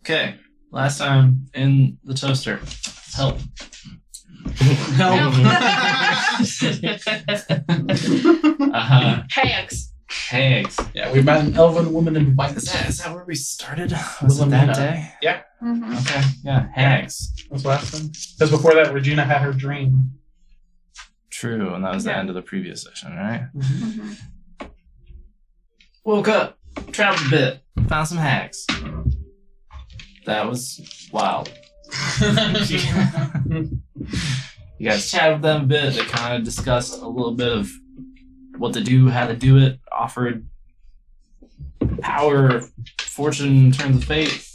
Okay. Last time in the toaster. Help. Help. Hags. Yeah, we met an elven woman in white. Is that where we started? Was it that day? Yeah. Mm-hmm. Okay. Yeah. Hags. That's last time. Because before that, Regina had her dream. True, and that was the end of the previous session, right? Mm-hmm. Woke up, traveled a bit, found some hags. That was wild. You guys chatted with them a bit. They kind of discussed a little bit of what to do, how to do it, offered power, fortune, turns of fate,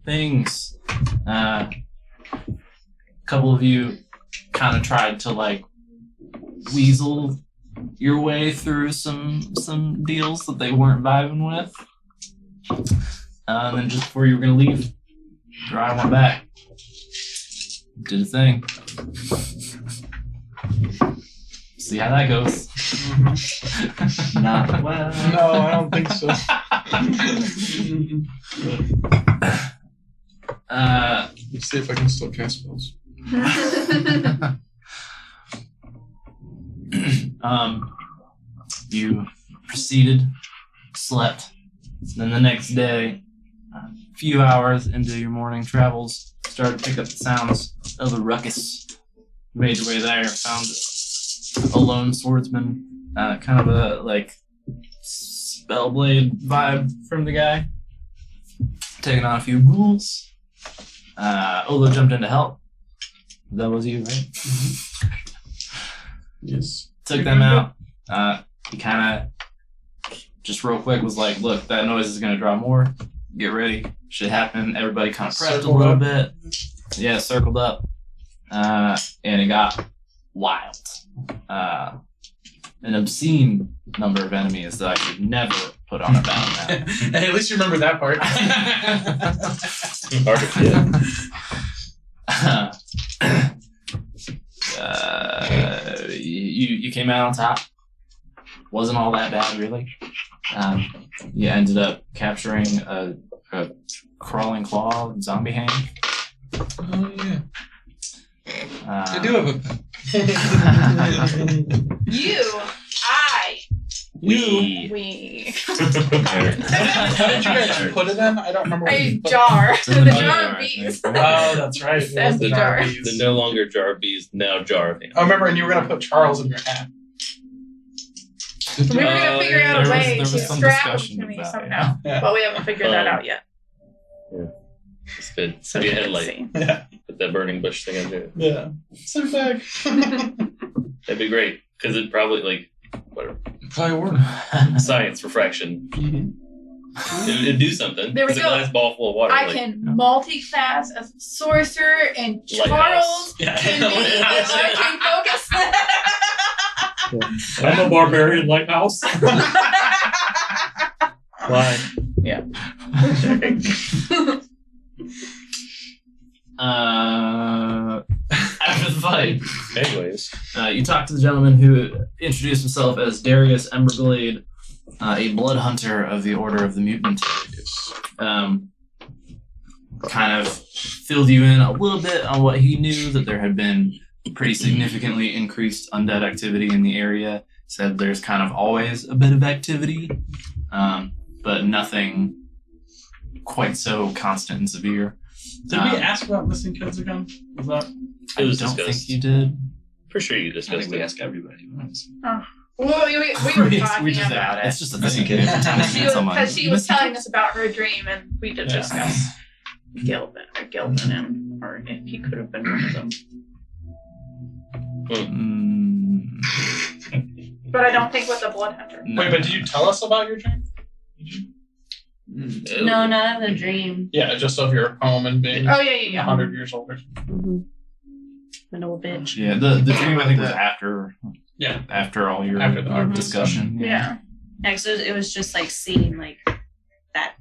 things. A couple of you kind of tried to like weasel your way through some deals that they weren't vibing with. And then just before you were going to leave, Dry went back. Did a thing. See how that goes. Mm-hmm. Not well. No, I don't think so. Let's see if I can still cast spells. You proceeded, slept. Then the next day, a few hours into your morning travels, started to pick up the sounds of a ruckus. Made your way there, found a lone swordsman, kind of a like spellblade vibe from the guy. Taking on a few ghouls. Olo jumped in to help. That was you, right? Yes. Took them out. He kind of just real quick was like, look, that noise is going to draw more. Get ready. Shit happened. Everybody kind of prepped a little bit. Yeah, circled up. And it got wild. An obscene number of enemies that I could never put on a battle map. Hey, at least you remember that part. Hard to forget. You came out on top. Wasn't all that bad, really. You ended up capturing a crawling claw zombie hang. Oh, yeah. I do have a pet. We. How did you guys put it in? I don't remember. A jar. in The the jar jar, of I bees. think. Oh, that's right. It was Empty the jar jar. of bees. The no longer jar of bees, now jar of I remember, and you were going to put Charles in your hat. We were gonna figure out a way there to was some strap him discussion to me about it. somehow, Yeah. but we haven't figured that out yet. It's good. So Be a we can headlight. see. Yeah. Put that burning bush thing into it. Yeah. Sit back. That'd be great. Because it'd probably, like, whatever. Probably work. Science, refraction. Mm-hmm. It'd do something. There we It's a go. glass ball full of water. I like, can multi-class as a sorcerer, and Lighthouse. Charles Yeah. can be. I can focus. I'm a barbarian lighthouse. Why? Yeah. After the fight, Anyways. you talked to the gentleman who introduced himself as Darius Emberblade, a blood hunter of the Order of the Mutant. Kind of filled you in a little bit on what he knew, that there had been pretty significantly increased undead activity in the area. Said there's kind of always a bit of activity, but nothing quite so constant and severe. Did we ask about missing kids again? Was that? It was I don't discussed. think you did. For sure you I discussed think we it. ask everybody once. Well, we were talking just about It's it. just a thing. Every time you meet someone, Because she you was miss telling us about her dream, and we did Yeah. discuss Gilvin, or if he could have been one of them. But I don't think with the blood hunter. Wait, but did you tell us about your dream? Did you? No, not of the dream. Yeah, just of your home and being Oh yeah. 100 years older. Mm-hmm. Little bitch. Yeah, the dream I think was after. Yeah. After all your After the discussion. Yeah. Yeah, so it was just like seeing like that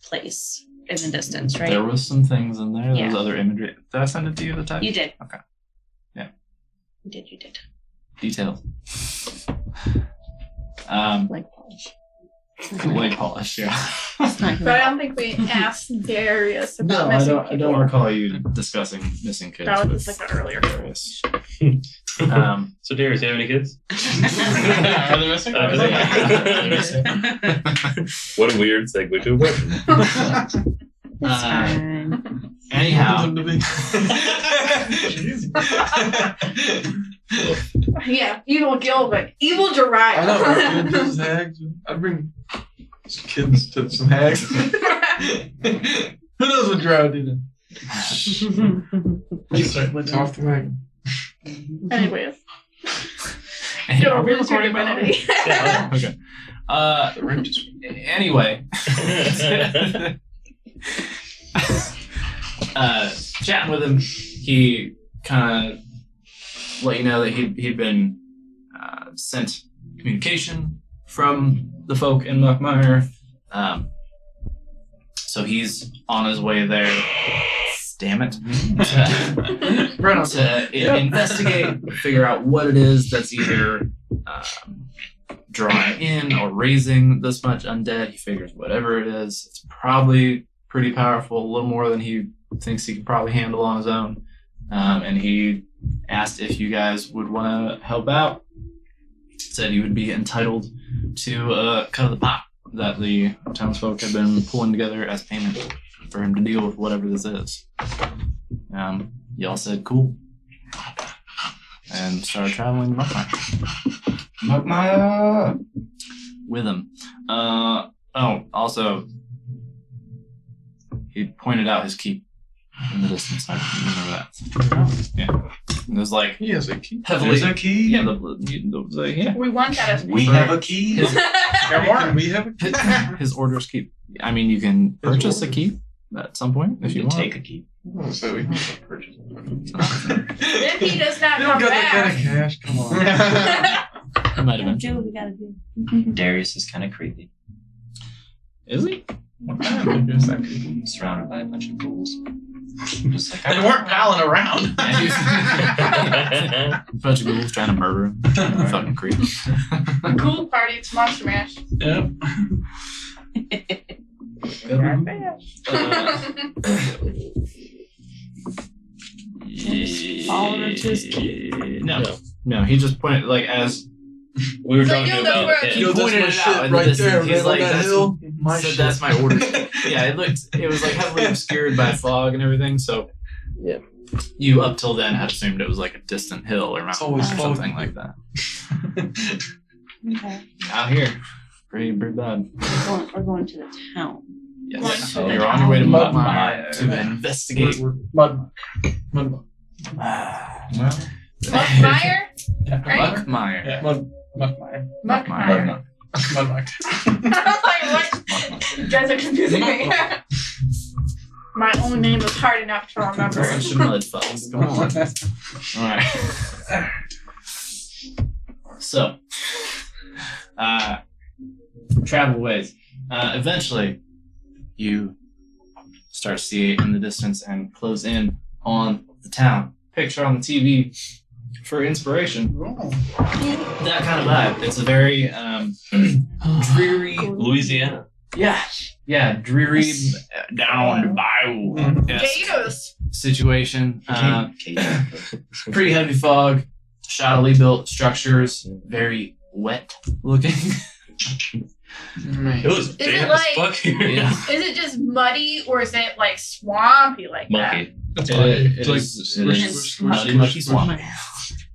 place in the distance, right? There was some things in there. There was Yeah. other imagery. Did I send it to you at the time? You did. Okay. Yeah. You did. Details. Like polish. Leg polish, yeah. It's not But I don't think we asked Darius about No, missing I people. don't recall you discussing missing kids. That was with just like an earlier. Darius. So Darius, you have any kids? Are they missing? Are they missing? What a weird segue to a question. It's fine. Anyhow, Yeah, evil Gilbert. Evil I Jiraiya. know, right? Just hags. I'd bring some kids to some hags. Who knows what Drow did? He's off the wagon. Anyways. are we lose your recording now? divinity. Yeah. Okay. The ring just Anyway. Chatting with him, he kind of let you know that he'd been sent communication from the folk in Muckmire. So he's on his way there. Damn it. To investigate, figure out what it is that's either drawing in or raising this much undead. He figures whatever it is, it's probably pretty powerful, a little more than he thinks he can probably handle on his own. And he asked if you guys would want to help out. Said he would be entitled to a cut of the pot that the townsfolk have been pulling together as payment for him to deal with whatever this is. Y'all said cool. And started traveling to Muckmire. Muckmire! With him. Also, he pointed out his keep in the distance. I remember that. Yeah. It was like He has a key. heavily. There's a key. Yeah, yeah. We want that as We have a key. His, Can we have a key? his orders keep. I mean, you can purchase a keep at some point if you want. Take a key. Oh, so we can purchase it. If he does not You don't come got that kind of back. cash. Come on. He might have been. Do what we gotta do. Darius is kind of creepy. Is he? There's that key. Surrounded by a bunch of ghouls. Just like, And we weren't palling around. A bunch of ghouls trying to murder him. Fucking creepy. Cool party, it's Monster Mash. Yep. Follow him to his keep. No. He just pointed as We were So talking you know about where- it. He pointed it out in the right distance. there. He's He's like, like, that that's- hill. My said shit. that's my order. Yeah, it was like heavily obscured by fog and everything. So Yeah. you up till then had assumed it was like a distant hill or mountain or always something fog. like that. Okay. Out here, pretty bad. We're going to the town. Yes. Going to You're the on your way to town. Muckmire to investigate. Mud. Well, Muckmire? Right? Muckmire. Yeah. Muckmire. Muckmire. Mudmire. I was like, what? You guys are confusing me. My own name is hard enough to remember. Bunch of mud fucks. Come on. Alright. So, travel ways. Eventually, you start to see it in the distance and close in on the town. Picture on the TV for inspiration. That kind of vibe. It's a very dreary, Louisiana. yeah, dreary, down the bayou Gators. situation. Pretty heavy fog, shoddily built structures, very wet looking. It was it damn as like- fuck here. Yeah. Is it just muddy or is it like swampy like that? Monkey. That's It like is muddy, mucky swamp.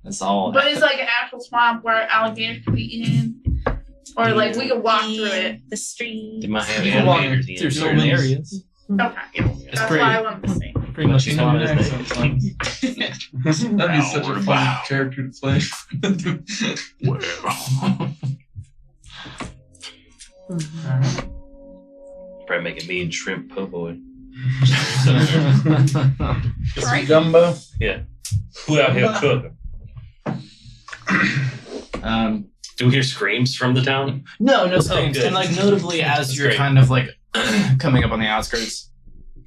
That's all. But it's like an actual swamp where alligators could be in, or like we could walk through it. The street. They might have You can walk alligators through in certain it. areas. Okay, It's that's pretty, why I wanted to see. pretty much a swamp. That'd be such a fun character to play. Probably make a mean shrimp po' boy. Right. Gumbo. Who out here cooking? Do we hear screams from the town? No screams. good. And like notably, as That's you're great. kind of like coming up on the outskirts,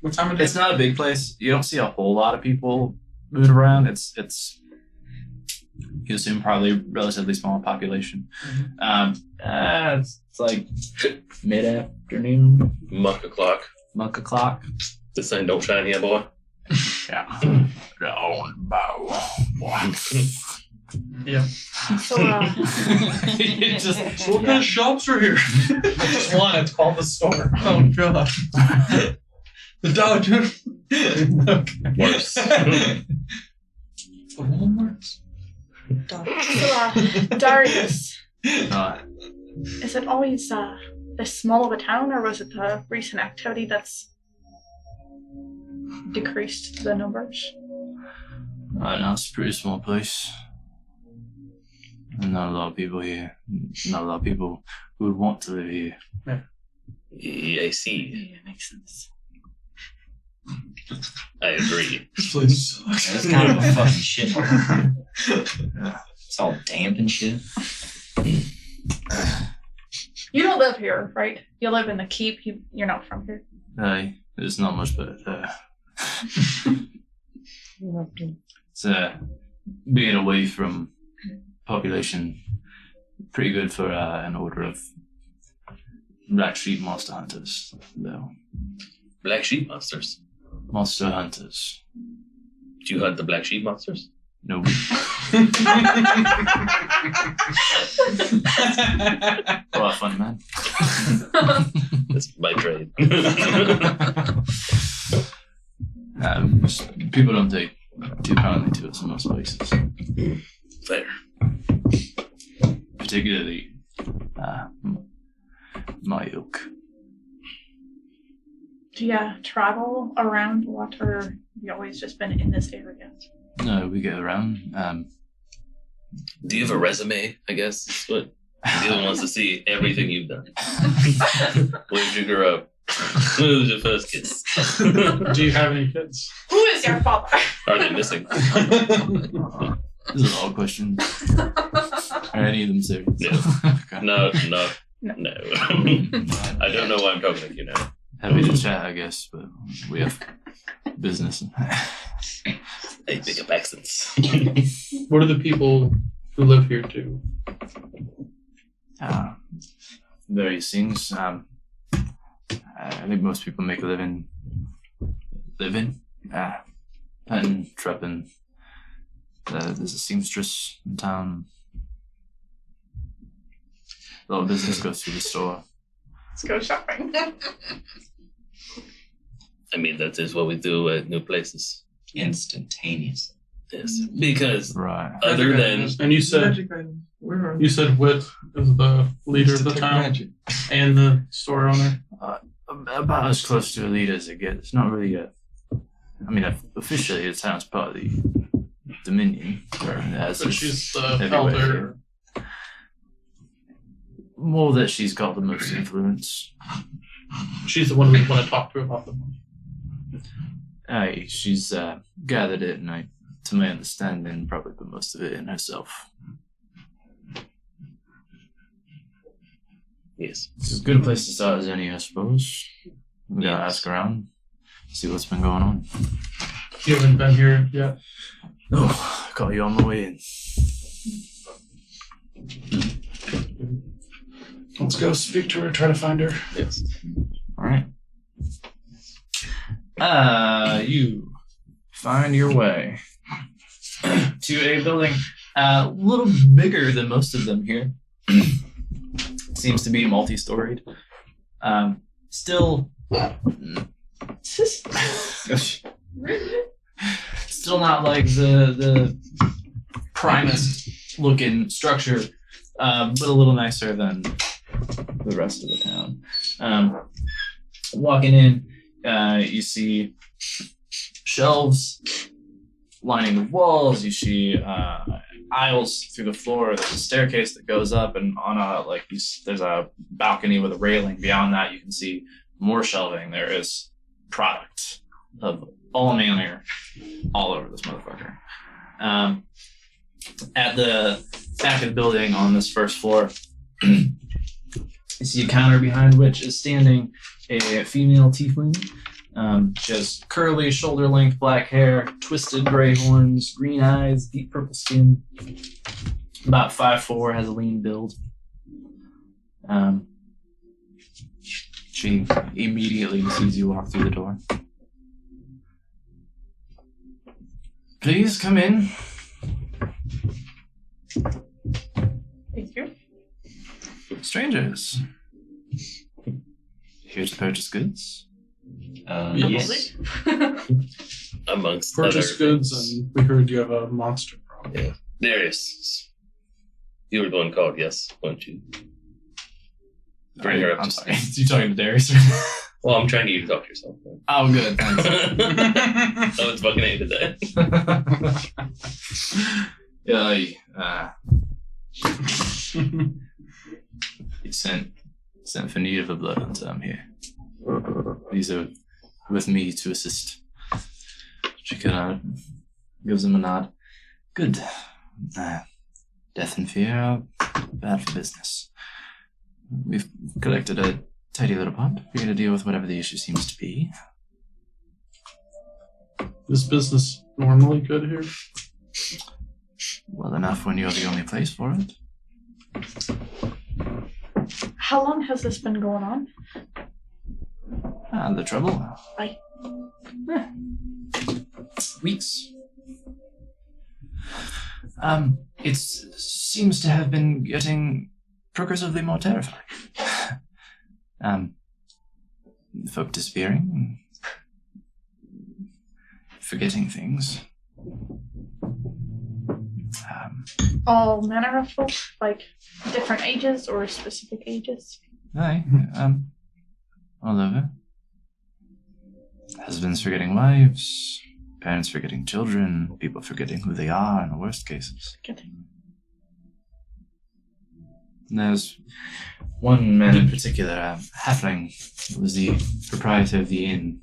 What time of day? it's not a big place. You don't see a whole lot of people moving around. It's you assume probably relatively small population. It's like mid-afternoon, Muck o'clock. muck o'clock. The sun don't shine here, boy. Yeah. Yeah. So, It just What kind of shops are here? Just one, it's called the store. Oh god. The Dollar General. Okay. Worse. The Walmarts. Darius, uh, is it always this small of a town, or was it the recent activity that's decreased the numbers? no, it's a pretty small place. And not a lot of people here. Not a lot of people who would want to live here. Yeah, I see. Yeah, makes sense. I agree. This place sucks. It's kind of a fucking shit. It's all damp and shit. You don't live here, right? You live in the keep. You're not from here. There's not much better there. It's being away from population, pretty good for an order of black sheep monster hunters, though. Black sheep monsters. Monster hunters. Do you hunt the black sheep monsters? No. Well, fun, man. That's my trade. People don't take too kindly to us in most places. Fair. Particularly my ilk. Do you travel around a lot, or have you always just been in this area? No, we get around. Do you have a resume, I guess? That's what Gil wants to see everything you've done. Where did you grow up? When was your first kiss? Do you have any kids? Who is your father? Are they missing? This is all questions. Are any of them serious? No. Okay. No. No. I don't know why I'm talking to you now. Happy to chat, I guess, but we have business. Hey, pick up accents. What are the people who live here do? Various things. I think most people make a living. Hunting, trapping. There's a seamstress in town. A lot of business goes through the store. Let's go shopping. I mean, that is what we do at new places. Instantaneous. Yes, because Right. other than And you said Magic items. Where are Wit is the leader of the Detect town magic. and the store owner. About as close to a lead as it gets. It's not really a. I mean, officially, the town's part of the Dominion. As But is she's the everywhere elder. here. More that she's got the most influence. She's the one we want to talk to about the money. She's gathered it, and to my understanding, probably put most of it in herself. yes, It's as good a place to start as any, I suppose. We gotta Yes. ask around, see what's been going on. You haven't been here yet. Oh, I caught you on the way in. Let's go speak to her, try to find her. yes. All right. You find your way to a building a little bigger than most of them here. Seems to be multi-storied. Still not like the primest looking structure, but a little nicer than the rest of the town. Walking in, you see shelves lining the walls. You see aisles through the floor. There's a staircase that goes up, and on there's a balcony with a railing. Beyond that, you can see more shelving. There is product of all manner all over this motherfucker. At the back of the building on this first floor, you see a counter behind which is standing a female tiefling. She has curly, shoulder-length black hair, twisted gray horns, green eyes, deep purple skin. About 5'4", has a lean build. She immediately sees you walk through the door. Please come in. Thank you. Strangers. Here to purchase goods. Yes. Amongst Purchase other goods, things. and we heard you have a monster problem. Darius. You were the one called, yes, weren't you? Bring her up I'm to sorry. speed. You talking to Darius? Well, I'm trying to get you to talk to yourself. Man. Oh, good. Thanks. Oh, it's fucking hated that. Yeah, he sent for need of a blood hunter. I'm here. These are with me to assist. She gives him a nod. Good. Death and fear are bad for business. We've collected a tidy little pot. We're going to deal with whatever the issue seems to be. Is business normally good here? Well enough when you're the only place for it. How long has this been going on? The trouble? Aye. Weeks. It seems to have been getting progressively more terrifying. Folk disappearing, forgetting things. All manner of folk, like different ages or specific ages. Aye, all over. Husbands forgetting wives, parents forgetting children, people forgetting who they are in the worst cases. And there's one man in particular, Halfling, who was the proprietor of the inn.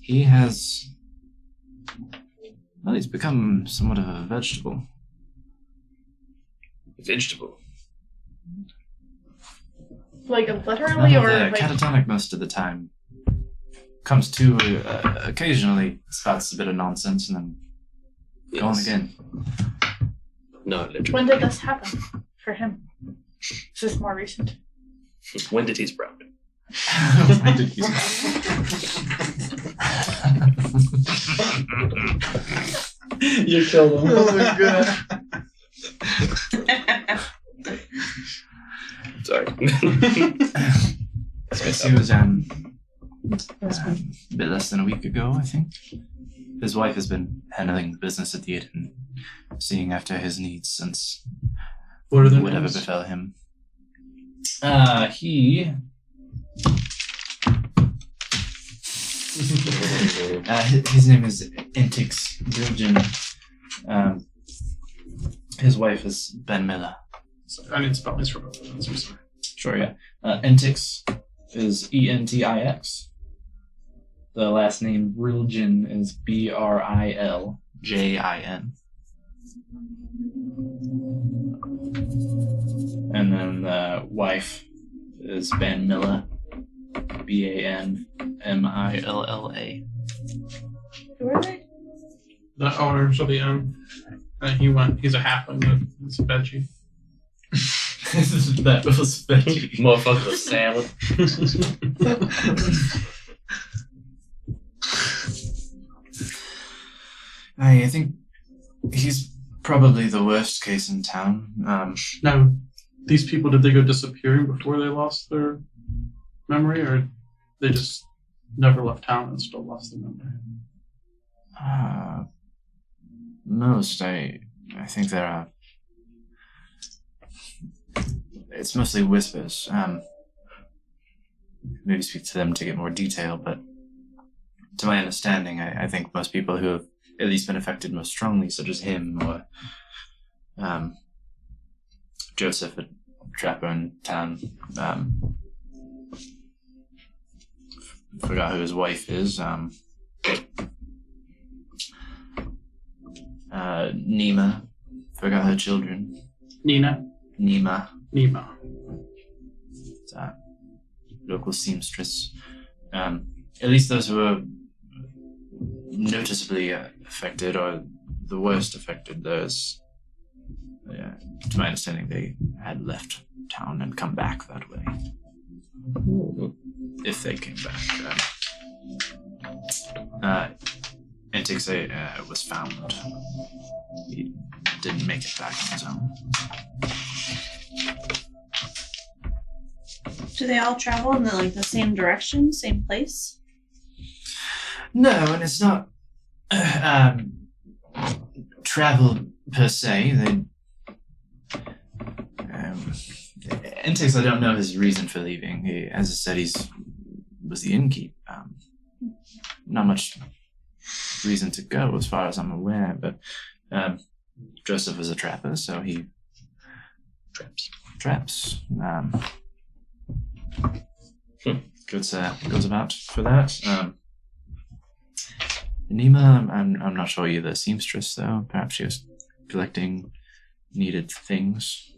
He has... Well, he's become somewhat of a vegetable. Vegetable. Like literally or Rather like catatonic most of the time. Comes to occasionally, spouts a bit of nonsense and then gone again. No, literally. when did this happen for him? Is this more recent? When did he sprout? When did he You killed him. Oh my god. Sorry. Yes, he was a bit less than a week ago, I think. His wife has been handling the business at the inn, seeing after his needs since What are the whatever names? befell him. He his name is Entix Bilgin. His wife is Ben Miller. I need spellings for both of them. I'm sorry. Sure, yeah. Entix is Entix. The last name Brilgin is Briljin. And then the wife is Ben Miller, Banmilla. Who are they? The owners of the inn. He's a halfling, but he's a veggie. That was veggie. Motherfucker was salad. I think he's probably the worst case in town. Now, these people, did they go disappearing before they lost their memory, or they just never left town and still lost their memory? Most, I think there are. It's mostly whispers. Maybe speak to them to get more detail, but to my understanding, I think most people who have at least been affected most strongly, such as him or Joseph, a trapper in town, forgot who his wife is. Nima, forgot her children. Nina? Nima. Nima. local seamstress. At least those who were noticeably affected, or the worst affected, those, to my understanding, they had left town and come back that way. If they came back. Intix was found. He didn't make it back on his own. Do they all travel in the same direction, same place? No, and it's not travel per se. Intix, I don't know his reason for leaving. He, as I said, was the innkeep. Not much reason to go, as far as I'm aware. But Joseph was a trapper, so he traps. Goes about for that. Nima, I'm not sure you're the seamstress, though. Perhaps she was collecting needed things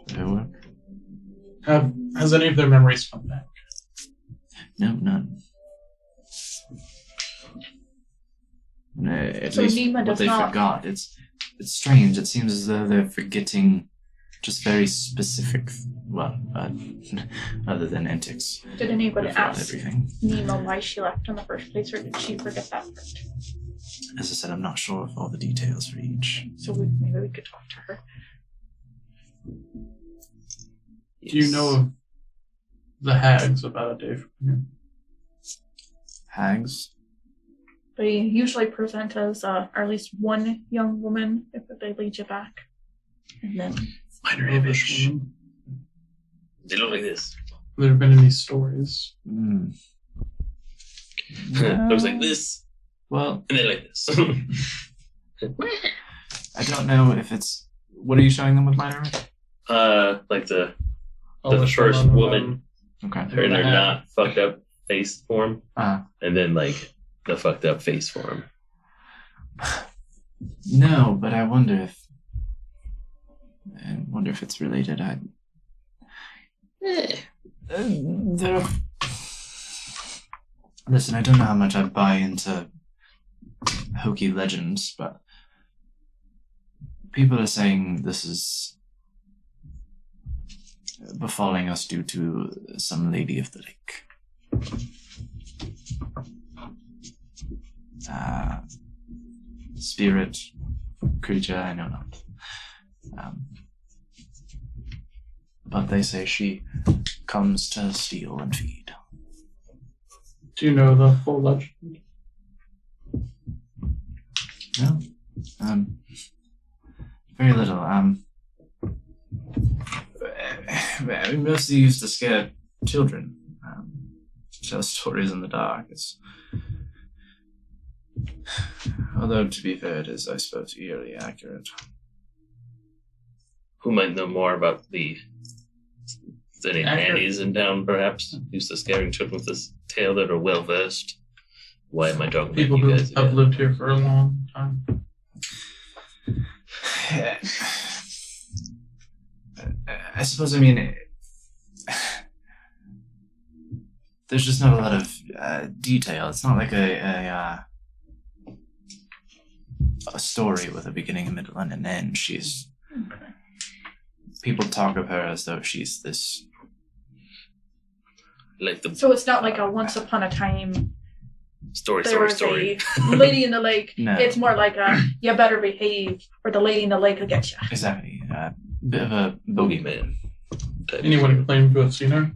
for her work. Has any of their memories come back? No, none. At So least Nima what does they not- forgot. It's strange. It seems as though they're forgetting just very specific. Well, other than Intix, Did anybody they forgot ask everything. Nima why she left in the first place, or did she forget that part? As I said, I'm not sure of all the details for each. So maybe we could talk to her. Do you know of the hags about a day from here? Hags? They usually present as, or at least one young woman if they lead you back. And then Minor Elvish image. woman? They look like this. Have there been any stories? Looks like this, Well, and then like this. I don't know if it's. What are you showing them with minor? Like the Elvish first woman, Okay. her in her not fucked up face form, Uh, and then like the fucked up face form. no, but I wonder if it's related. Listen, I don't know how much I buy into hokey legends, but people are saying this is befalling us due to some lady of the lake. Spirit, creature, I know not. But they say she comes to steal and feed. Do you know the full legend? No. Very little. We mostly used to scare children. Tell stories in the dark. Although, to be fair, it is, I suppose, eerily accurate. Who might know more about the any nannies in town, perhaps? Used to scaring children with this tale that are well versed. Why am I talking People about who you guys have again? lived here for a long time. I suppose, there's just not a lot of detail. It's not like a story with a beginning, a middle, and an end. People talk of her as though she's this. Like the so it's not like a once upon a time story. there was Story. a lady in the lake. No. It's more like a you better behave or the lady in the lake will get you. Exactly. Bit of a bogeyman. Boogeyman. type. Anyone claim to have seen her?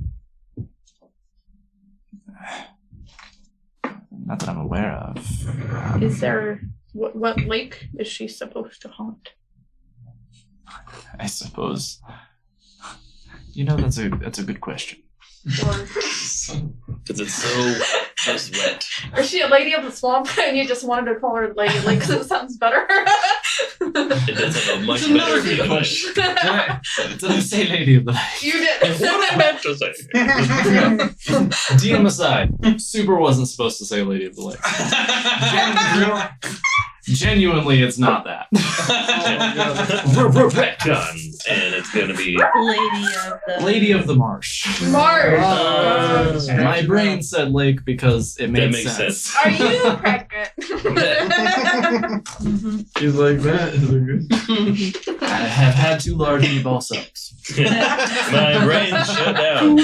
Not that I'm aware of. Is there what lake is she supposed to haunt? I suppose. That's a good question. Or Because it's so just wet. is she a lady of the swamp and you just wanted to call her Lady Lake because it sounds better? It does have a much It's another better good question. Did I say Lady of the Lake? You did. What I meant to say. DM aside, Super wasn't supposed to say Lady of the Lake. Genuinely, it's not that. Retcon, and it's going to be Lady of the Marsh. Mars. My brain said lake because it made that makes sense. Are you pregnant? She's like, that is a good. I have had 2 large meatball subs. My brain shut down.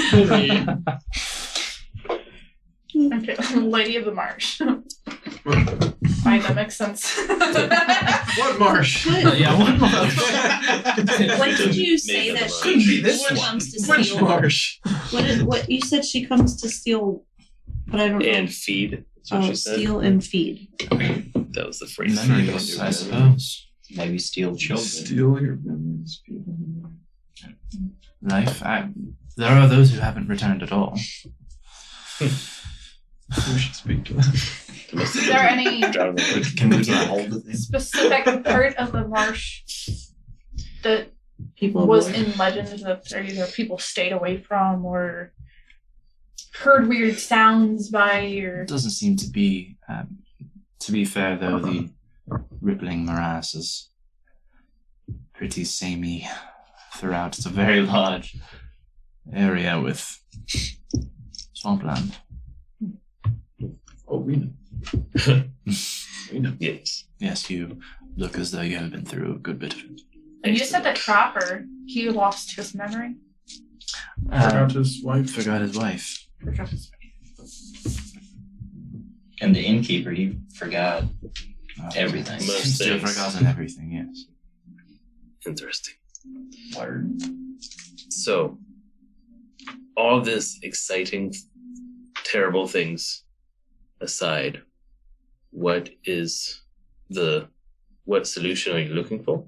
Okay, Lady of the Marsh. Fine, that makes sense. What marsh? Yeah, one marsh. What did you say Maybe that the Couldn't be she this one. comes to Which steal? marsh? What you said she comes to steal? But I don't know. And feed. That's what she said. Steal and feed. That was the phrase. Memories, I suppose. Maybe steal children. Steal your memories. Life. There are those who haven't returned at all. We should speak to them. Is there any Can we get a hold of this? specific part of the marsh that People was avoid. in legends that either people stayed away from or heard weird sounds by or It doesn't seem to be. To be fair, though, the rippling morass is pretty samey throughout. It's a very large area with swampland. Oh, we know. We know. Yes. Yes, you look as though you have been through a good bit of it. and you said the trapper, he lost his memory. Forgot his wife. Forgot his wife. Forgot his And the innkeeper, he forgot everything. Most Seems to have things. forgotten everything, yes. Interesting. Word. So, all this exciting, terrible things aside, what solution are you looking for?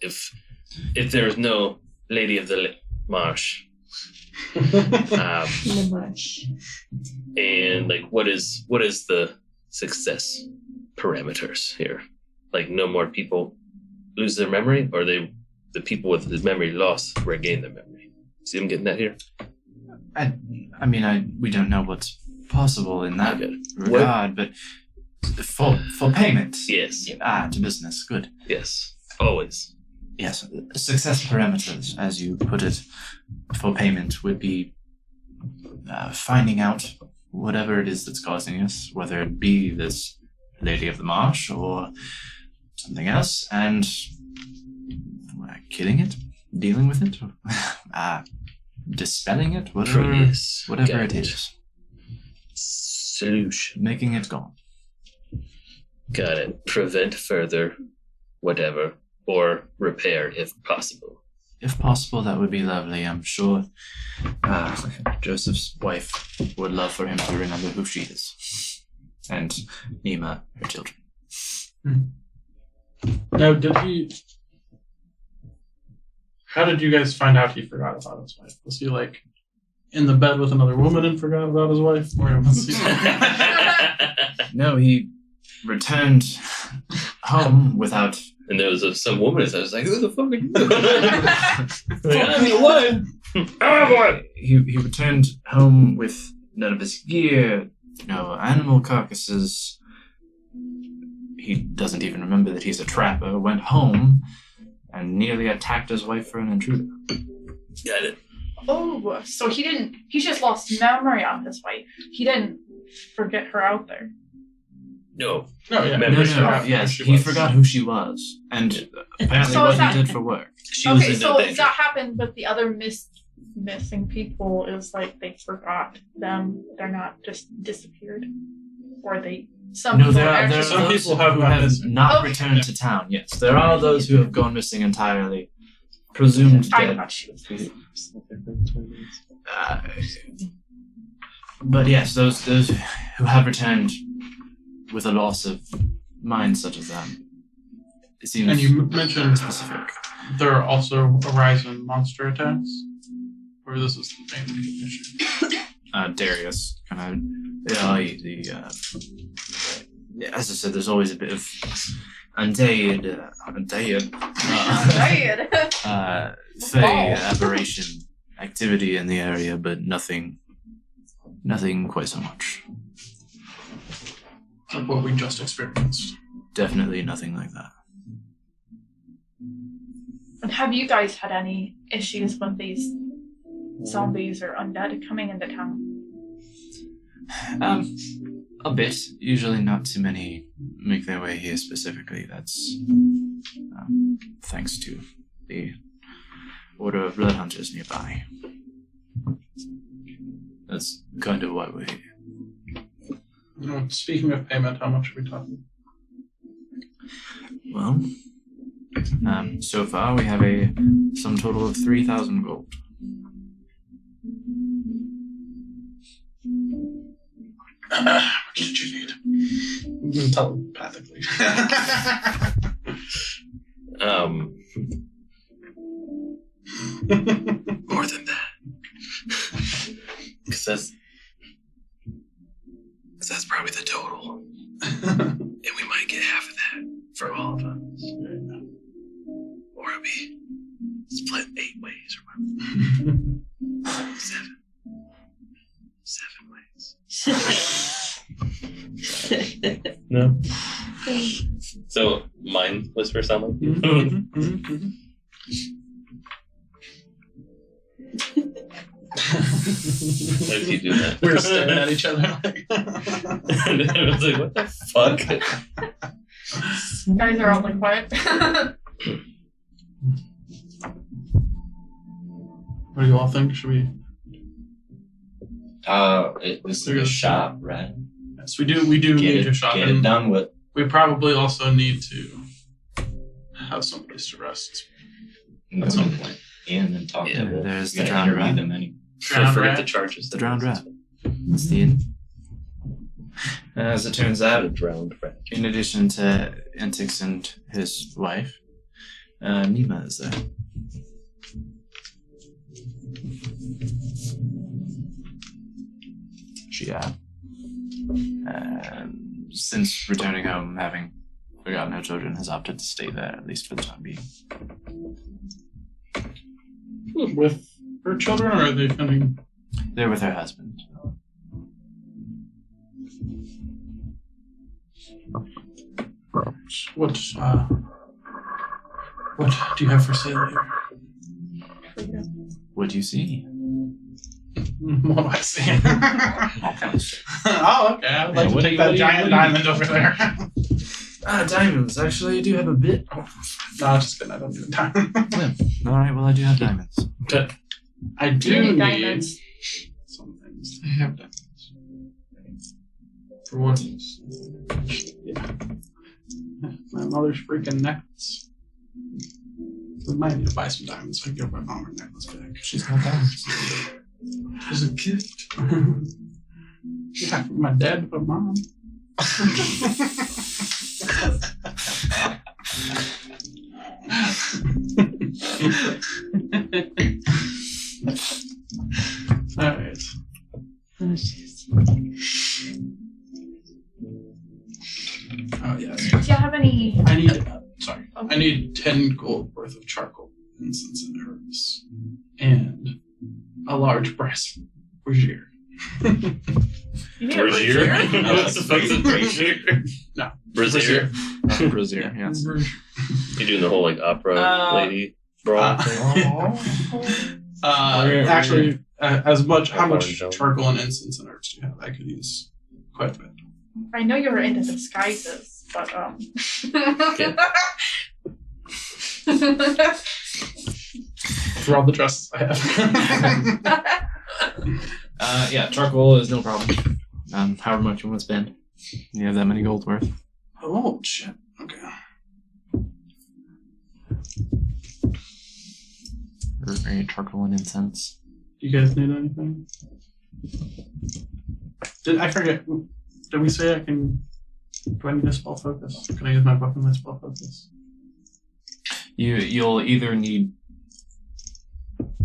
If there is no Lady of the Marsh, and like, what is the success parameters here? Like, no more people lose their memory, or the people with his memory loss regain their memory. See, I'm getting that here. I mean, we don't know what's possible in that I get it. regard, but for payment. Yes. To business. Good. Yes. Always. Yes. Success parameters, as you put it, for payment would be finding out whatever it is that's causing us, whether it be this Lady of the Marsh or something else, and killing it, dealing with it, dispelling it, whatever, Yes. whatever Got it is, Solution. making it gone. Got it. Prevent further, whatever, or repair if possible. If possible, that would be lovely. I'm sure Joseph's wife would love for him to remember who she is. And Nima, her children. Now, how did you guys find out he forgot about his wife? Was he like in the bed with another woman and forgot about his wife? Or was he No, he returned home without... And there was some woman that was like, "Who the fuck are you?" Like, I'm the one. I'm the one. He returned home with none of his gear, no animal carcasses. He doesn't even remember that he's a trapper. Went home and nearly attacked his wife for an intruder. Got it. Oh, so he just lost memory of his wife. He didn't forget her out there. No. No, yeah. Memory forgot who yes, she he was. forgot who she was, and apparently So what is that- he did for work. She was Okay, in so no if danger. that happened with the other missing people, is like they forgot them. They're not just disappeared, or some No, people there are actually- Some those people have who gone have missing. not Okay. returned to town. Yes, there are those who have gone missing entirely, presumed I dead. thought she was. But yes, those who have returned with a loss of mind such as that. It seems And you mentioned specific. there are also a rise in monster attacks? Or this is the main issue? Darius kind of as I said, there's always a bit of undead fey aberration activity in the area, but nothing quite so much. Like what we just experienced. definitely nothing like that. And have you guys had any issues with these zombies or undead coming into town? A bit. Usually not too many make their way here specifically. That's thanks to the Order of Blood Hunters nearby. That's kind of why we're here. Speaking of payment, how much are we talking? Well, so far we have a sum total of 3,000 gold. How much did you need? Telepathically. More than that. Because that's probably the total. And we might get half of that for all of us. Or it'll be split 8 ways or whatever. 7 ways. No. So mind whisper sound like you? I keep doing that. We're staring at each other like. And I was like, what the fuck? Guys are all quiet. What do you all think? Should we? This is a shop, right? Yes, we do need a shop. Get it done with. We probably also need to have some place to rest. At some point. In and talk Yeah, to them. There's We the gotta drowned interview rat. them anyway. Drowned Forget rat? the charges. The drowned rat. That's the inn. As it turns The out, drowned rat. in addition to Entix and his wife, Nima is there. She, since returning home, having forgotten her children, has opted to stay there, at least for the time being. With her children, or are they coming? They're with her husband. What do you have for sale here? What do you see? What do I see? All kinds of shit. Oh, okay. I'd like to take that giant diamond over there. Diamonds. Actually, I do have a bit. No, just kidding. I don't do diamond. All right, well, I do have diamonds. I You do need need diamonds. some things. I have diamonds. For one things. Yeah. My mother's freaking necklace. We might need to buy some diamonds so I can give my mom her necklace back. She's got diamonds. As a gift. Yeah, from my dad to my mom. Alright. Oh, yes. Do you have any? I need, I need 10 gold worth of charcoal, incense, and herbs. And a large brass brazier. You need a Brazier? brazier? What's the fuck is a brazier? No. Brazier? Brazier, yes. You're doing the whole like opera lady brawl thing? Actually, as much, how much Orange, yellow. charcoal and incense and herbs do you have? I could use quite a bit. I know you were into disguises, but Okay. For all the dresses I have. Yeah, charcoal is no problem. However much you want to spend. You have that many gold worth. Oh, shit. Okay. Or charcoal and incense. Do you guys need anything? I forget. Did we say I can... Do I need a spell focus? Can I use my weapon with spell focus? You'll either need.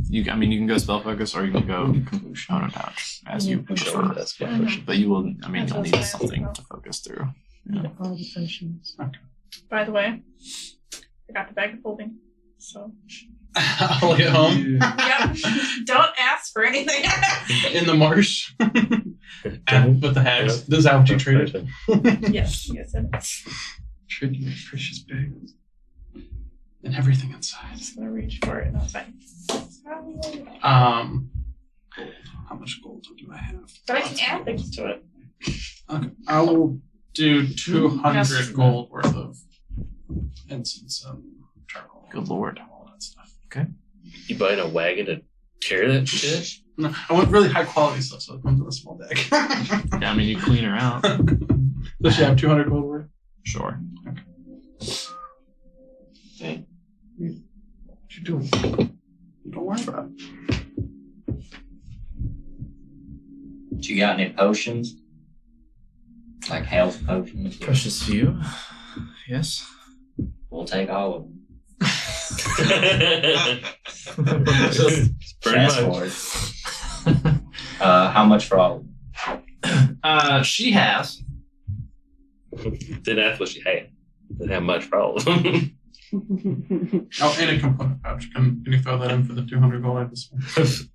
You can go spell focus or you can go component pouch as you Show prefer. that's what Mhm. But you will. I mean, That's you'll what need I was something saying. to focus through. Yeah. All the potions. By the way, I got the bag of holding. So I'll get home. yep. Don't ask for anything. In the marsh. With the hags. Is that what you traded? Yes, it is. Treating my precious bags. And everything inside. I'm just gonna reach for it and I was like, How much gold do I have? but I can add things to it. Okay. I will do 200 Yes. gold worth of incense and charcoal. Good lord. All that stuff. You buying a wagon to carry that shit? No, I want really high quality stuff, so it comes in a small bag. Yeah, I mean, you clean her out. Does she have 200 gold worth? Sure. Okay. What you doing? Don't worry about it. Do you got any potions? Like health potions? Precious few. Yes. We'll take all of them. Pretty Ask much. for it. How much for all of them? She has. Didn't ask what she had. Didn't have much for all of them. Oh, and a component pouch. Can you throw that in for the 200 gold I just spent?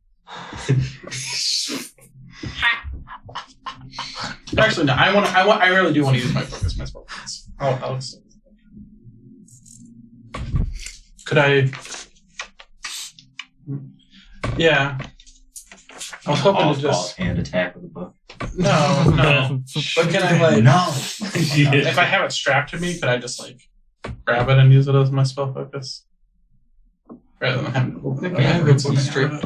Actually, no. I really do want to use my focus, my spell points. I'll could I? Yeah. I was hoping to just hand attack with a book. no. But can I like? No. If I have it strapped to me, could I just like grab it and use it as my spell focus? Rather than having to open it up. Yeah, it's Looking at straight. it.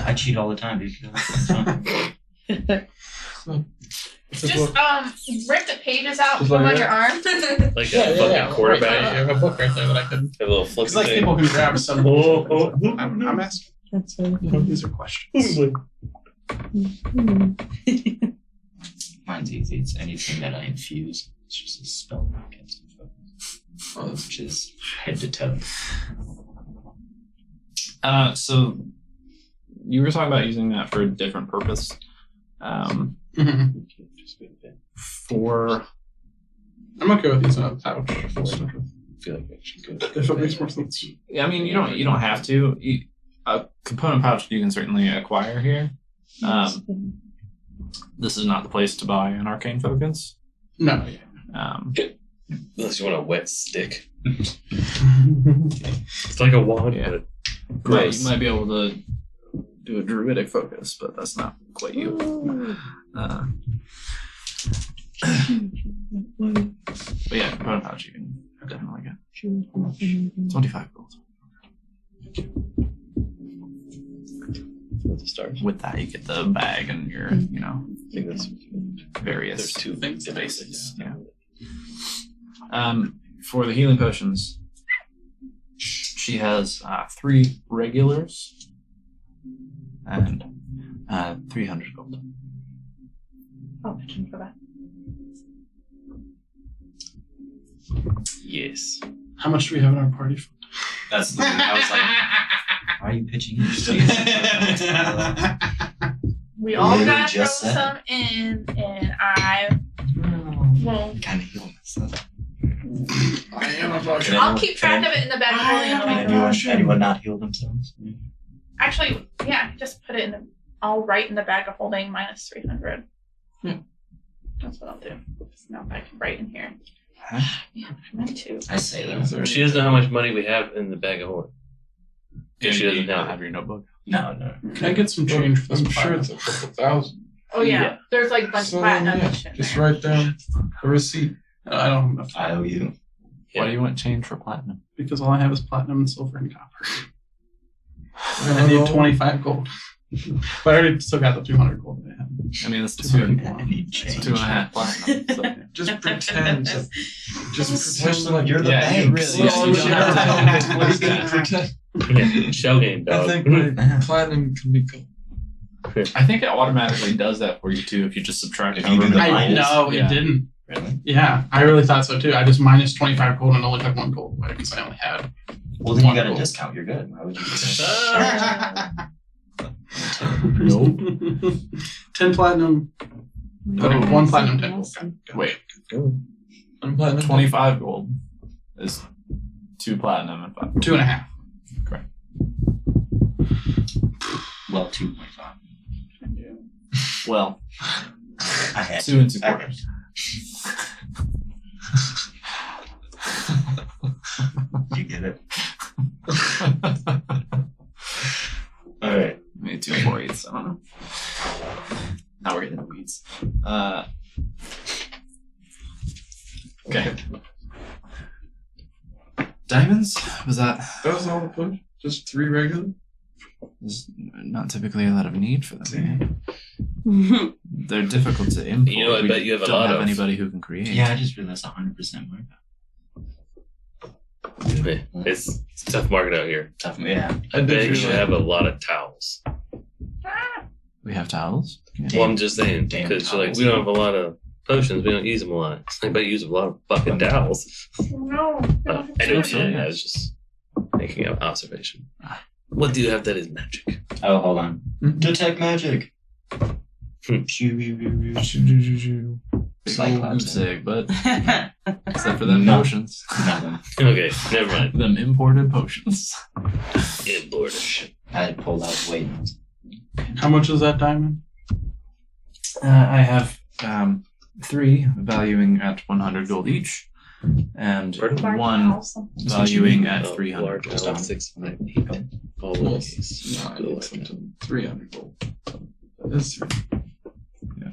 I cheat all the time, dude. Just rip the pages out Just from like on your arm. Like a fucking quarterback. Right, I have a book right there that I could. A little flip It's like thing. people can grab some. Oh. I'm asking. These are questions. Mine's easy. It's anything that I infuse. It's just a spell that gets me focused. Which is head to toe. So you were talking about using that for a different purpose. Mhm. For I'm okay with using a pouch. I feel like she could. If it makes more sense. I mean, you don't have to. A component pouch you can certainly acquire here. This is not the place to buy an arcane focus. No. Unless you want a wet stick. It's like a wand, Yeah. but Right, you might be able to do a druidic focus, but that's not quite you. But yeah, component pouch you can definitely get. 25 gold. with the stars. With that, you get the bag and your, I think that's various there's two things. the basics. Yeah. For the healing potions, she has 3 regulars and 300 gold. I'll pitch in for that. Yes. How much do we have in our party? That's the I was like, why are you pitching in? We all Literally gotta throw just said. some in, and I will. Kind of heal myself. I'll keep track of it in the back of holding. Anyone not heal themselves? Actually, yeah, just put it in the. I'll write in the bag of holding minus 300. Yeah. That's what I'll do. Now I can write in here. Huh? Yeah, I meant to. I say that. She doesn't know how much money we have in the bag of holding. If she Do doesn't you not have have your notebook. No. Can I get some change for this? I'm sure it's a couple thousand. Oh yeah, Yeah. there's like a bunch So of then, platinum yeah, and shit. just there. write down a receipt. I don't have enough I owe you. Why do you want change for platinum? because all I have is platinum and silver and copper. I I need 25 gold. But I already still got the 200 gold that I have. I mean, it's 200. I need change. 2.5 platinum. So. Just pretend. Just pretend like You're the Yeah, you bank. really- So yeah, you you don't should have to- have What are you gonna pretend? Yeah, shell game, I dog. think my platinum can be gold. I think it automatically does that for you too if you just subtract If you do the many I golds. know, Yeah. it didn't. Really? Yeah, I really thought so too. I just minus 25 gold and only took 1 gold away because I only had. Well, then you One got a gold. discount. You're good. Why would you? Nope. 10 platinum. Okay, 1 platinum, 10 gold. Got it. Wait, I'm platinum. 25 gold is 2 platinum and 5 gold. 2.5. Correct. Well, 2.5. Well, I had 2 and 2 quarters. Donna. Now we're getting the weeds. Okay. Diamonds? Was that? That was all the push? Just 3 regular? There's not typically a lot of need for them. They're difficult to import. You know, I We bet you have a don't lot have of- anybody who can create. Yeah, I just realized 100% markup. It's a tough market out here. Tough, yeah. I bet you should have a lot of towels. We have towels. Yeah. Well, I'm just saying, Damn because you're like, towels. we don't have a lot of potions, we don't use them a lot. I bet you use a lot of fucking towels. No. I know, so, yeah, yeah. I was just making an observation. What do you have that is magic? Oh, hold on. Mhm. Detect magic. Cyclops. Sick, but except for them No. potions. Nothing. Okay, never mind. Them imported potions. Inboard. I pulled out weight. How much is that diamond? I have 3 valuing at 100 gold each, and Pardon? 1 valuing at Oh, 300 large gold. owl, 6 people. All Well, lowercase. no, I Go need like something 300 gold. That's 3.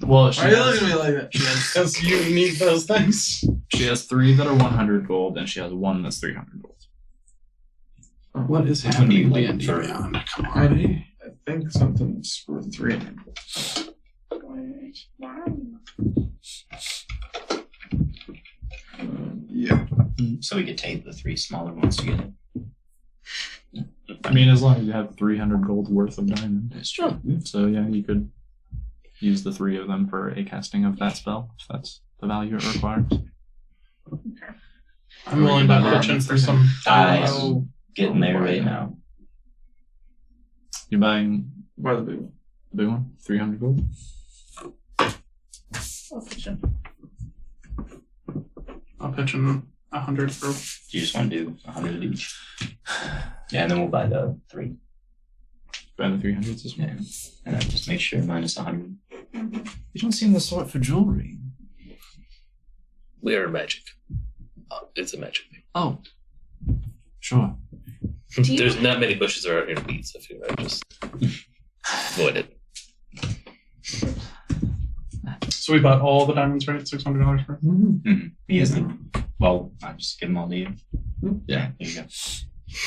Well, she Why are you looking has, at me like that? Because you need those things. she has 3 that are 100 gold, and she has 1 that's 300 gold. What is Which one do you happening like D&D for- Beyond? Come on. I think something's worth 300 gold. Yeah. So we could take the 3 smaller ones together. I mean, as long as you have 300 gold worth of diamond. That's true. So yeah, you could use the 3 of them for a casting of that spell, if that's the value it requires. I'm willing to pitch in for some. I'm getting there right now. You buying By the big one. the big one? 300 gold? I'll pitch in 100 for. Do you just want to do 100 each? Yeah, and then we'll buy the 3. Buy the 300s as well. Yeah. And then just make sure minus 100. You don't seem the sort for jewelry. We are magic. It's a magic thing. Oh. Sure. Do you- There's not many bushes around here to beat, so if you might just avoid it. So we bought all the diamonds, right? $600 for. Mm-hmm. He has the. Well, I'll just give them all to you. Yeah, there you go.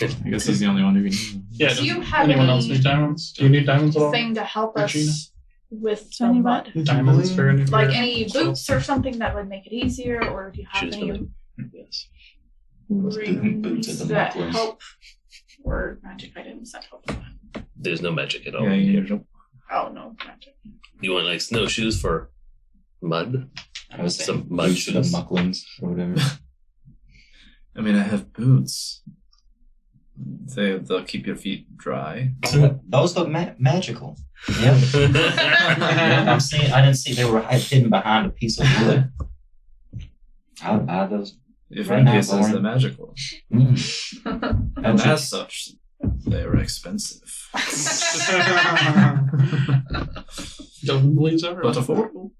I guess he's the only one who can use them. Yeah. Do does you have anyone else any need diamonds? Do you need diamonds at all? thing to help Regina? us with the Any mud? Diamonds for any. Like any boots or something that would make it easier, or do you have Choose any one. Yes. Boots rings of the that mucklers. help, or magic items that help? There's no magic at all. Yeah, here. you Oh no, magic. You want like snowshoes for mud? I was Some saying mud boots for the shoes. mucklings or whatever. I mean, I have boots. They'll keep your feet dry. Those look magical. Yep. I'm saying I didn't see they were hidden behind a piece of wood. I would buy those. If Right in now, cases, Lauren. they're magical. Mm. And as such, they are expensive. Don't believe ever. But affordable.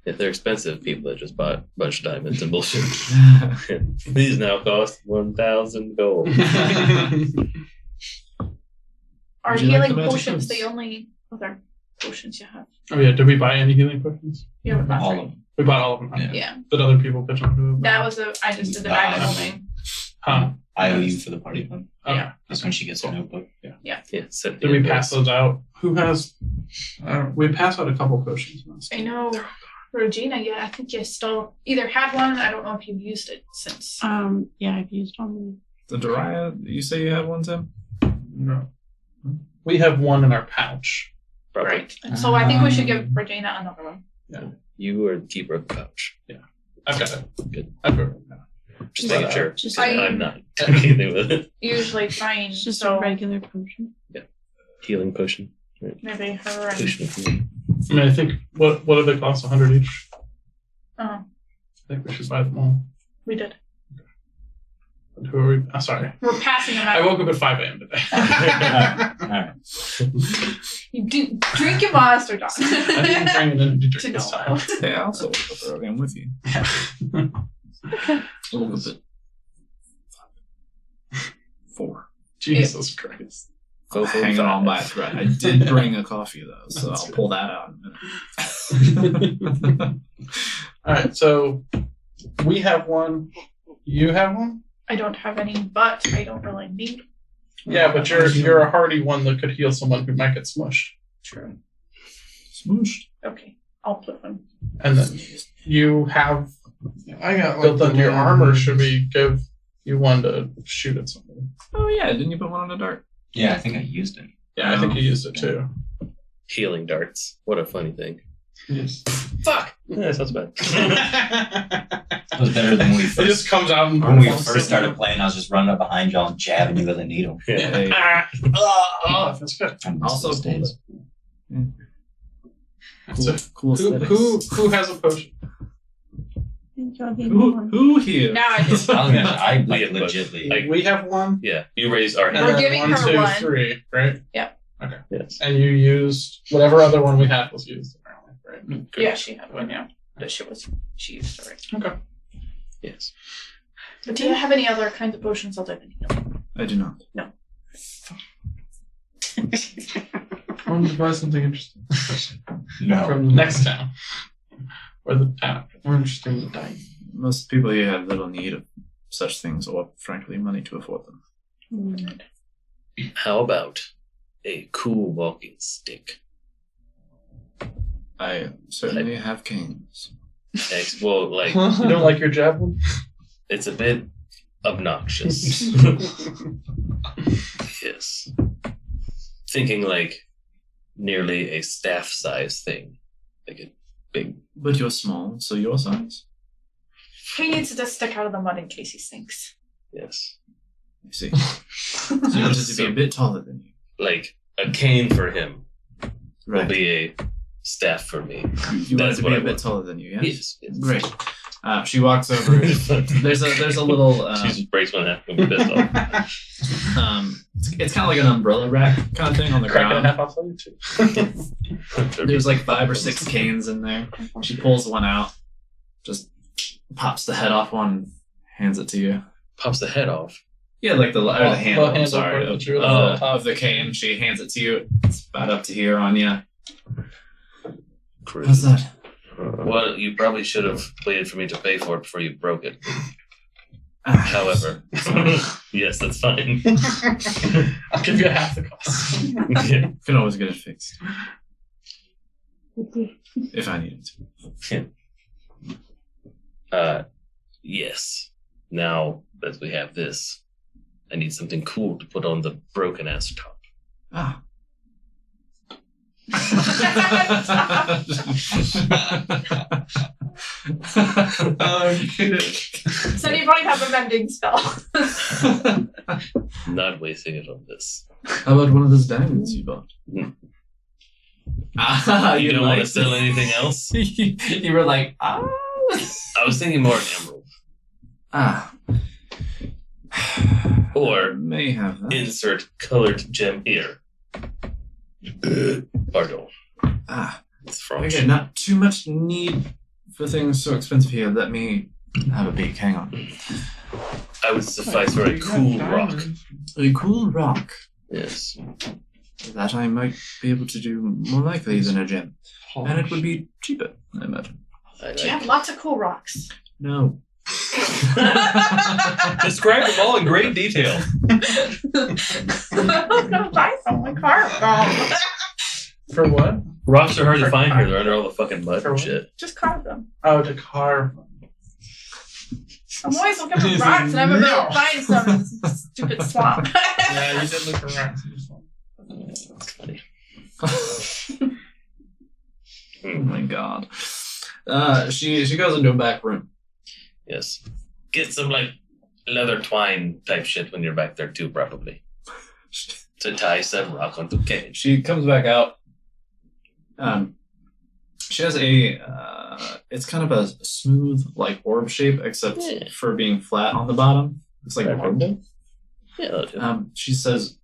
If they're expensive, people that just bought a bunch of diamonds and bullshit. These now cost 1,000 gold. Are Would you like healing the magic potions items? the only other potions you have? Oh yeah, did we buy any healing potions? You have All three. of them. We bought all of them. Yeah. Yeah, Did other people pitch into it? that was I just did the diagonal thing. Huh. I owe you for the party fund. Okay. Yeah. That's when she gets her notebook. Yeah, send Did the we pass invoice. those out? Who has? We passed out a couple potions. I know, Regina. Yeah, I think you still either had one. I don't know if you've used it since. Yeah, I've used all The Dariah, you say you have one, Tim? No. We have one in our pouch. Probably. Right. And so I think we should give Regina another one. You are the keeper of the pouch. I've got it. Good. I've got it. Just making sure. Just I- I'm not doing anything with it. Usually fine. It's just so a regular potion. Healing potion. maybe her and Potion of healing. I mean, I think what do they cost? 100 each. oh, I think we should buy them all. we did. But who are we? Oh, sorry. We're passing them I out. woke up at 5 a.m. today. Alright. You do drink your monster, Don. I didn't bring an energy To drink this know. time. Hey, I also woke up early. I'm with you. I woke up at 4. Jesus Christ. Hanging on by a thread. I did bring a coffee though, so That's I'll good. pull that out in a minute. Alright, so we have one. You have one? I don't have any, but I don't really need. Yeah, but you're a hardy one that could heal someone who might get smushed. True. Smoosh. Okay, I'll put one. And then you have I got built like into your armor. Should we give you one to shoot at somebody? Oh yeah, didn't you put one on a dart? Yeah, I think I used it. Yeah, I think you used it too. Healing darts. What a funny thing. Yes. Fuck! Yeah, sounds bad. It was better than when we It first, just comes out and when we first started playing. I was just running up behind y'all and jabbing you with a needle. Yeah. Hey, Oh, that's good. I miss Also those days. cool, cool aesthetics. Who has a potion? Who here? Now I just. I like Yeah, but, legitly. like, We have one. Yeah, you raised our And hand. We're then giving her 1, 2, one. 3, right? Yep. Yes. And you used whatever other one we had was used apparently, right? Yeah, she had one. Yeah, but she used it right. Okay. Yes. But do you have any other kinds of potions other than healing? I do not. I wanted to buy something interesting. no. From the next town. Or the town. More interesting than dying. Most people here have little need of such things, or frankly, money to afford them. How about a cool walking stick? I certainly have canes. Well, like, You don't like your javelin? it's a bit obnoxious. Yes. Thinking like nearly a staff size thing. Like a big. But you're small, so your size. He needs to stick out of the mud in case he sinks. Yes. I see. So you wanted to be a bit taller than you. Like a cane for him will Right. be a staff for me. You wanted That's to what be I a bit want. taller than you, yes? Yes. Great. She walks over. There's a little. She just breaks one half and be pissed off. It's kind of like an umbrella rack kind of thing on the Crack it in ground. half off on you too. There's like 5 or 6 canes in there. She pulls one out, just pops the head off one, hands it to you. Pops the head off. Yeah, like the handle. I'm handle sorry, part of, that you were of on top. of the cane. She hands it to you. It's about up to here on you. Cruise. How's that? Well, you probably should have waited for me to pay for it before you broke it. Ah, However, yes, that's fine. I'll give you half the cost. Yeah. you can always get it fixed if I needed to. Yes. Now that we have this, I need something cool to put on the broken ass top. Ah. Does anybody have a mending spell? Not wasting it on this. How about one of those diamonds you bought? Hmm. Ah, You don't want to like- sell anything else? You were like, ah. I was thinking more emerald. Ah. Or may have that. insert colored gem here. Pardon. Ah. It's French. Okay, not too much need for things so expensive here. Let me have a peek. Hang on. I would suffice for a cool rock. A cool rock. Yes. That I might be able to do more likely than a gem. And it would be cheaper, I imagine. I Do you have like lots of cool rocks? No. Describe them all in great detail. I was gonna buy some like carve For what? Rocks are hard to find here. They're under all the fucking mud For and what? shit. Just carve them. Oh, to carve. I'm always looking for rocks, and I'm about to find some in this stupid swamp. Yeah, you did look for rocks. That's funny. Oh my god. She goes into a back room. Yes. Get some like leather twine type shit when you're back there too, probably. To tie some rock onto cage. She comes back out. She has a it's kind of a smooth like orb shape, except Yeah. for being flat on the bottom. Looks like a Right. marble. Yeah, that'll do. She says,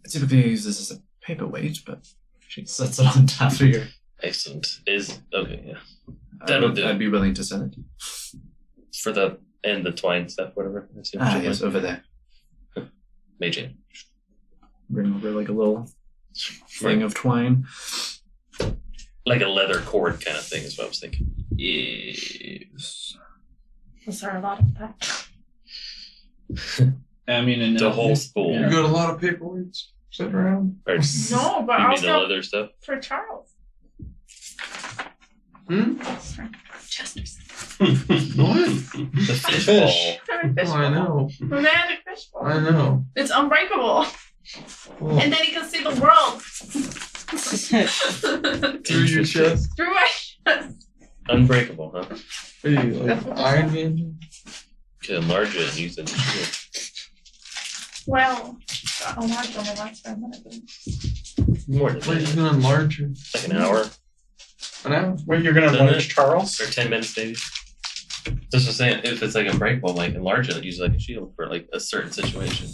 typically I use this as a paperweight, but she sets it on top of your. Excellent. Okay, yeah. That'll do. I'd be willing to sell it. For the twine stuff, whatever. That's it. Ah, yes, over there. Mage hand. Bring over like a little thing of twine. Like a leather cord kind of thing is what I was thinking. Yes. Was there a lot of that? I mean, and The whole spool. You got a lot of paperweights sitting around. Or, you No, but mean the also leather stuff? for Charles. Chester's. What? The fish Fish. ball. Oh, I know. The magic fishbowl. I know. It's unbreakable. Oh, And then he can see the world. through your chest. Through my chest. Unbreakable, huh? Are you like Iron Man? You can enlarge it and use it as a shield. Well, a large only lasts for a minute. More than What are you that. gonna enlarge her? Like an hour An hour? Wait, you're gonna Doesn't enlarge it? Charles? or 10 minutes maybe. Just was saying, if it's like unbreakable, like enlarge it, use it like a shield for like a certain situation.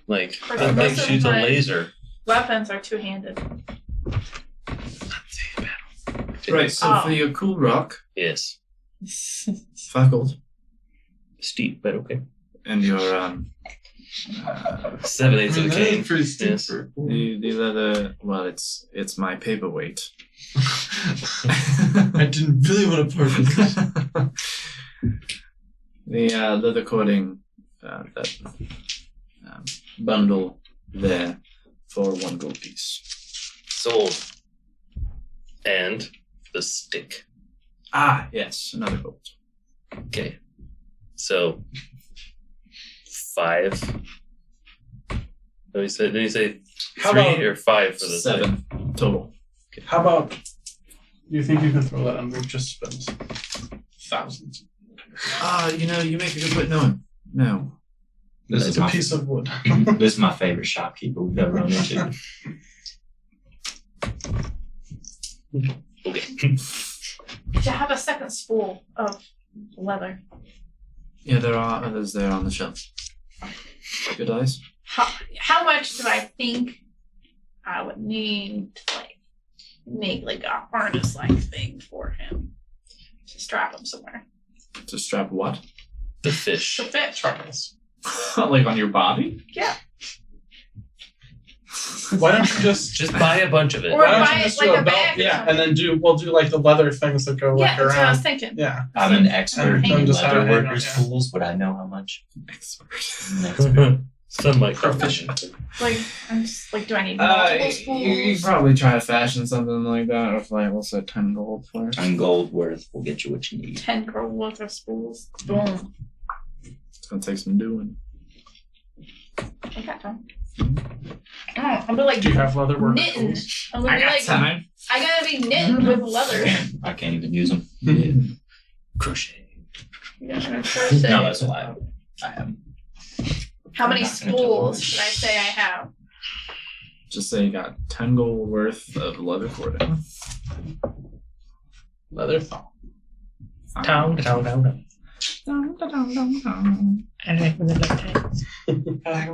Like For that thing some shoots a reason, laser. Weapons are two-handed. Right, so Oh. for your cool rock, Yes. 5 gold. Steep, but okay. And your 7/8 of the that cane. is pretty steep Yes. for the leather. Well, it's my paperweight. I didn't really want to part with this. The leather cording, that bundle there for 1 gold piece. Sold. And the stick. Ah, yes, another gold. Okay. So 5. Did he say How 3 about or 5 for the 7 total. How about you think you can throw that under just spends thousands? You make a good point. No. This It's is a my piece of wood. this is my favorite shopkeeper we've ever run into. Okay. To have a second spool of leather. Yeah, there are others there on the shelf. Good eyes. How much do I think I would need to make like a harness like thing for him to strap him somewhere? To strap what? The fish. To fit Charles. Like on your body? Yeah. Why don't you just Just buy a bunch of it. Or why don't buy you it just like do a a belt? bag or Yeah, something. and then we'll do like the leather things that go Yeah, like that's what I was around. thinking. Yeah. I'm an expert Hang in it just leather hang on, workers' yeah. tools. Would I know how much? Expert. Some might Proficient. Like, I'm just like, do I need multiple spools? You probably try to fashion something like that with like, what's that, 10 gold for it? 10 gold worth will get you what you need. 10 gold worth of spools. Boom. It's gonna take some doing. I got time. I'm be like Do you have leather worker knitting. tools? I'm gonna be like, time. I gotta be knitting with leather. I can't even use them. crochet. Yeah, I'm crochet. No, that's a lie. I am. How many I'm not gonna spools tell should I say I have? Just say you got 10 gold worth of leather cording. Leather thong. Town. I like when they like tags. You gotta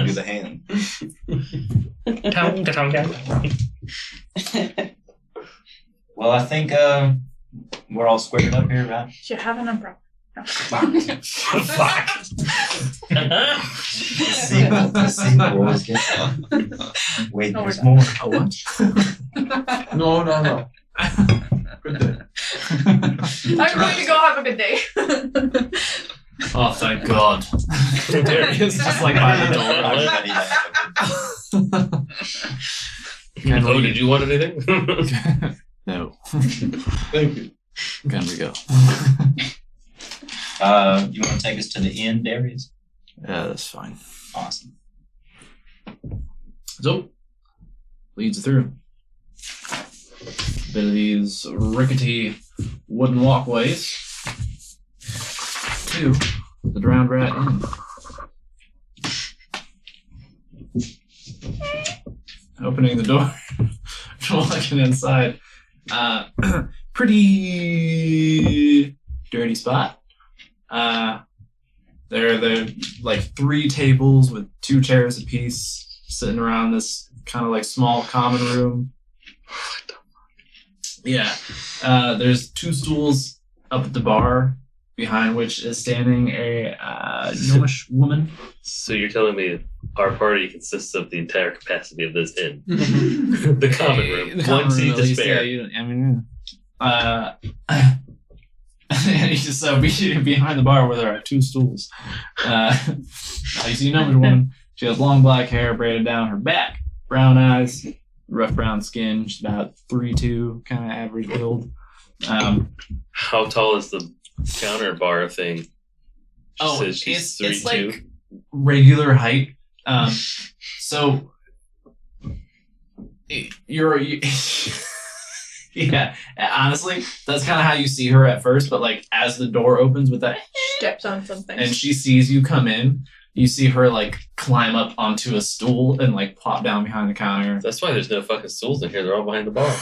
do the hand. Well, I think we're all squared up here, right? Should have an umbrella. No. Fuck. The sequel always gets that. Wait, No, we're there's done. more. A what? No. Good day. I'm going to go have a good day. Oh, thank God. There he is, just like by the door. Oh, did you want anything? No. Thank you. Can we go? You want to take us to the end, Darius? Yeah, that's fine. Awesome. So, leads through. Bit of these rickety wooden walkways to the Drowned Rat Inn. Opening the door, walking inside. Pretty dirty spot. There are like 3 tables with 2 chairs apiece sitting around this kind of like small common room. Yeah. There's 2 stools up at the bar behind which is standing a gnomish woman. So you're telling me our party consists of the entire capacity of this inn? The common room. The common One seat room, to at least, spare. yeah, I mean, he's just behind the bar where there are 2 stools. You see a gnomish woman. She has long black hair braided down her back, brown eyes, rough brown skin. She's about 3'2", kind of average build. How tall is the counter bar thing? She says she's it's 3'2". like regular height. So you're yeah. Honestly, that's kind of how you see her at first. But like as the door opens with that, Steps on something. and she sees you come in, you see her like climb up onto a stool and like plop down behind the counter. That's why there's no fucking stools in here. They're all behind the bar.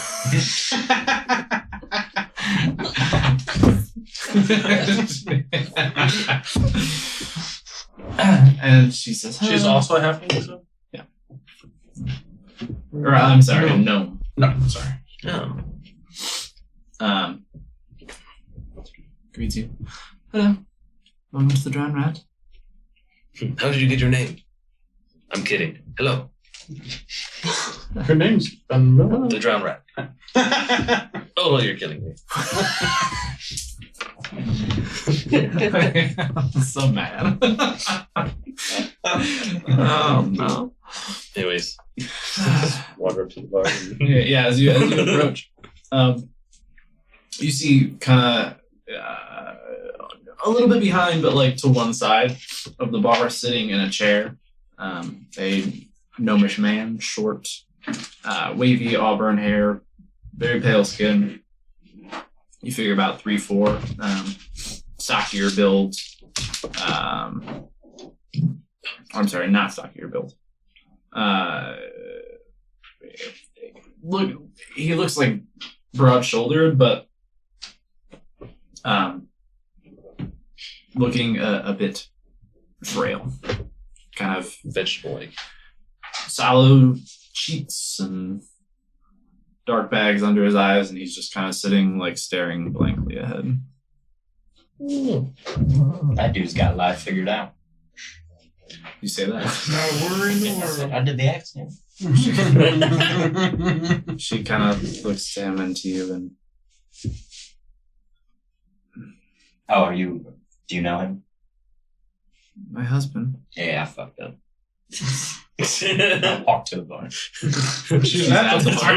And she says, She's also a halfling, so? Yeah. Or I'm sorry, a gnome. No, sorry. Oh. Greets you. Hello. Welcome to the Drowned Rat. How did you get your name? I'm kidding. Hello. Her name's Ben Miller. The Drowned Rat. Oh, you're kidding me. I'm so mad. Oh no. Anyways, wander up to the bar. Yeah, as you approach, you see kind of a little bit behind, but like to one side of the bar, sitting in a chair, a gnomish man, short, wavy auburn hair, very pale skin. You figure about 3'4", stockier build. I'm sorry, not stockier build. He looks like broad-shouldered, but looking a bit frail. Kind of Vegetable-like. sallow cheeks and dark bags under his eyes, and he's just kind of sitting, like, staring blankly ahead. That dude's got life figured out. You say that? Not a worry in the world. I did the accent. She kind of looks to him and to you, and Oh, do you know him? my husband. Yeah, I fucked up. I I walked to the bar. She's at the bar.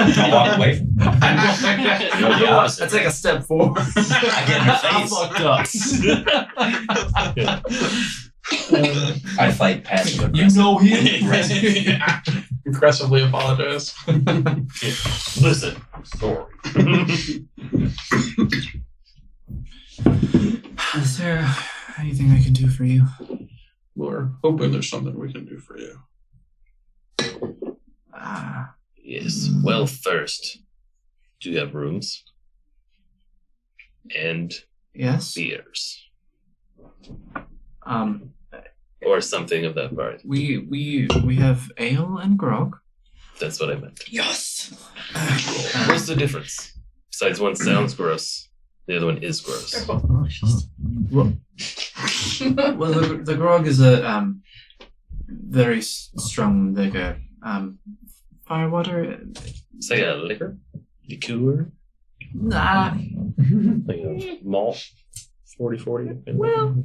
I walked away from her. You're the opposite. That's like a step forward. I get in her I face. fucked up. I fight passive You aggressive. know him. Aggressively apologize. Listen, I'm sorry. Is there anything I can do for you? We're hoping there's something we can do for you. Yes. Well, first, do you have rooms? And Yes. beers. Or Or something of that variety. we have ale and grog. That's what I meant. Yes. What's the difference? Besides, one sounds gross, the other one is gross. They're both delicious. Well, the grog is a very strong liquor. Firewater. It's like a liquor? Liqueur? Nah. Like a malt? 40-40? Well,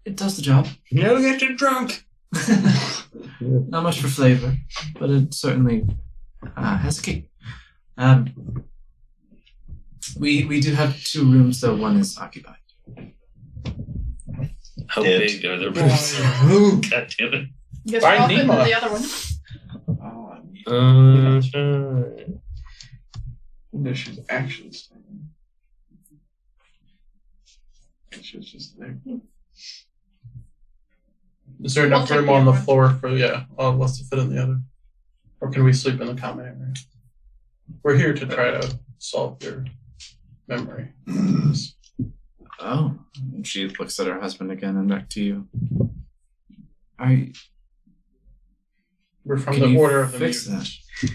it does the job. Never get you drunk! Not much for flavor, but it certainly has a kick. We do have 2 rooms, though one is occupied. How Dibs. big are the rooms? God damn it. Guess Find we'll fit into Nemo. the other one. She's actually staying. She's just there. Is there enough We'll room take on the the other floor for all of us to fit in the other? Or can we sleep in the common area? We're here to try to solve your memory. Oh. She looks at her husband again and back to you. Are you, We're from can the you Order of the fix Mutants. that?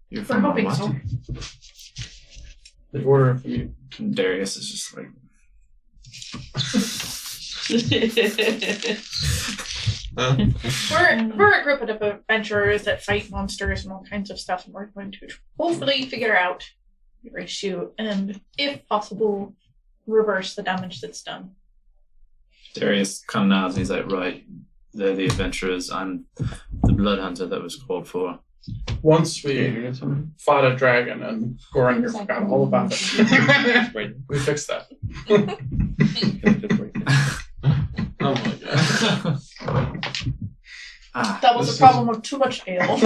You're We're from hoping what? so. The order of the meat. And Darius is just like, We're a group of adventurers that fight monsters and all kinds of stuff, and we're going to hopefully figure out your issue and, if possible, reverse the damage that's done. Darius kind of nods and he's like, right, they're the adventurers. I'm the blood hunter that was called for. Once we fought a dragon and Goranger forgot all about it. We fixed that. Oh my god. That was a problem of too much ale.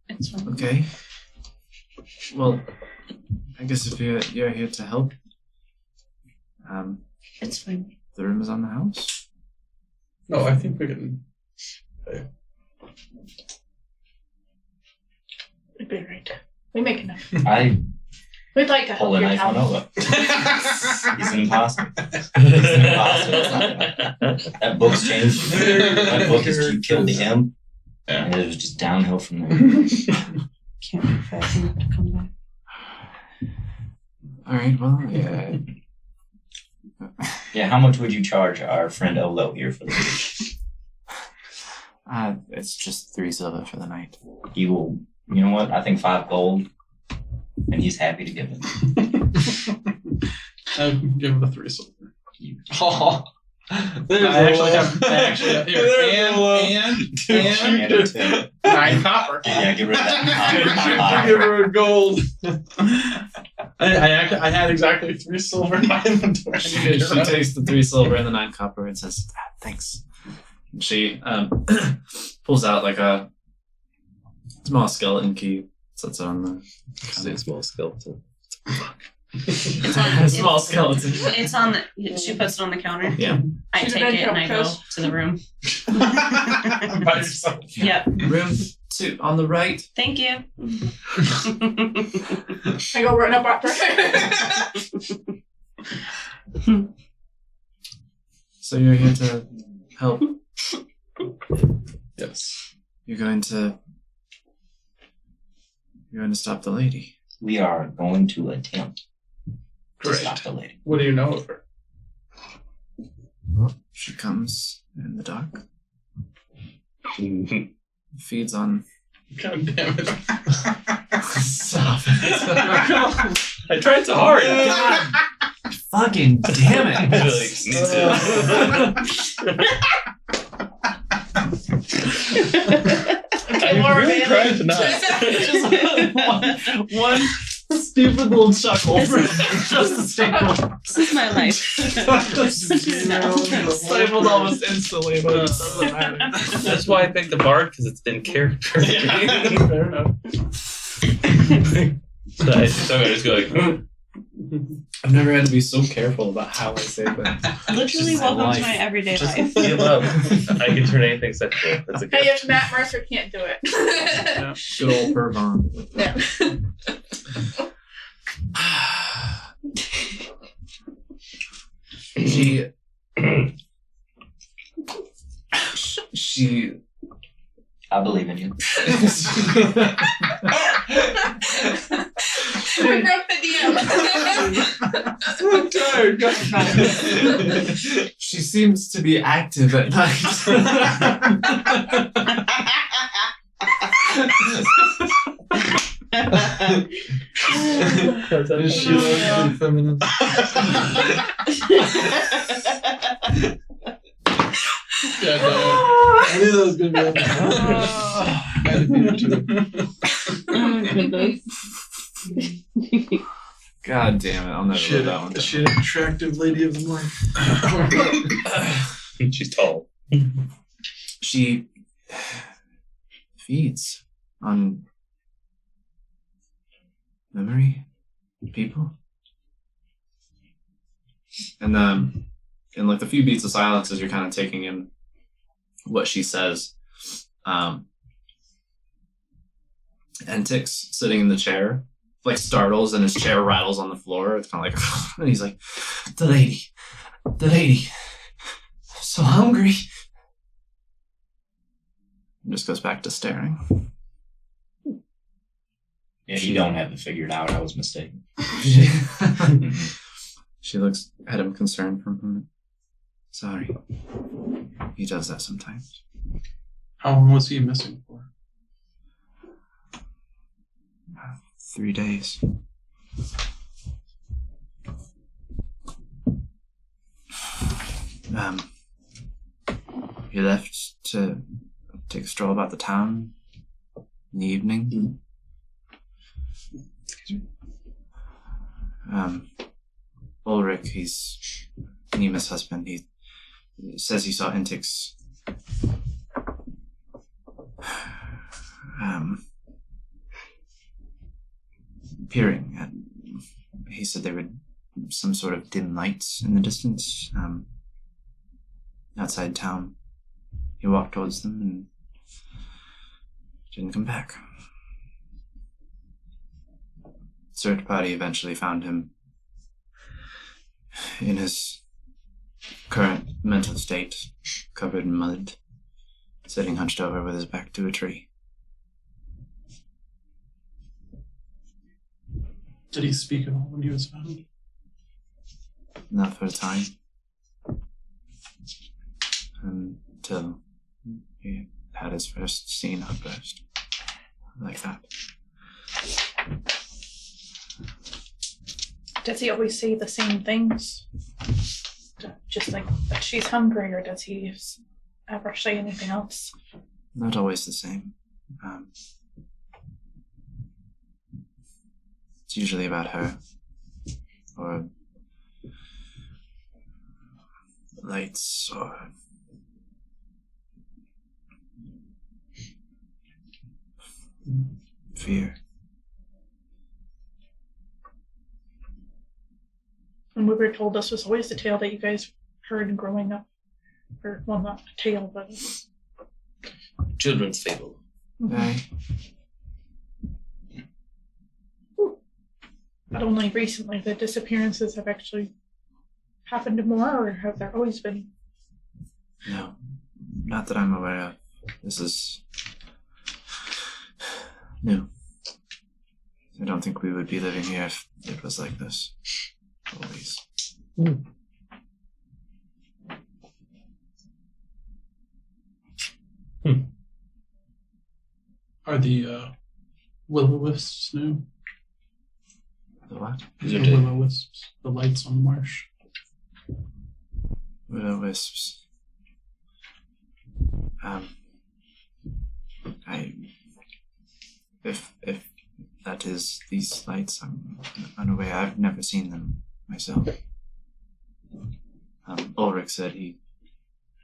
It's fine. Okay. Well, I guess if you're here to help, It's fine. the room is on the house. No, I think we can. It'd be right. We make enough. I We'd like to pull help a your knife on town. Ola. He's an imposter. He's an imposter. It's not that book's changed. That book is you killed him, and it was just downhill from there. Can't be fast enough to come back. All right. Well, yeah. Yeah, how much would you charge our friend Olo here for this? It's just 3 silver for the night. He will, you know what? I think 5 gold, and he's happy to give it. I'll give him a 3 silver. Oh, there's I actually have here. And 9 copper. yeah, get rid of that. give her a gold. I had exactly 3 silver in my inventory. She takes the 3 silver and the 9 copper and says, thanks. And she pulls out like a small skeleton key, sets it on the Say small skeleton. It's on, a small skeleton. It's on the. She puts it on the counter. Yeah. I She's take a it and I go ventriloquist. to the room. By yourself. Yep. Room 2 on the right. Thank you. I go run up after her. So you're here to help. Yes. You're going to stop the lady. We are going to attempt to Great. stop the lady. What do you know of her? She comes in the dark, feeds on. God damn it. Stop it. I tried so hard. God fucking damn it. Okay, Laura Bailey. tried to not. Just one stupid little chuckle for just a staple. This is my life. Stifled almost instantly, but it doesn't matter. That's why I picked the bard, because it's in character. Fair enough. So I just go like, I've never had to be so careful about how I say things. Literally, Just welcome life. to my everyday just life. give up. I can turn anything sexual. That's a Hey, gift. if Matt Mercer can't do it. Good old Pervon. Yeah. She I believe in you. We broke the DM. So tired. she seems to be active at night. Is she like feminine? Yeah, no. I knew that was gonna be up. I had to beat her to it. God damn it! I'll never She let that one. is she an attractive lady of the night? She's tall. She feeds on memory, people, and in like the few beats of silence as you're kind of taking in what she says, and Tix sitting in the chair like startles and his chair rattles on the floor. It's kind of like, and he's like, the lady, so hungry. And just goes back to staring. Yeah, you don't have it figured out. I was mistaken. She looks at him concerned for a moment. Sorry. He does that sometimes. How long was he missing for? 3 days. He left to take a stroll about the town in the evening. Ulrich, he's Nima's husband. He says he saw Intix peering at. He said there were some sort of dim lights in the distance outside town. He walked towards them and didn't come back. Search party eventually found him in his current mental state, covered in mud, sitting hunched over with his back to a tree. Did he speak at all when he was found? Not for a time. Until he had his first scene outburst. Like that. Does he always say the same things? Just like that she's hungry, or does he ever say anything else? Not always the same. It's usually about her. Or lights, or fear. And we were told this was always the tale that you guys heard growing up. Or, well, not a tale, but... Children's fable. Aye. But only recently the disappearances have actually happened more, or have there always been? No, not that I'm aware of. This is new. I don't think we would be living here if it was like this. Always. Are the will-o-wisps new? The what? The will-o-wisps, the lights on the marsh. Will-o-wisps. If that is these lights, I'm unaware. I've never seen them myself. Ulrich said he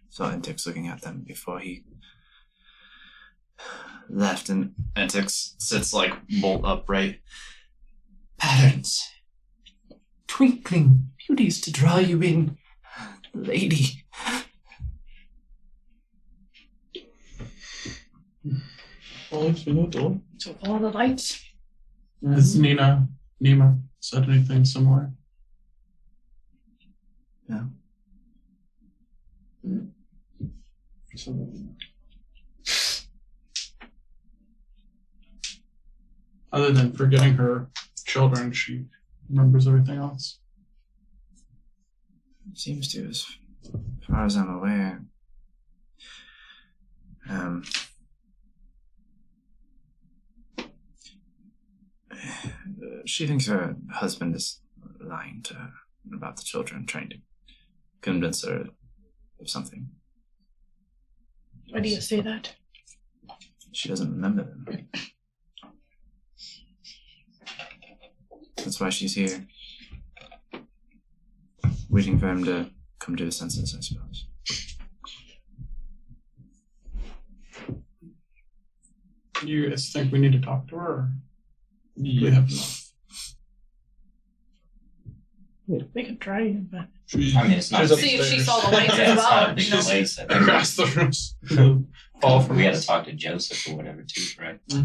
saw Intix looking at them before he left, and Intix sits like bolt upright. Patterns. Twinkling beauties to draw you in, lady. Well, if we know Dylan. So all the lights? Has Nima said anything similar? No. Other than forgetting her children, she remembers everything else. Seems to, as far as I'm aware. She thinks her husband is lying to her about the children, trying to convince her of something. Why do you say that? She doesn't remember them. That's why she's here. Waiting for him to come to his senses, I suppose. Do you guys think we need to talk to her, or do you have enough? We could try, but I mean, it's not. She's see if she upstairs. saw the lights Yeah, as it's not a well. big You know? place. Across the rooms. Fall from We had to us. talk to Joseph or whatever too, right? Do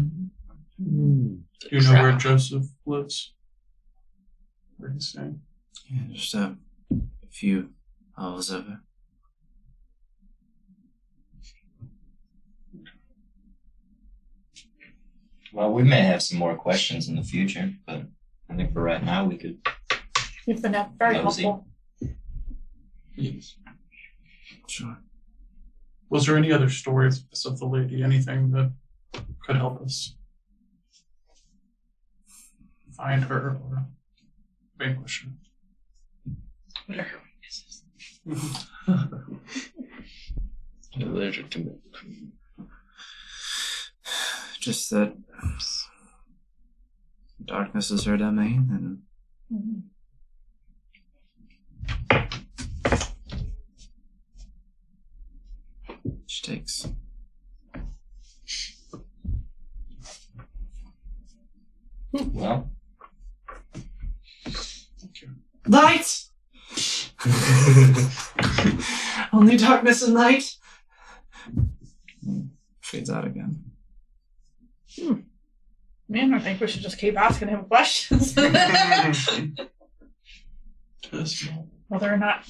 you know where Joseph lives? Where he's staying? Yeah, just a few hours over. Well, we may have some more questions in the future, but I think for right now we could. You've been very Nosy. helpful. Yes. Sure. Was there any other stories of the lady? Anything that could help us find her or vanquish What are her weaknesses? her? Allergic to milk. Just that darkness is her domain, and Mhm. she takes. Well, Light! Only darkness and light. Fades out again. Man, I think we should just keep asking him questions. Whether or not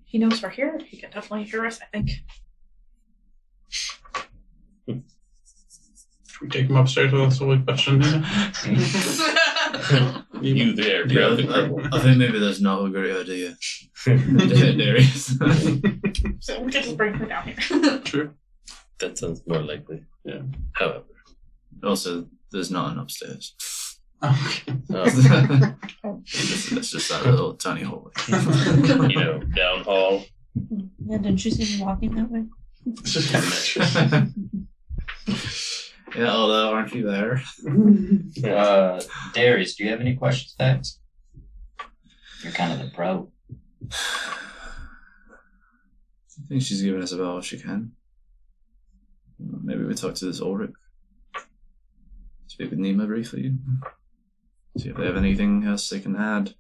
he knows we're here, he can definitely hear us, I think. Should we take him upstairs with us while we question him? You there, Yeah, grab the crumble. I think maybe that's not a great idea. Darius. So we can just bring her down here. True. That sounds more likely. Yeah. However. Also, there's not an upstairs. Okay. It's just that little tiny hallway. Down hall. Yeah, didn't you see me walking that way? It's just Yeah, although aren't you there? Darius, do you have any questions, Pax? You're kind of the pro. I think she's giving us about all she can. Maybe we talk to this Ulrich. Speak with Nima briefly. See if they have anything else they can add.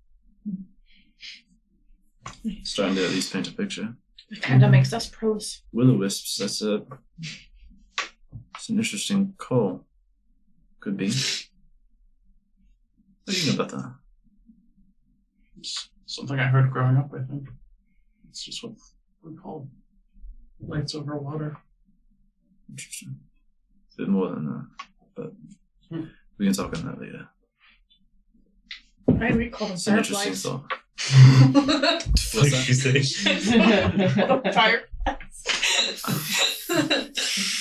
Starting to at least paint a picture. It kind of makes us pros. Will-o-wisps, it's an interesting call. Could be. What do you know about that? It's something I heard growing up, I think. It's just what we call lights over water. Interesting. A bit more than that, but we can talk on that later. Right, we call them It's an interesting fireflies. thought. What's that you say? Fire.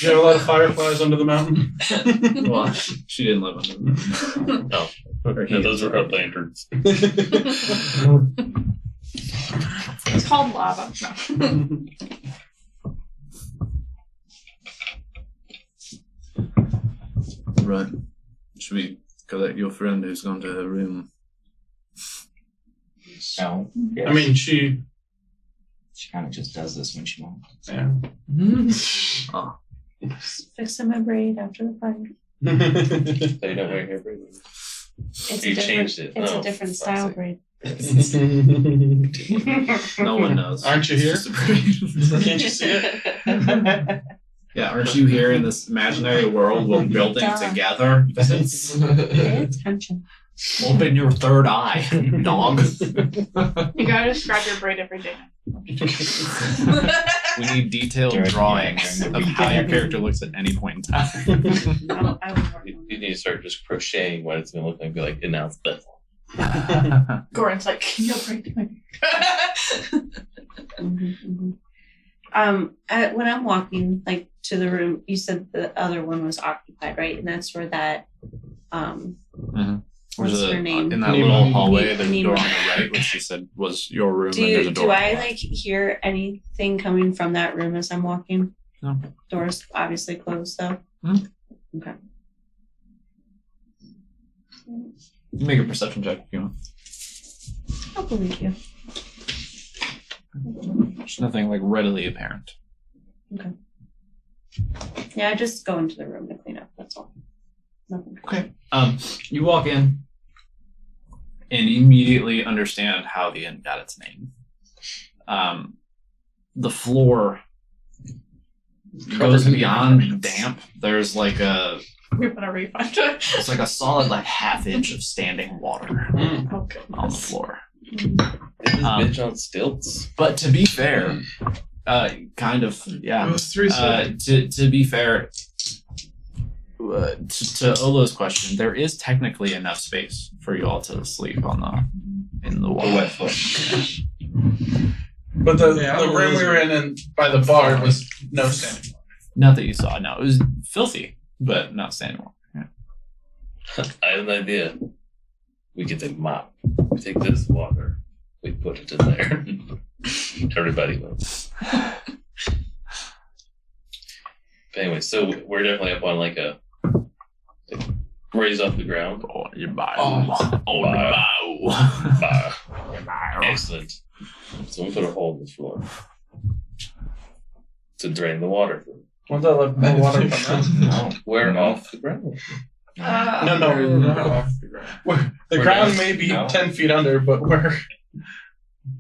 You have a lot of fireflies under the mountain. Well, she didn't live under them. Oh, no, those were her lanterns. It's called lava. No. Right. Should we collect your friend who's gone to her room? No. I mean, she. She kind of just does this when she wants. Yeah. Ah, Fixing my braid after the fire. They don't wear hair braid. It's You a different, changed it. It's Oh, a different fuck's style sake. braid. no one knows. Aren't you here? It's just a braid. Can't you see it? Yeah, aren't you here in this imaginary world we're building together? Pay attention. Open your third eye, dog. You gotta describe your braid every day. We need detailed During- drawings during the of how your character looks at any point in time. I would work You on need to start just crocheting what it's going to look like. Be like, announce that. Goran's like, can you braid my when I'm walking like to the room, you said the other one was occupied, right? And that's where that what's There's her name? In that Nima. little hallway, there's a Nima. door on the right, which she said was your room, Do and there's a you door. do on the I left. like hear anything coming from that room as I'm walking? No. Doors obviously closed though. Okay. You can make a perception check if you want. I'll believe you. There's nothing like readily apparent. Yeah, I just go into the room to clean up. That's all. Nothing. Okay. You walk in and immediately understand how the inn got its name. The floor goes beyond damp. There's like whenever you find it? it's like a solid like half inch of standing water Oh, good. on the floor. Is this bitch on stilts? But to be fair, kind of, yeah. It was 3 To be fair, to Olo's question, there is technically enough space for you all to sleep in the A water. wet foot. But the Yeah, I'm a room we were lizard. in by the bar was no standing water. Not that you saw. No, it was filthy, but not standing water. Yeah. I have an idea. We get the mop. We take this water. We put it in there. Everybody knows. But anyway, so we're definitely up on like a raise off the ground. On your bow. Oh. On your bow. Excellent. So we put a hole in the floor to drain the water. Won't that let more water come out? No. We're off the ground. No, off the ground. The We're ground down. may be No. 10 feet under, but we're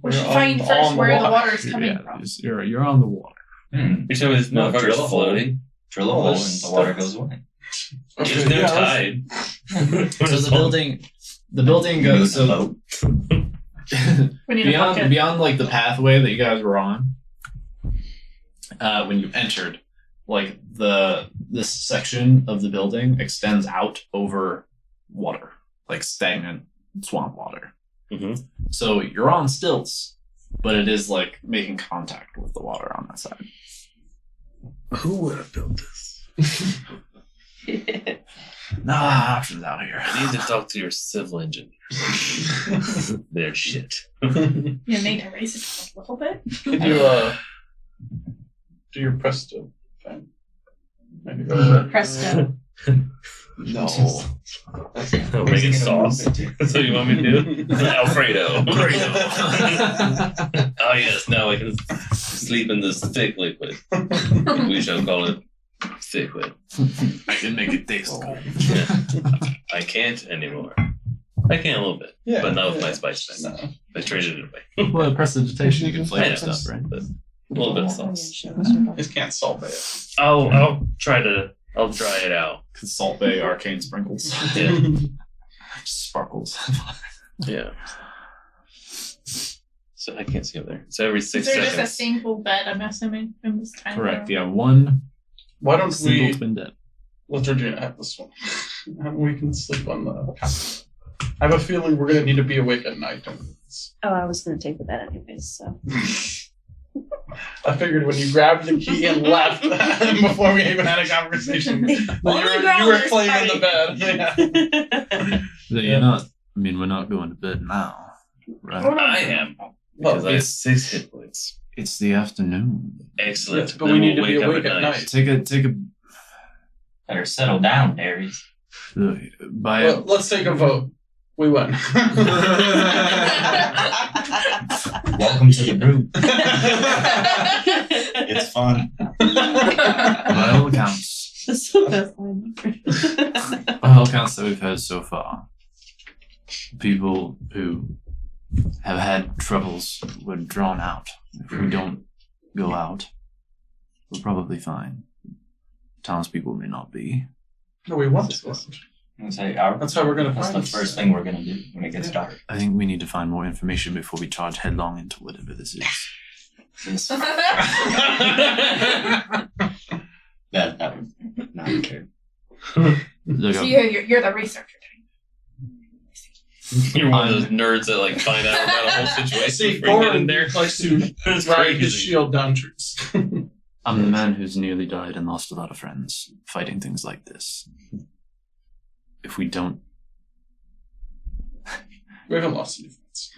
We should on- find on first the where the water. water is coming Yeah, from. you're on the water. You're telling me this No, drill a motherfucker's hole. floating? Drill a Oh, hole and there's the water stuff. goes away. There's no Yeah, let's- tide. So the building goes Use a so boat. We need a bucket. beyond like the pathway that you guys were on. When you entered, like this section of the building extends out over water, like stagnant swamp water. Mhm. So you're on stilts, but it is like making contact with the water on that side. Who would have built this? No options out here. I need to talk to your civil engineers. They're shit. You need to raise it a little bit. Could you do your presto thing? Maybe go ahead. Presto. No. Make it sauce. That's what you want me to do? Alfredo. Oh yes, now I can sleep in this thick liquid. We shall call it thickwood. I can make it taste good. I can't anymore. I can a little bit, Yeah, but not with my yeah. spice bag. No. I traded it away. Well, prestidigitation, you can flavor Yeah, stuff, right? but a little bit of sauce. Just can't salt it. I'll try to. I'll dry it out. Salt Bay arcane sprinkles. Yeah, Just sparkles. yeah. So I can't see up there. So every Is 6 there just a seconds. single bed, I'm assuming, in this time? Correct. Yeah, one Why don't single we twin bed. let Georgina have this one? And we can sleep on the couch. I have a feeling we're gonna need to be awake at night. Oh, I was gonna take the bed anyways, so. I figured when you grabbed the key and left before we even had a conversation, that Only you girl were in this playing in party. the bed. Yeah. You're not. I mean, we're not going to bed now, right? I am because I have 6 hit points. It's the afternoon. Excellent. Yes, but Then we need to we'll be wake awake up at night. Take a. Better settle down, Darius. By Well, let's take a vote. We win. Welcome to the group. It's fun. by all accounts, That's the best line. by all accounts that we've heard so far, people who have had troubles were drawn out. If we don't go out, we're probably fine. Townspeople may not be. No, we want to go out. That's how we're gonna That's find the it. first thing we're gonna do when it gets dark. I think we need to find more information before we charge headlong into whatever this is. That would not care. Look, So you're the researcher. You're one of those nerds that like find out about a whole situation See, before you get in Gordon there. likes to It's ride his crazy. shield down trees. I'm the man who's nearly died and lost a lot of friends fighting things like this. If we don't, We haven't lost any friends.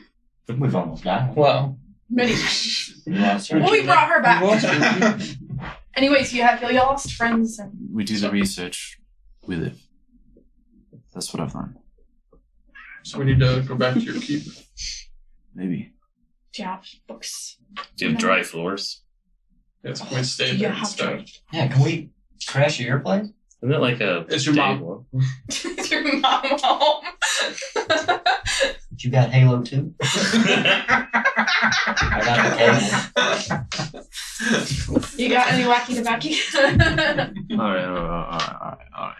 We've almost died. Well, Many times. We lost her. Well, we brought her back. we lost her. Anyways, you lost friends, and we do the research, we live. That's what I've learned. So we need to go back to your keep. Maybe. do you have books? Do you have dry floors? Yes, can we stay Do you there have instead? Yeah, can we crash at your place? Isn't it like a It's your day mom. one? Is your mom home? You got Halo 2? I got the cable. You got any wacky tobacco? Alright.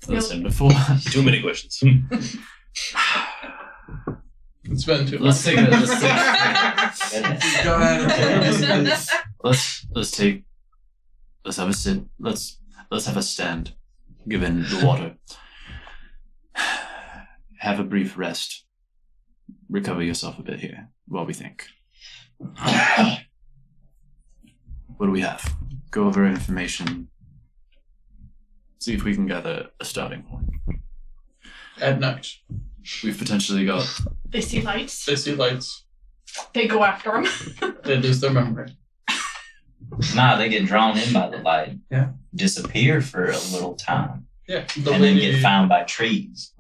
Listen, before Too many questions. It's been too long. let's take a Go ahead. let's have a sit. Let's have a stand. given the water. Have a brief rest. Recover yourself a bit here while we think. What do we have? Go over information. See if we can gather a starting point. At night, We've potentially got They see lights. they see lights. They go after them. They lose their memory. Nah, they get drawn in by the light. Yeah. Disappear for a little time. Yeah. And then get found by trees.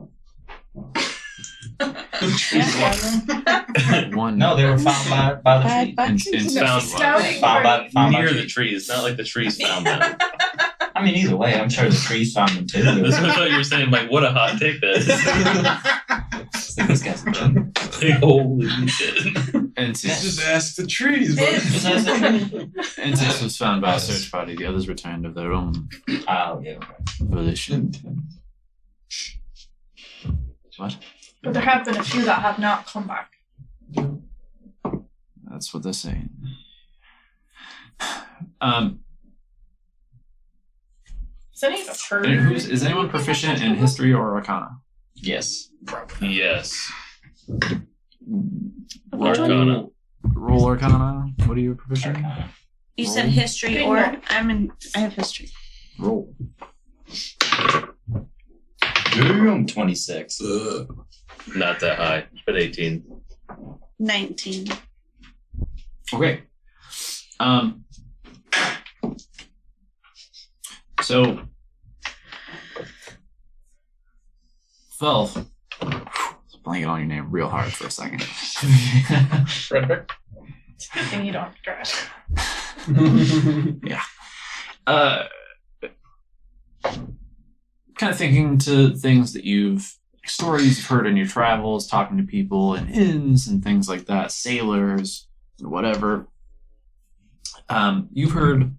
one. No, they were found by the trees. Found Scouting Found by near the trees. trees, not like the trees found them. I mean, either way, I'm sure the trees found them too. This was what you were saying. Like, what a hot take that is. This guy's a joke. Like, holy shit. Entis. Just ask the trees. Just ask the trees. Entis was found by a search party. The others returned of their own Oh, yeah. volition. What? But there have been a few that have not come back. That's what they're saying. Is any of us heard? Is anyone proficient in history or arcana? Yes. Yes. Arcana. Roll arcana. What are you proficient in? You said Roll. history, or I have history. Roll. Boom, 26. Not that high, but 18. 19. Okay. So, Felf, blanket on your name real hard for a second. Frederick. It's a good thing you don't drive. Yeah. Kind of thinking to things that stories you've heard in your travels, talking to people in inns and things like that, sailors, whatever. You've heard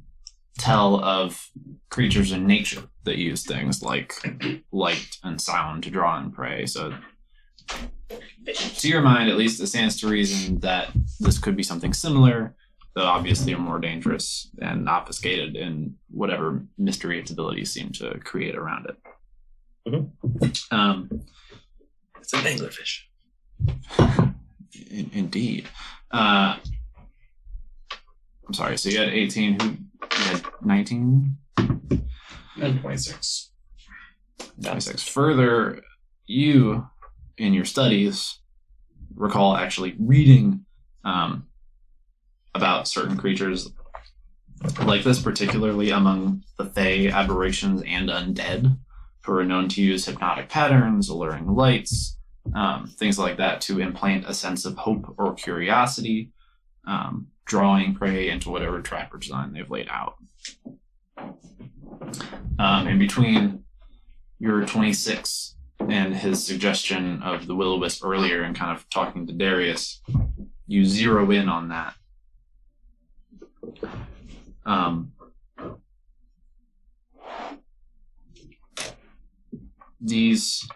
tell of creatures in nature that use things like light and sound to draw in prey. So, to your mind, at least, it stands to reason that this could be something similar, that obviously are more dangerous and obfuscated in whatever mystery its abilities seem to create around it. It's an anglerfish. Indeed. I'm sorry, so you had 18, who had 19? And 26. 26. Further, you, in your studies, recall actually reading about certain creatures like this, particularly among the Fae, aberrations, and undead, who are known to use hypnotic patterns, alluring lights, things like that to implant a sense of hope or curiosity, drawing prey into whatever trap or design they've laid out. In between your 26 and his suggestion of the will-o-wisp earlier and kind of talking to Darius, you zero in on that. These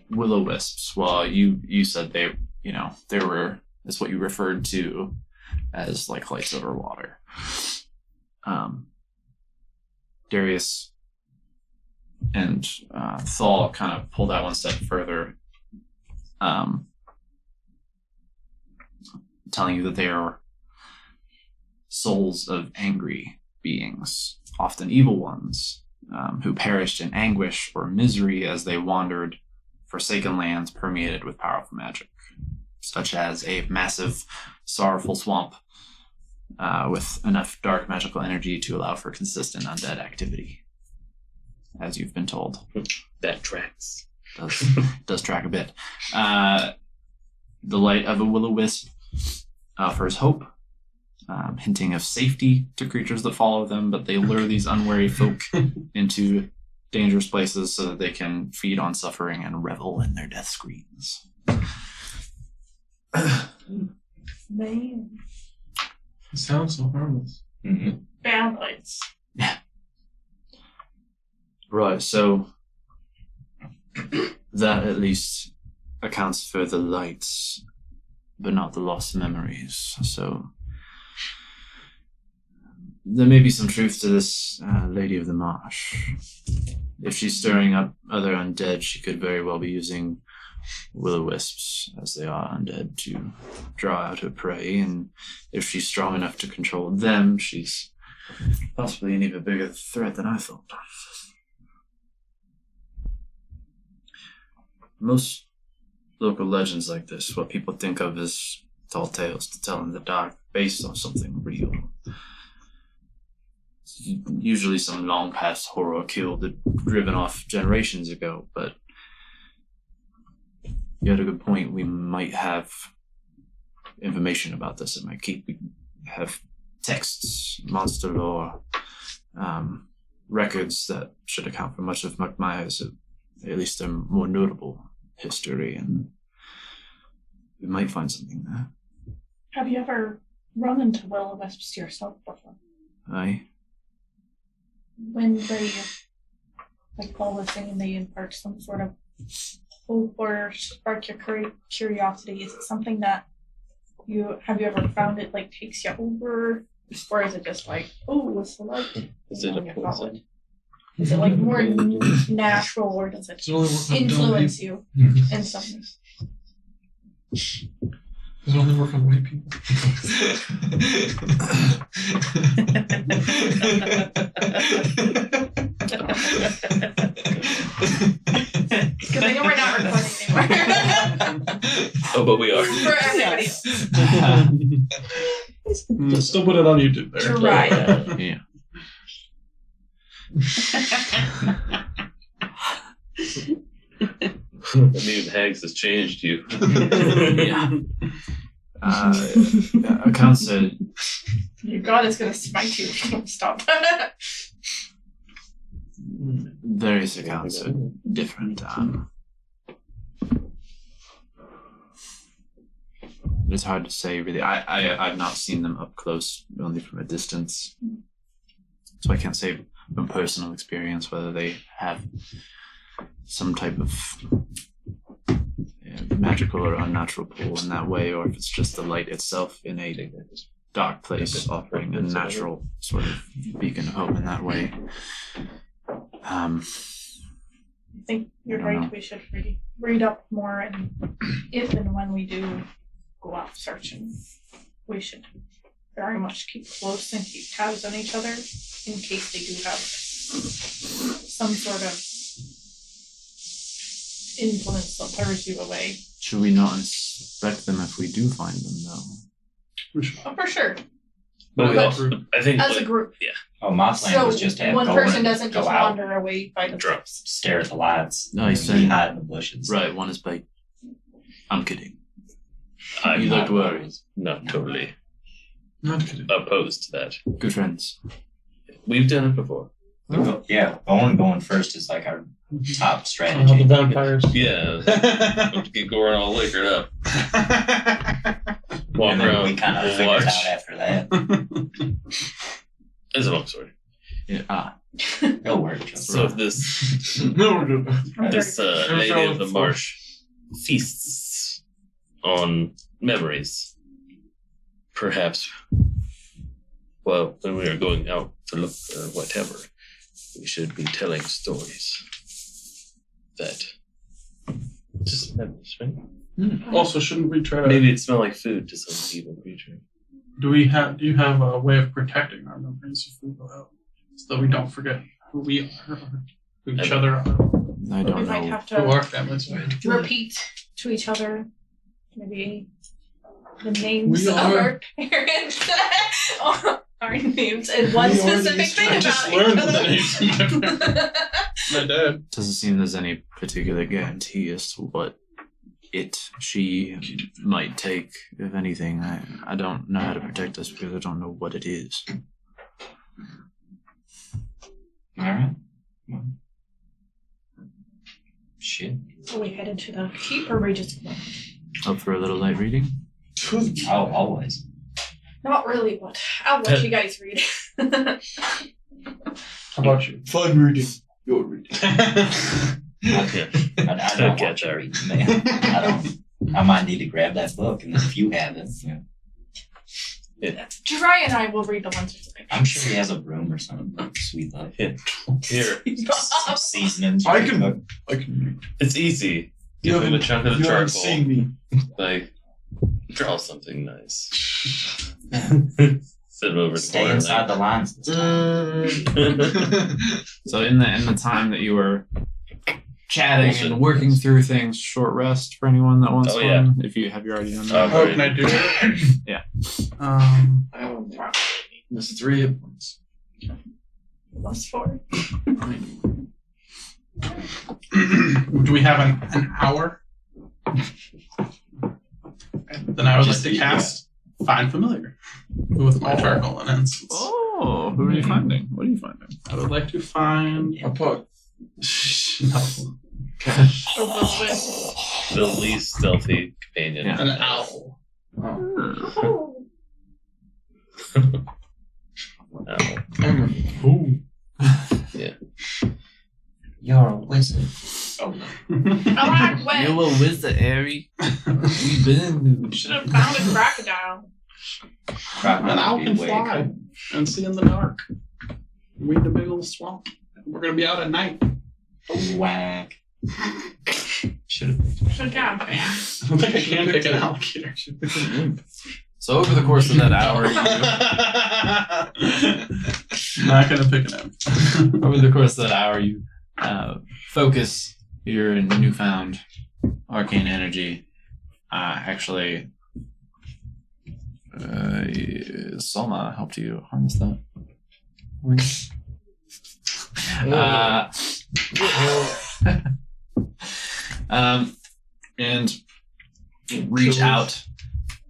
will-o-wisps, well, you said they were, that's what you referred to as like lights over water. Darius and Thal kind of pulled that one step further, telling you that they are souls of angry beings, often evil ones, who perished in anguish or misery as they wandered forsaken lands permeated with powerful magic, such as a massive, sorrowful swamp with enough dark magical energy to allow for consistent undead activity, as you've been told. That tracks. Does track a bit. The light of a will-o-wisp offers hope, hinting of safety to creatures that follow them, but they lure these unwary folk into dangerous places so that they can feed on suffering and revel in their death screams. Man. It sounds so harmless. Mm-hmm. Bad lights. Right, so that at least accounts for the lights, but not the lost memories. So there may be some truth to this Lady of the Marsh. If she's stirring up other undead, she could very well be using will-o-wisps, as they are undead, to draw out her prey, and if she's strong enough to control them, she's possibly an even bigger threat than I thought. Most local legends like this, what people think of as tall tales to tell in the dark, based on something real. It's usually some long past horror killed that driven off generations ago, but you had a good point. We might have information about this in my keep. We have texts, monster lore, records that should account for much of McMyers, at least a more notable history, and we might find something there. Have you ever run into will-o-wisps yourself before? Aye. When they call the thing and they impart some sort of hope or spark your curiosity, is it something that you ever found it takes you over, or is it just it's the light? Is it a poison? Is it more natural, or does it influence you in some ways? Does it only work on white people? Because I know we're not recording anymore. Oh, but we are. For everybody else. Still put it on YouTube there. Right. Yeah. I mean, Hags has changed you. Yeah. Accounts said Your god is going to smite you if you don't stop. various accounts are different. It's hard to say, really. I've not seen them up close, only from a distance. So I can't say from personal experience whether they have some type of magical or unnatural pull in that way, or if it's just the light itself in a dark place offering a natural sort of beacon of hope in that way. I think you're I don't right. know. We should read up more, and if and when we do go out searching, we should very much keep close and keep tabs on each other in case they do have some sort of influence that lures you away. Should we not inspect them if we do find them, though? Oh, for sure. But we But also, I think, as a group. Oh, my plan So was just to have one Golan person doesn't go just out, wander away by themselves. stare at the lights, No, he and said- me hide in the bushes. Right, one is bait. I'm kidding. I'm You not, looked worried. not totally Not kidding. opposed to that. Good friends. We've done it before. Yeah, Golan going first is like our top The strategy. vampires. Yeah. Don't get Goran all liquored up. Walk And then around, we kind of we'll figured watch. out after that. It's a long story. Yeah, It'll work. Just So if this No, we're good. this Every lady time of the it's marsh feasts on memories, perhaps, well, when we are going out to look or whatever, we should be telling stories that just memories, right? Also, shouldn't we try to? Maybe it smell like food to some evil creature. Do you have a way of protecting our memories if we go out, so that we don't forget who we are, or who each other are, I We don't might know. have who to our families are? repeat to each other maybe the names We of are- our parents. Our names and one We already- specific thing I about just each learned other. the names of my parents. My dad. Doesn't seem there's any particular guarantee as to what she might take, if anything. I don't know how to protect us because I don't know what it is. Alright. Shit. So we headed to the keep, or we just Up for a little light reading? Oh, always. not really, but I'll let you guys read. How about you? Fun reading. Your reading. Yeah. I don't Get want you there. reading, man. I might need to grab that book, and if you have it, Jariah and I will read the ones with the pictures. I'm sure he has a room or something. Like sweet love. Here, Some seasonings. I can. it's easy. You Give him a haven't, chunk of you the haven't charcoal. seen me. Like, draw something nice. Sit over the Stay corner. inside the lines this time. So in the time that you were chatting and working through things, short rest for anyone that wants Oh, one. yeah. If you have you already done that. Oh, can I do it? Yeah. There's 3 hit points. +4. Do we have an hour? Then I would like to cast Find Familiar with my charcoal and incense. Oh, who are you finding? What are you finding? I would like to find A pug. no, The least stealthy companion. Yeah. an owl. Oh. Ow. You're a wizard. I like wet. You a wizard, Harry. We been. Should have found a crocodile. An owl can fly and see in the dark. We need a big old swamp. We're gonna be out at night. Whack. Should have. Good job. I don't think I can pick an alligator. So over the course of that hour, Not gonna pick an over the course of that hour, you focus your newfound arcane energy. Actually, Soma helped you harness that. And reach out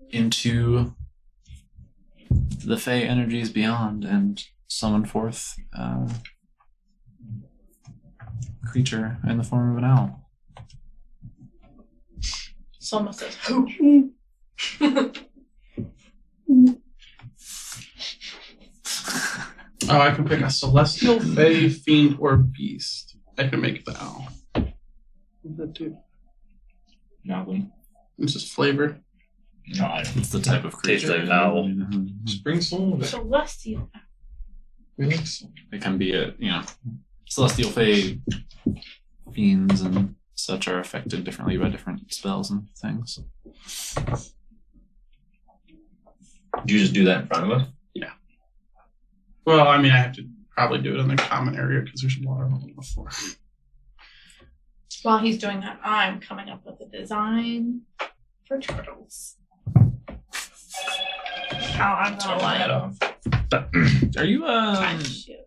into the Fey energies beyond and summon forth a creature in the form of an owl. Soma says, "Who?" Oh, I can pick a celestial, fey, fiend, or beast. I can make the owl. What's that do? Nothing. It's just flavor. No, I don't. It's the type of Tastes creature. like owl. Just bring some of it. Celestial. We like some. It can be celestial Fey fiends and such are affected differently by different spells and things. Did you just do that in front of us? Well, I mean, I have to probably do it in the common area because there's water on the floor. While he's doing that, I'm coming up with a design for turtles. How I'm Turn gonna my head like off. Are you time shoot.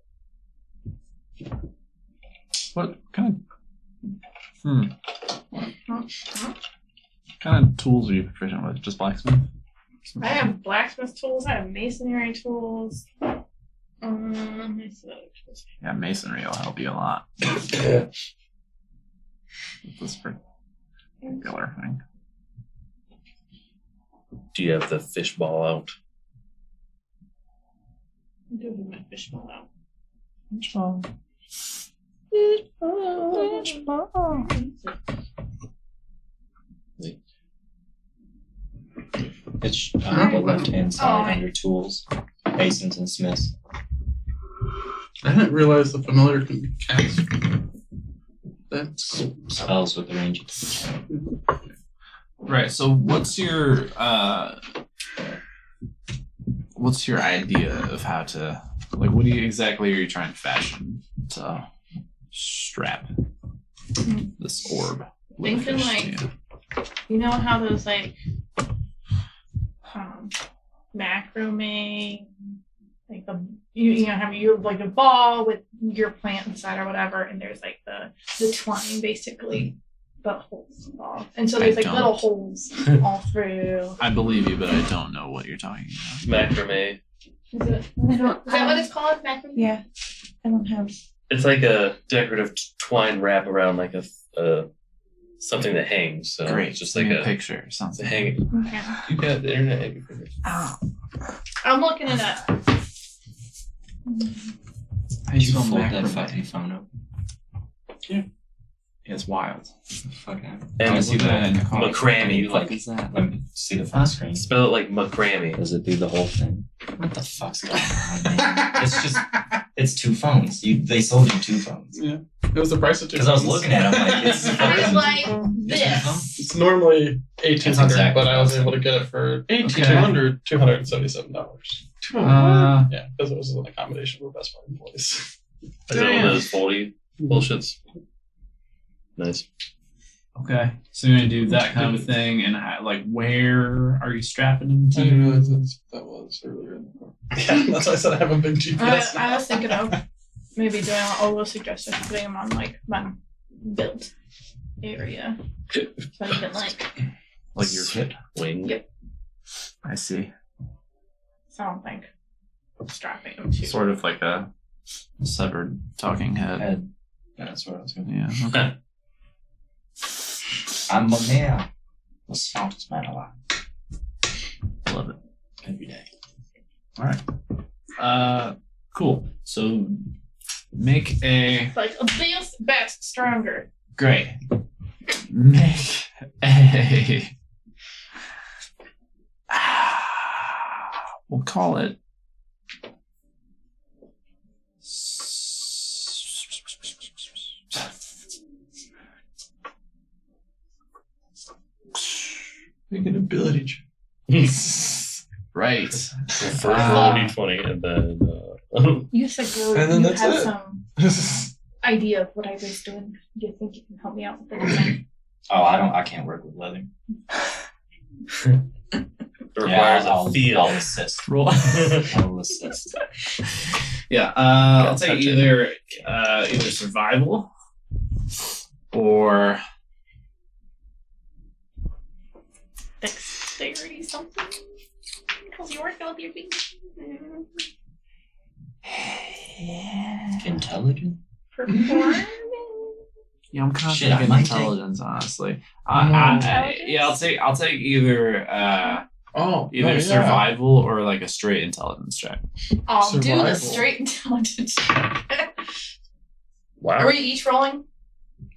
what kind of Huh? kind of tools are you proficient with? Just blacksmith? I have blacksmith tools. I have masonry tools. Yeah, masonry will help you a lot. Yeah. This particular thing. Do you have the fish ball out? I do have my fishbowl out. It's on the left-hand side Oh. under tools, masons and smiths. I didn't realize the familiar can be cast. That's Spells with the range. Right. So what's your idea of how to what exactly are you trying to fashion to strap this orb? with a Thinking fish like- to you? You know how those macrame, like you have like a ball with your plant inside or whatever, and there's like the twine basically, but holds the ball, and so there's I like little don't. holes all through. I believe you, but I don't know what you're talking about. Macrame. Is it? I don't. Is that what it's called? Macrame? Yeah, I don't have. It's like a decorative twine wrap around like a something that hangs. So Great. it's just Give like me a picture or it's a something. hanging. Okay. You got the internet at your fingers. I'm looking it up. How you spell Fold that macrame? fucking phone up. It's wild. Fuck out. And I see that in the car. Macrame. What is that? Let me see the phone screen. Spell it like macrame. Does it do the whole thing? What the fuck's going on, man? It's 2 phones. They sold you 2 phones. Yeah. It was the price of 2 Because I was looking at them like, it's I was like this. It's normally $1,800, exactly but I was able to get it for $1,800, $277. Yeah, because it was an accommodation for Best Buy employees. Is that one of those foldy bullshits? Nice. Okay, so you're gonna do that kind of thing, and like, where are you strapping them I didn't to? realize that was earlier in the car. Yeah, that's why I said I have a big GPS. I was thinking of maybe doing all those suggestions, putting them on like my build area. So you can Like your hip? Wing. Yep. I see. so I don't think strapping them to. Sort of like a severed talking head. Head. Yeah, that's what I was going to Yeah. Okay. I'm a man. The smartest man alive. Love it. Every day. All right. Cool. So make a Like a biggest, best, stronger. great. Make a. We'll call it. Make an ability check. Right. First D20 and then You said you, And then you that's had it. some idea of what I was doing. Do you think you can help me out with the design? Oh, I can't work with leather. it requires a feel. I'll assist. Roll. I'll assist. Yeah. I'll take touch it. either survival or Dexterity something? Because you're working with your feet. Intelligent? Perform. yeah. I'm kind of Shit, I thinking might take- intelligence, honestly. No. I'll take either Yeah. survival or like a straight intelligence check. I'll do the Survival. straight intelligence check. Wow. Are we each rolling?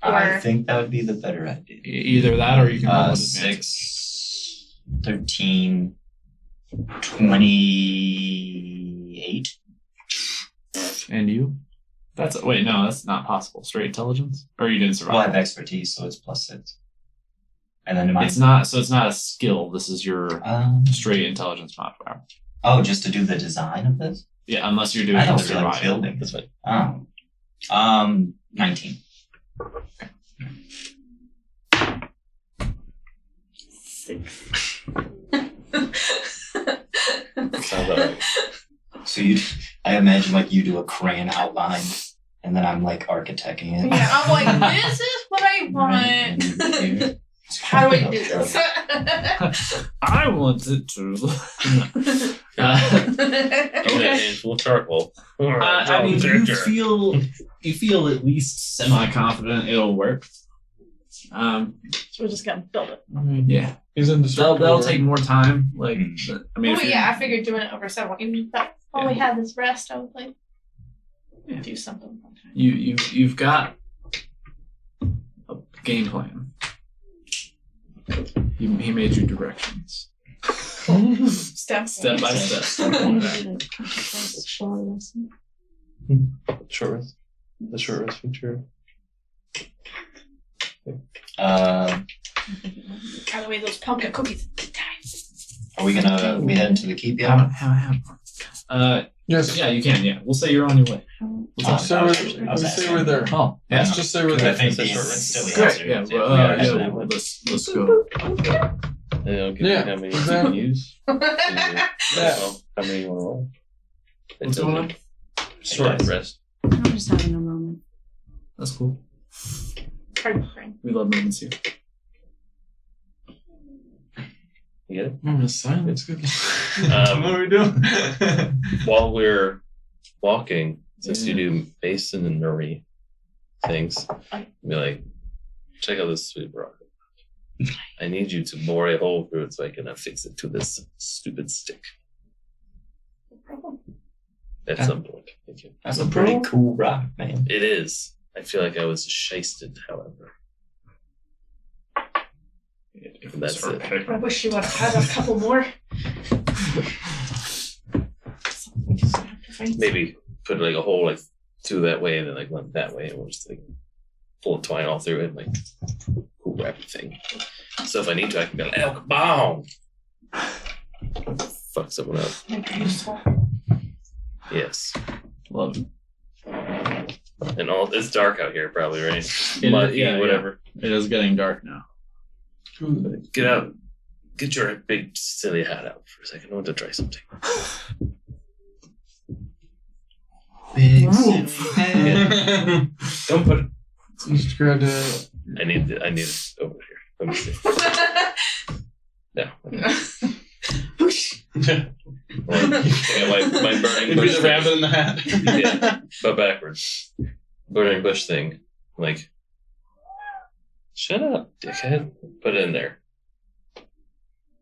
I Or think that would be the better idea. Either that or you can roll with advantage. 6, 13, 28. And you? Wait, no, that's not possible. Straight intelligence? Or you didn't Well, I have survive? expertise, so it's +6. And then It's not a skill. This is your straight intelligence modifier. oh, just to do the design of this? Yeah, unless you're doing I thought the it was like survival. building. That's fine. 19. Sounds about right. So I imagine like you do a crayon outline, and then I'm like architecting it. yeah, I'm like, this is what I Right, and want. you- How do I do this? I want it to. Give me that handful of charcoal. I mean, you feel at least semi-confident it'll work. So we're just gonna build it. Yeah, He's in the they'll take more time. Like, I mean, Oh if you- yeah, I figured doing it over several. But while we had this rest, I was like, do something. you've got a game plan. He made you directions, Step step by step. Short rest. The short rest feature. Cut away those pumpkin cookies. Are we heading to the keep yet? Yes. Yeah, you can. Yeah, we'll say you're on your way. Let's say we're there. Oh, yeah. Let's just say we're I there. think the the short still Great. Yeah. answer. Let's go. And it'll give Yeah, you how many you exactly. can use. Yeah. Well, how many you want to roll? What's going on? Short rest. I'm just having a moment. That's cool. Pardon, friend. We love moments here. You get it? Moment of silence. Good. Um, What are we doing? While we're walking, since you do Mason and Marie things, be like, check out this sweet rock. I need you to bore a hole through it so I can affix it to this stupid stick at some point. Thank you. That's a pretty cool rock, man. It is. I feel like I was shysted, however. If That's our it. pick. I wish you would have had a couple more. We just have to find Maybe put like a hole like through that way and then like one that way and we'll just like pull twine all through it, like cool wrap thing. So if I need to, I can go elk bomb. Fuck someone up. make it useful. Yes. Love it. And all it's dark out here probably, right? It- Muggy, yeah, whatever. It is getting dark now. Get out. Get your big silly hat out for a second. I want to try something. Big Yeah. Don't put it. Just grab the. I need it over here. Let me see. No. my burning It'd be bush the thing. rabbit in the hat. Yeah, but backwards. Burning bush thing. Like, shut up, dickhead. Put it in there.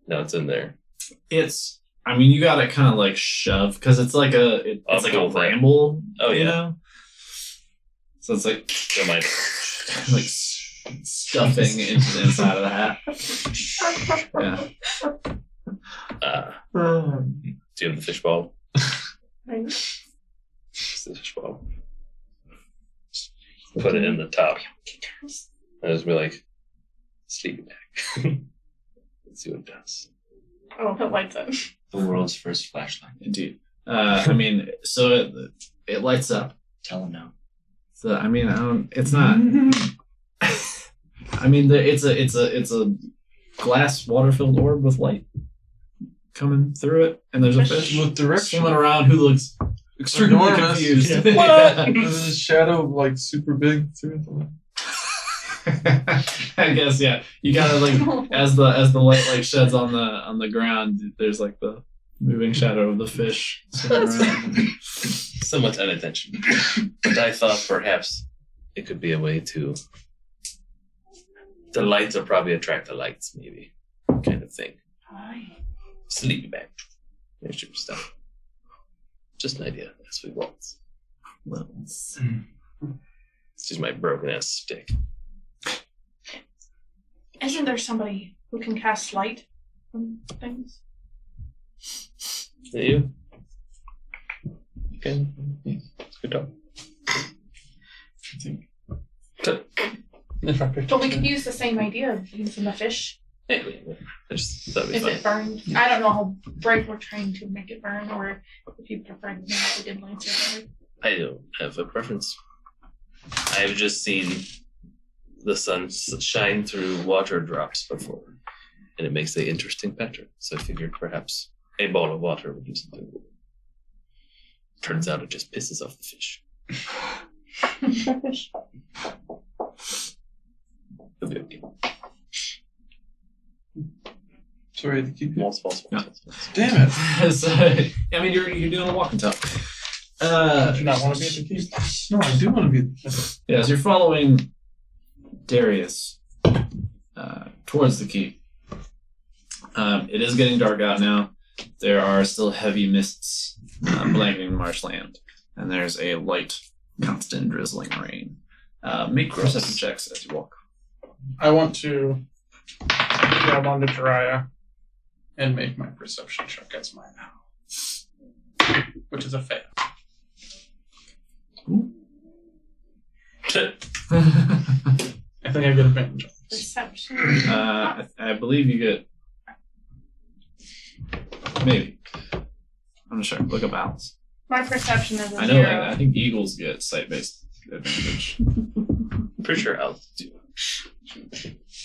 No, it's in there. It's. I mean, you gotta kind of like shove because it's like it's I'll like a pull that. ramble. Oh, you yeah. know. So it's like So my like stuffing into the inside of the hat. Yeah. do you have the fishbowl? Right. Just the fishbowl. Put it in the top. And just be like, sleepy back. Let's see what it does. Oh, it lights up. The world's first flashlight. Indeed. I mean, so it lights up. Tell him now. So I mean, it's not. I mean, it's a glass water-filled orb with light coming through it, and there's a fish With direction. swimming around who looks extremely Enormous. confused. What? There's a shadow like super big through it. I guess yeah. You gotta like as the light like sheds on the ground. There's like the moving shadow of the fish swimming around. Somewhat unintentional. But I thought perhaps it could be a way to. The lights will probably attract the lights, maybe. Kind of thing. Sleepy back. There's your stuff. Just an idea. That's what we want. Well, It's just my broken ass stick. Isn't there somebody who can cast light on things? Is that you? Okay. It's good talk. I think. But we could use the same idea of using the fish Anyway, I just thought it'd be if fun. it burned. I don't know how bright we're trying to make it burn, or if you prefer to have a dim lights or whatever. I don't have a preference. I have just seen the sun shine through water drops before, and it makes an interesting pattern. So I figured perhaps a ball of water would do something. Turns out it just pisses off the fish. It'll be okay. Sorry to keep you. False. Damn it. so, I mean, you're doing a walk and talk. Do you not want to be at the keep? No, I do want to be at the keep. Yeah, as you're following Darius towards the keep, it is getting dark out now. There are still heavy mists blanketing marshland, and there's a light, constant drizzling rain. Make perception checks as you walk. I want to grab onto Jiraiya and make my perception check as mine now, which is a fail. I think I get advantage on this. Perception. I believe you get maybe. I'm not sure. Look up owls. My perception is a I know. 0. I think eagles get sight-based advantage. Pretty sure I'll do.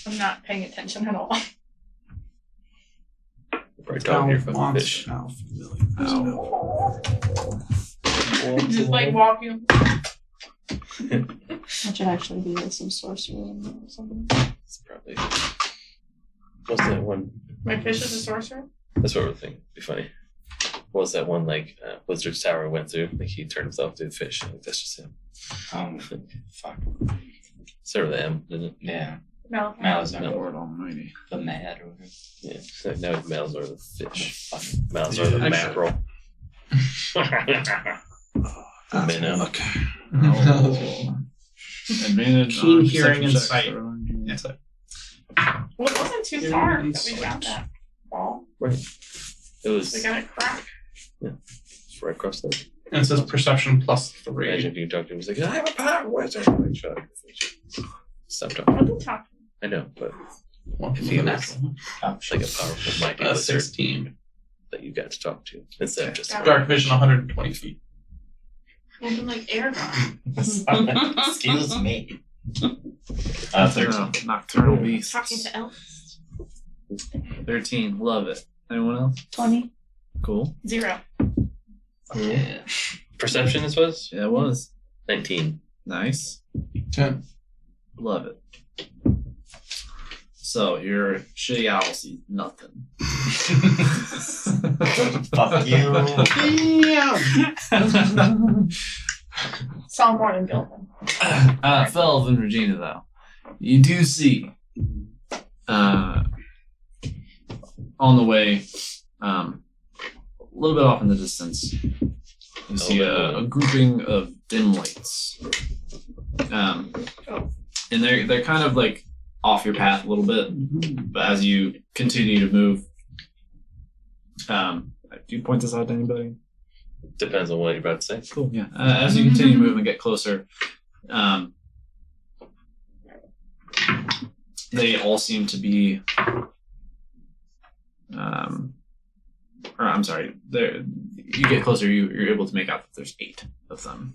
I'm not paying attention at all. Right down here from the Monster fish. now, familiar. Just like walking. That should actually be like some sorcery or something. It's probably. What's that one? My fish is a sorcerer. That's what we're thinking. Be funny. What was that one like Wizard's Tower went through? Like he turned himself to a fish. Like that's just him. Fuck. Started with the M, didn't it? Yeah. No. Malazar. Lord Almighty. The mad or whatever. Yeah. Like now he's Malazar the fish. Fuck. Malazar the Actually- mackerel. Minnow. Okay. Oh. Advantage. Keen on hearing perception and checks sight. for everyone. Insight. Well, it wasn't too Yeah, far and that we got that ball. It was We got a crack. it's right across there. And it says perception +3. Imagine if you talked to him, he's like, I have a power wizard. Like, shut up. Stop talking. What are you talking? I know, but One if from he the was next like a powerful mighty one. wizard 16. that you got to talk to instead of just Dark vision 120 feet. Well, then like air gun. Excuse me. 13. Nocturnal beast. Talking to elves. 13. Love it. Anyone else? 20. Cool. 0. Yeah. perception. This was Yeah, it was. 19. Nice. 10. Love it. So your shitty owl sees nothing. Fuck you. Saw more than Gilpin. Felv and Regina, though, you do see on the way, a little bit off in the distance, you see a grouping of dim lights, and they're kind of like off your path a little bit, but as you continue to move, do you point this out to anybody? Depends on what you're about to say. Cool. Yeah. As you continue to move and get closer, they all seem to be. Or I'm sorry. You get closer, you're able to make out that there's 8 of them,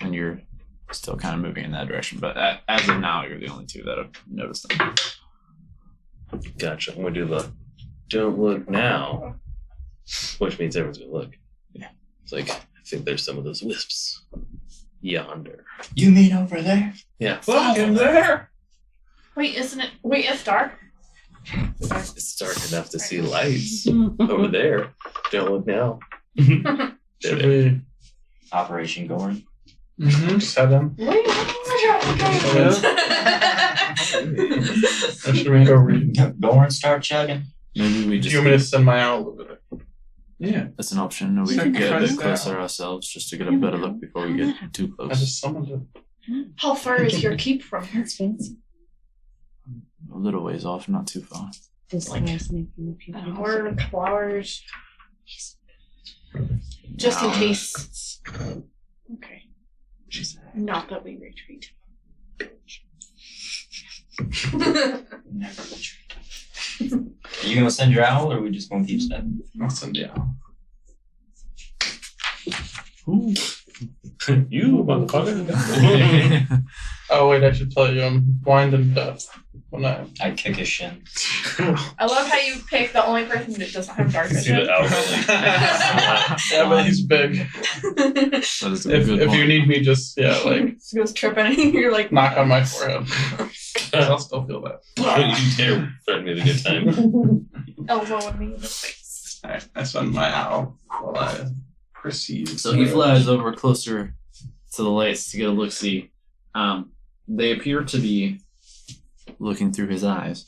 and you're still kind of moving in that direction. But as of now, you're the only 2 that have noticed them. Gotcha. I'm gonna do the don't look now, which means everyone's gonna look. Yeah. It's like I think there's some of those wisps yonder. You mean over there? Yeah. Fucking there! Wait, isn't it? Wait, it's dark. It's dark enough to see lights over there. Don't look now. Should we? Operation Gorn. 7. Wait, Or should we go read? Gorn, start chugging. Maybe we Do just. you want me to send my owl over there? Yeah. That's an option. Or we could get a bit Sacrifice closer now. ourselves just to get a better look before we get too I close. just summoned it. How far is your keep from here? A little ways off, not too far. It's like an hour, a couple hours. Just in case. Okay. Not that we retreat. Never retreat. Are you gonna send your owl, or are we just gonna keep stepping? I'll send the owl. You motherfucker. Oh wait, I should tell you, I'm blind and deaf. When I kick his shin. I love how you pick the only person that doesn't have dark See vision. the owl like, yeah, but he's big. That is a good If point. you need me, just Just goes tripping and you're like, knock on my forehead. I'll still feel that. you dare threaten me with a good time. elbowing me in the face. Alright, I send my owl while I proceed. So he flies over closer to the lights to get a look-see. They appear to be looking through his eyes.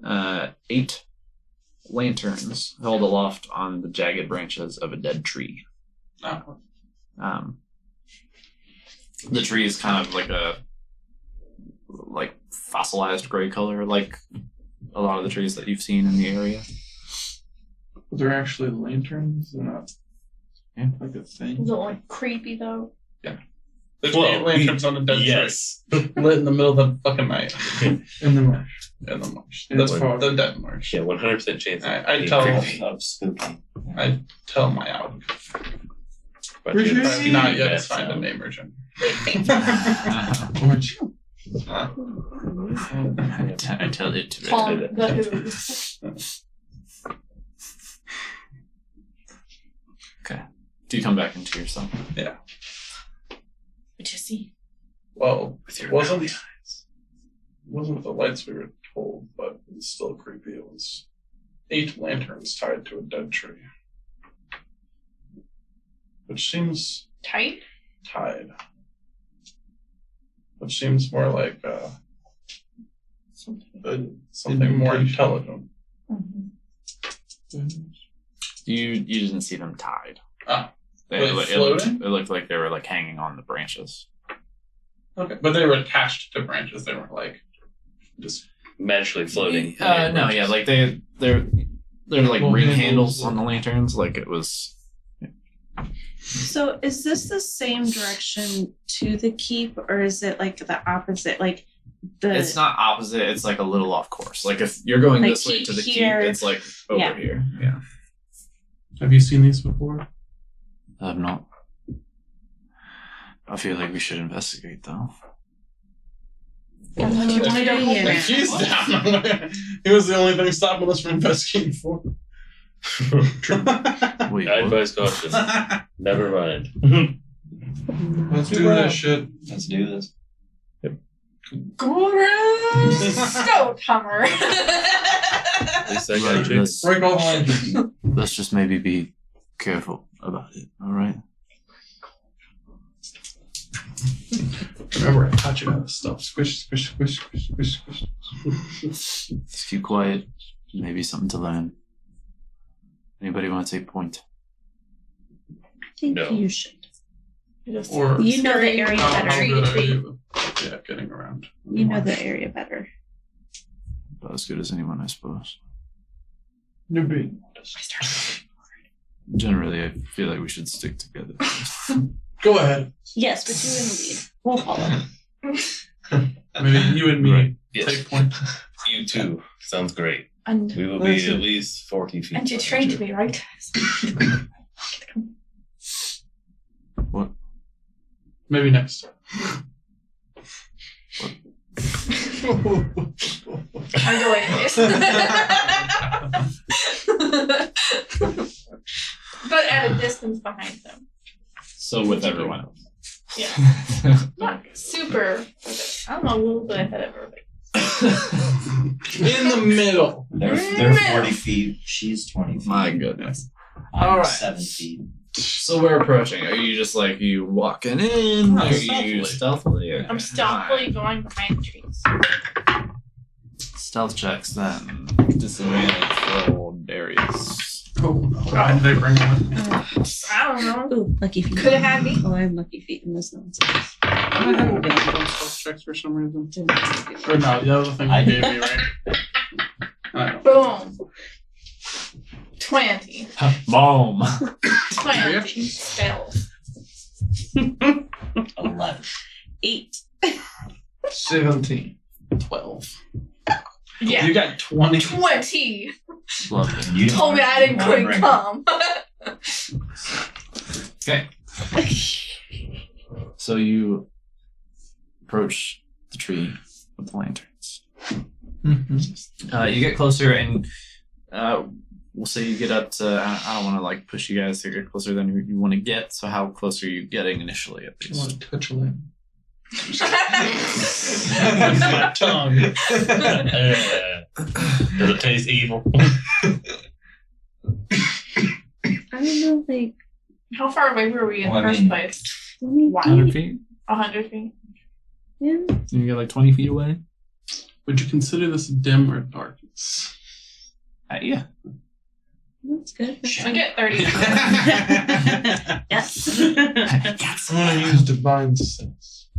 8 lanterns held aloft on the jagged branches of a dead tree. Oh. The tree is kind of like a fossilized gray color, like a lot of the trees that you've seen in the area. They're actually lanterns, they're not like a thing. Is it like creepy though? There's Well, 8 lanterns on a dead Yes. tree. Lit in the middle of the fucking night. In the marsh. In the marsh. That's When- for the dead marsh. Yeah, 100% chance. I being tell- creepy. Of spooky. I tell my owl. But it's I've not yet bad signed a sound. name urgent. I tell it to Call it. the who. Do you come back into yourself? What you see? Well, With it your wasn't, ugly wasn't the lights we were told, but it's still creepy. It was 8 lanterns tied to a dead tree. Which seems Tight? tied. Which seems more like something more intelligent. Mm-hmm. You didn't see them tied. Ah. They Were they floating? it looked like they were like hanging on the branches. Okay, but they were attached to branches. They weren't like just. Magically floating. No, yeah, like they're like Well, ring handles, handles on the lanterns. Like it was. So is this the same direction to the keep, or is it like the opposite? Like the It's not opposite. It's like a little off course. Like if you're going Like this way to the here. keep, it's like over Yeah. here. Yeah. Have you seen these before? I've not. I feel like we should investigate though. And when you wanted to hold Yeah. my He's down. He was the only thing stopping us from investigating for. Wait, I what? advise caution. Never mind. Let's do this shit. Let's do this. Scout hammer. At least I got Right, you. let's, Break all the lanterns. let's just maybe be careful about it. All right. Remember, I taught you how to stuff. Squish, squish, squish, squish, squish, squish. Just keep quiet. Maybe something to learn. Anybody want to take point? I think No. you should. Or You know the area how better. good are you? Yeah, getting around. You know the area better. About as good as anyone, I suppose. New beat. Generally, I feel like we should stick together. Go ahead. Yes, but you in the lead. We'll follow. Maybe you and me Right. Yes. take point. You too. Sounds great. And We will That's be at it. least 40 feet. and you behind trained me, right? What? Maybe next time. I go anyways. But at a distance behind them. So with everyone else. Yeah. Not super. I don't know, a little bit ahead of everybody. In the middle. They're 40 feet. She's 20 feet. My goodness. I'm All right. 7 feet. So we're approaching. Are you just like you walking in? No, Are you stealthily. stealthily? Okay. I'm stealthily going behind the trees. Stealth checks then. Disadvantage for Darius. Oh no. Why did they bring one? I don't know. Ooh, lucky feet. Could have had me. Oh, I have lucky feet in this nonsense. I haven't been on stealth checks for some reason. Or no, that was the thing I you did. gave me, right? I don't. Boom. 20. Boom. 20 spells. 11. 8. 17. 12. Yeah. You got 20. 20. Lovely. You didn't Told me I didn't wanna quite bring come. Okay. So you approach the tree with the lanterns. You get closer, and we'll say you get up to. I don't want to like push you guys to get closer than you want to get. So how close are you getting initially at I want least? to touch a lamp. My tongue. Does it taste evil? I don't know, like How far away were we in Well, the I first mean- place? 20 100 feet. feet. 100 feet. Yeah. So you get like 20 feet away. Would you consider this dim or darkness? Yeah. That's good. I get 30. Yes. I'm gonna use divine sense.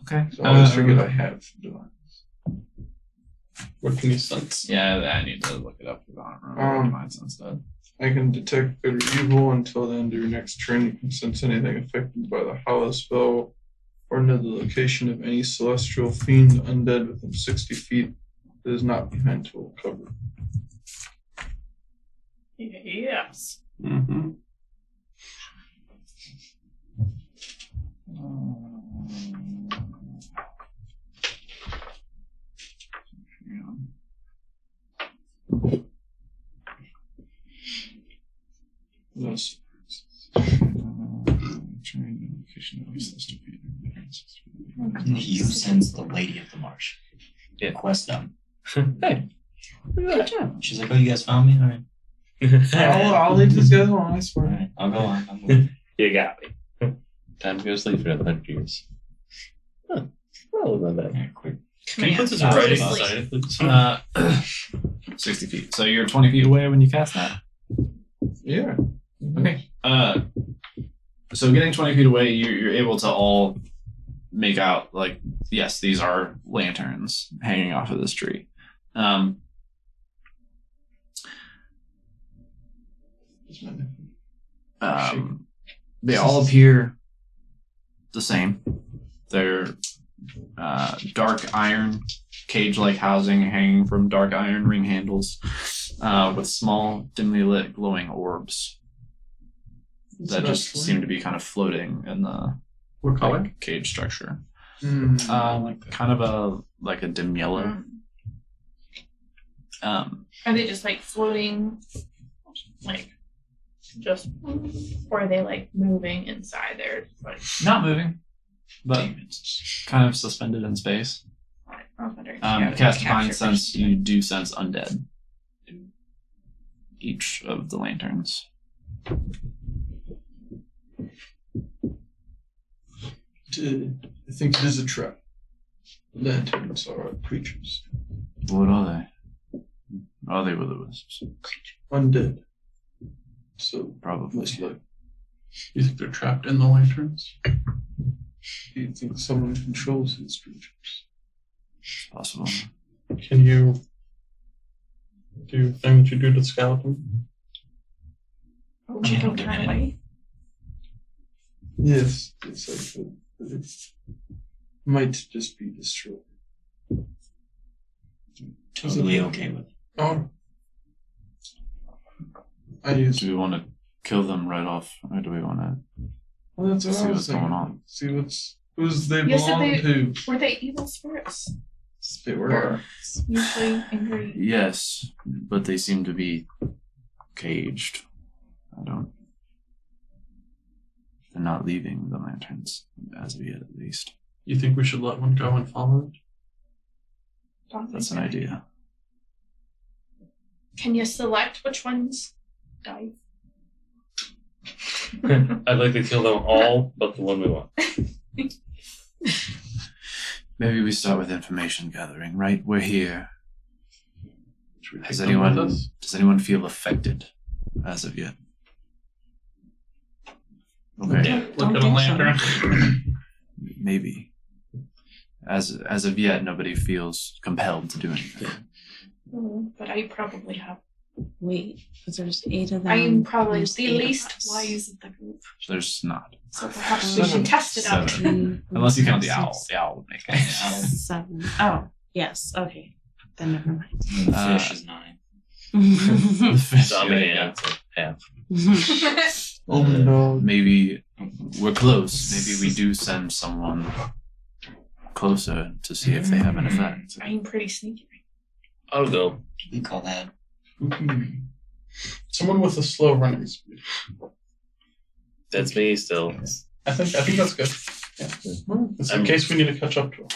Okay. So I always forget I have divine. What can you sense? Yeah, I need to look it up because I don't remember what mine sense does. I can detect good or evil until the end of your next turn. You can sense anything affected by the hollow spell or know the location of any celestial fiend undead within 60 feet that is not behind total cover. Yes. Mm-hmm. Thus, You sense the Lady of the Marsh. Yeah. Quest done. Hey. Good job. She's like, oh, you guys found me? All right. I'll leave these guys alone, I All swear. right. I'll go on. I'm moving. You got me. Time to go to sleep for another 100 years. Huh. Well, not bad. Yeah, quick. Can you put this in Command. writing Go to inside it, please? 60 feet. So you're 20 feet away when you cast that. Yeah. Okay. So getting 20 feet away, you're able to all make out, like, yes, these are lanterns hanging off of this tree. They all appear the same. They're dark iron cage-like housing hanging from dark iron ring handles with small, dimly lit, glowing orbs that just seem to be kind of floating in the What color? cage structure. Like Kind of a dim yellow. Are they just like floating, like just, or are they like moving inside there? Like, Not moving, but kind of suspended in space. I was wondering if you had a Cast Divine capture Sense, vision. you do sense undead. Each of the lanterns. I think it is a trap. Lanterns are creatures. What are they? Are they will-o-wisps? Undead. So, Probably. most likely. You think they're trapped in the lanterns? Do you think someone controls these creatures? It's possible. Can you do the thing that you do to the skeleton? Would you turn away? Yes, yes, I could. But it might just be destroyed. Totally okay with it. Oh. I use. Do we want to kill them right off, or do we want to Well, that's what see I was what's going thinking. on? See who's they You said belong they- to. Were they evil spirits? They were. Usually angry. Yes, but they seem to be caged. They're not leaving the lanterns, as of yet at least. You think we should let one go and follow it? Don't That's think an so. idea. Can you select which ones die? I'd like to kill them all, but the one we want. Maybe we start with information gathering, right? We're here. Should we Has take them with anyone us? does anyone feel affected as of yet? Okay. Yeah. Look Don't at a think so. lantern. Maybe. As of yet, nobody feels compelled to do anything. But I probably have. Wait, because there's 8 of them. I'm probably There's the 8 of least us. wise of the group. There's not. So perhaps we should test it out. 7. Unless you count the owl. The owl would make it. 7. Oh, yes. Okay. Then never mind. And the fish is 9. The fish, So I'm yeah. gonna half. Oh no. Maybe we're close. Maybe we do send someone closer to see if they have an effect. I'm pretty sneaky. I'll go. We call that. Someone with a slow running speed. That's me still. I think that's good. Yeah. Well, it's in case we need to catch up to him.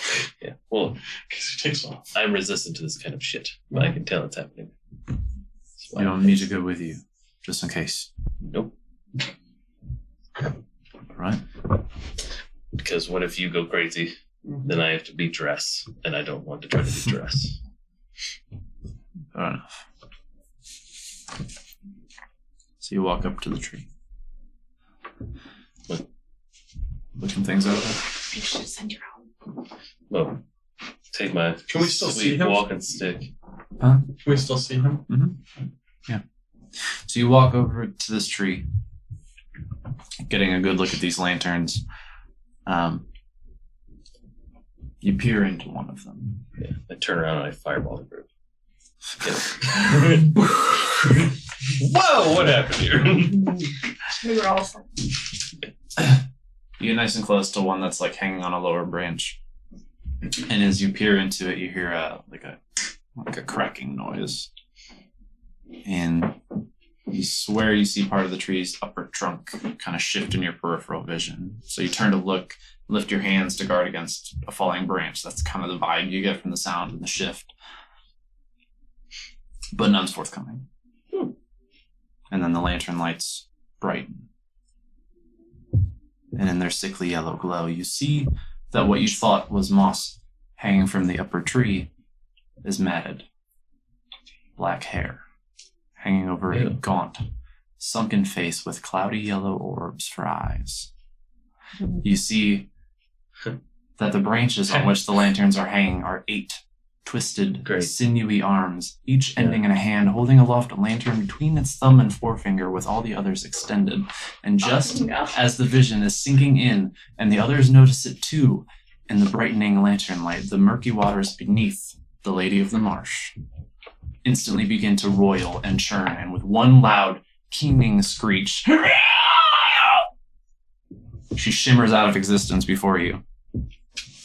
Yeah. Well, In case he takes off. I'm resistant to this kind of shit, but I can tell it's happening. That's why You don't need to go with you, just in case. Nope. Right? Because what if you go crazy? Then I have to be dress, and I don't want to try to be dress. Fair enough. So you walk up to the tree. What? Looking things over. I should send you out. Well, take my Can we still see sweet him? walking stick. Can we still see him? So you walk over to this tree, getting a good look at these lanterns. You peer into one of them. Yeah, I turn around and I fireball the group. Whoa! What happened here? We were all fun. You get nice and close to one that's like hanging on a lower branch, and as you peer into it, you hear a cracking noise, and you swear you see part of the tree's upper trunk kind of shift in your peripheral vision. So you turn to look, lift your hands to guard against a falling branch. That's kind of the vibe you get from the sound and the shift, but none's forthcoming. And then the lantern lights brighten. And in their sickly yellow glow, you see that what you thought was moss hanging from the upper tree is matted. Black hair hanging over a Ew. gaunt, sunken face with cloudy yellow orbs for eyes. You see that the branches on which the lanterns are hanging are 8 twisted, Great. sinewy arms, each ending in a hand holding aloft a lantern between its thumb and forefinger with all the others extended. And just as the vision is sinking in, and the others notice it too, in the brightening lantern light, the murky waters beneath the Lady of the Marsh instantly begin to roil and churn, and with one loud, keening screech, she shimmers out of existence before you.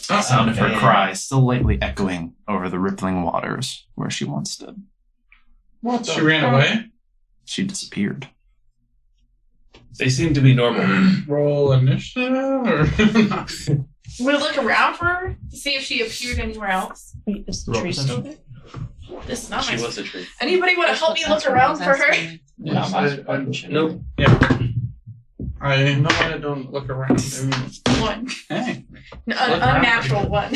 The sound of her cry still lightly echoing over the rippling waters where she once stood. What? She ran away? She disappeared. They seem to be normal. Roll initiative? Or We'll look around for her to see if she appeared anywhere else. Wait, is the Roll tree still there? perception. This is not She my. was a tree. Anybody want to help me look around for her? Yeah, Nope. I know I don't look around. One. Hey, An unnatural one.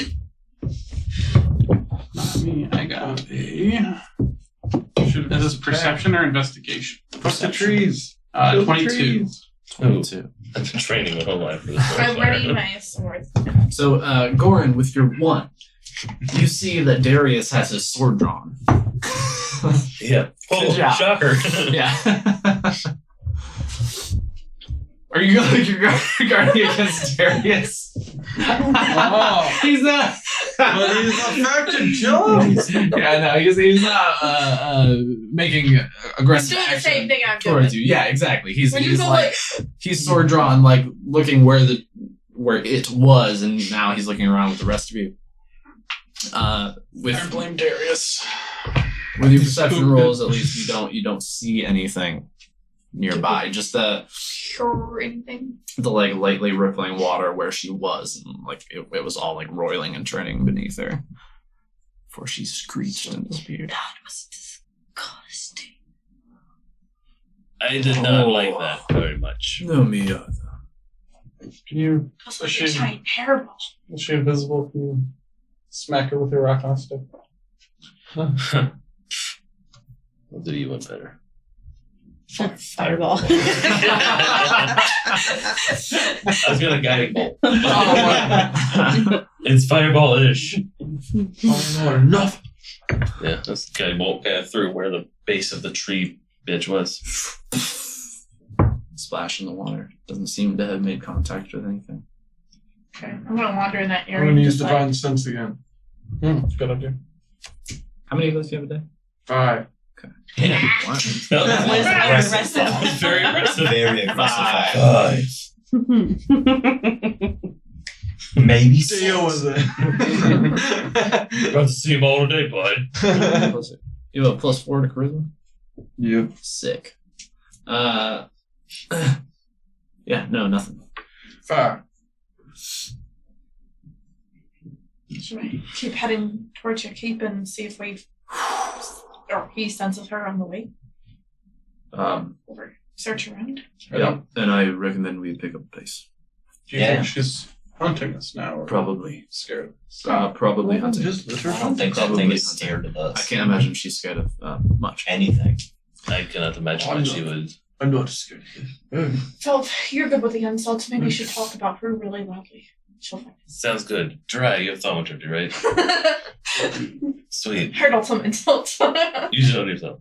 not me. I got a. Is this perception or investigation? Fuck the trees. Kill the 22. trees. 22. I've been training my whole life for this. I'm ready my sword. So, Goran, with your 1, you see that Darius has his sword drawn. Yeah. Good job. Shocker. Yeah. Are you guarding against Darius? Oh. He's not. But he's effective, Joe. Yeah, no, he's not making He's aggressive doing the action same thing I'm towards doing. you. Yeah, exactly. He's When you he's go like he's sword drawn, like looking where it was, and now he's looking around with the rest of you. I blame Darius. With your perception rolls, at least you don't see anything nearby. Just the or anything. like lightly rippling water where she was, and like it was all like roiling and churning beneath her before she screeched and disappeared. That was disgusting. I did not like that very much. No, me either. Can you? That's Is like she, a giant hairball. is she invisible? Can you smack her with your rock on stick? We'll do you one better. Fireball. I was gonna guiding bolt. It's fireball-ish. Oh, enough. Yeah, this guiding bolt kind of through where the base of the tree bitch was. Splash in the water. Doesn't seem to have made contact with anything. Okay, I'm gonna wander in that I'm area. gonna use just like- divine sense again. Good idea. How many of those do you have a day? 5. Yeah. Wow. That was Aggressive. That was very aggressive. Very aggressive. Maybe Deal with it. Got to see him all day, bud. You have a +4 to charisma? Yep. Sick. Yeah, no, nothing. 5. Should I keep heading towards your keep and see if we or he senses her on the way? Or search around? Yeah, and I recommend we pick up the pace. Do you think she's hunting us now? Or Probably. scared? Probably hunting. Just let her I don't think that Probably thing is hunting. scared of us. I can't imagine she's scared of much. Anything. I cannot imagine I'm what she not. would. I'm not scared. Phil, you're good with the insults. Maybe you should talk about her really loudly. She'll find Sounds good. Dry, you have thaumaturgy, right? it. Sweet. Heard all some insults. Use it on yourself.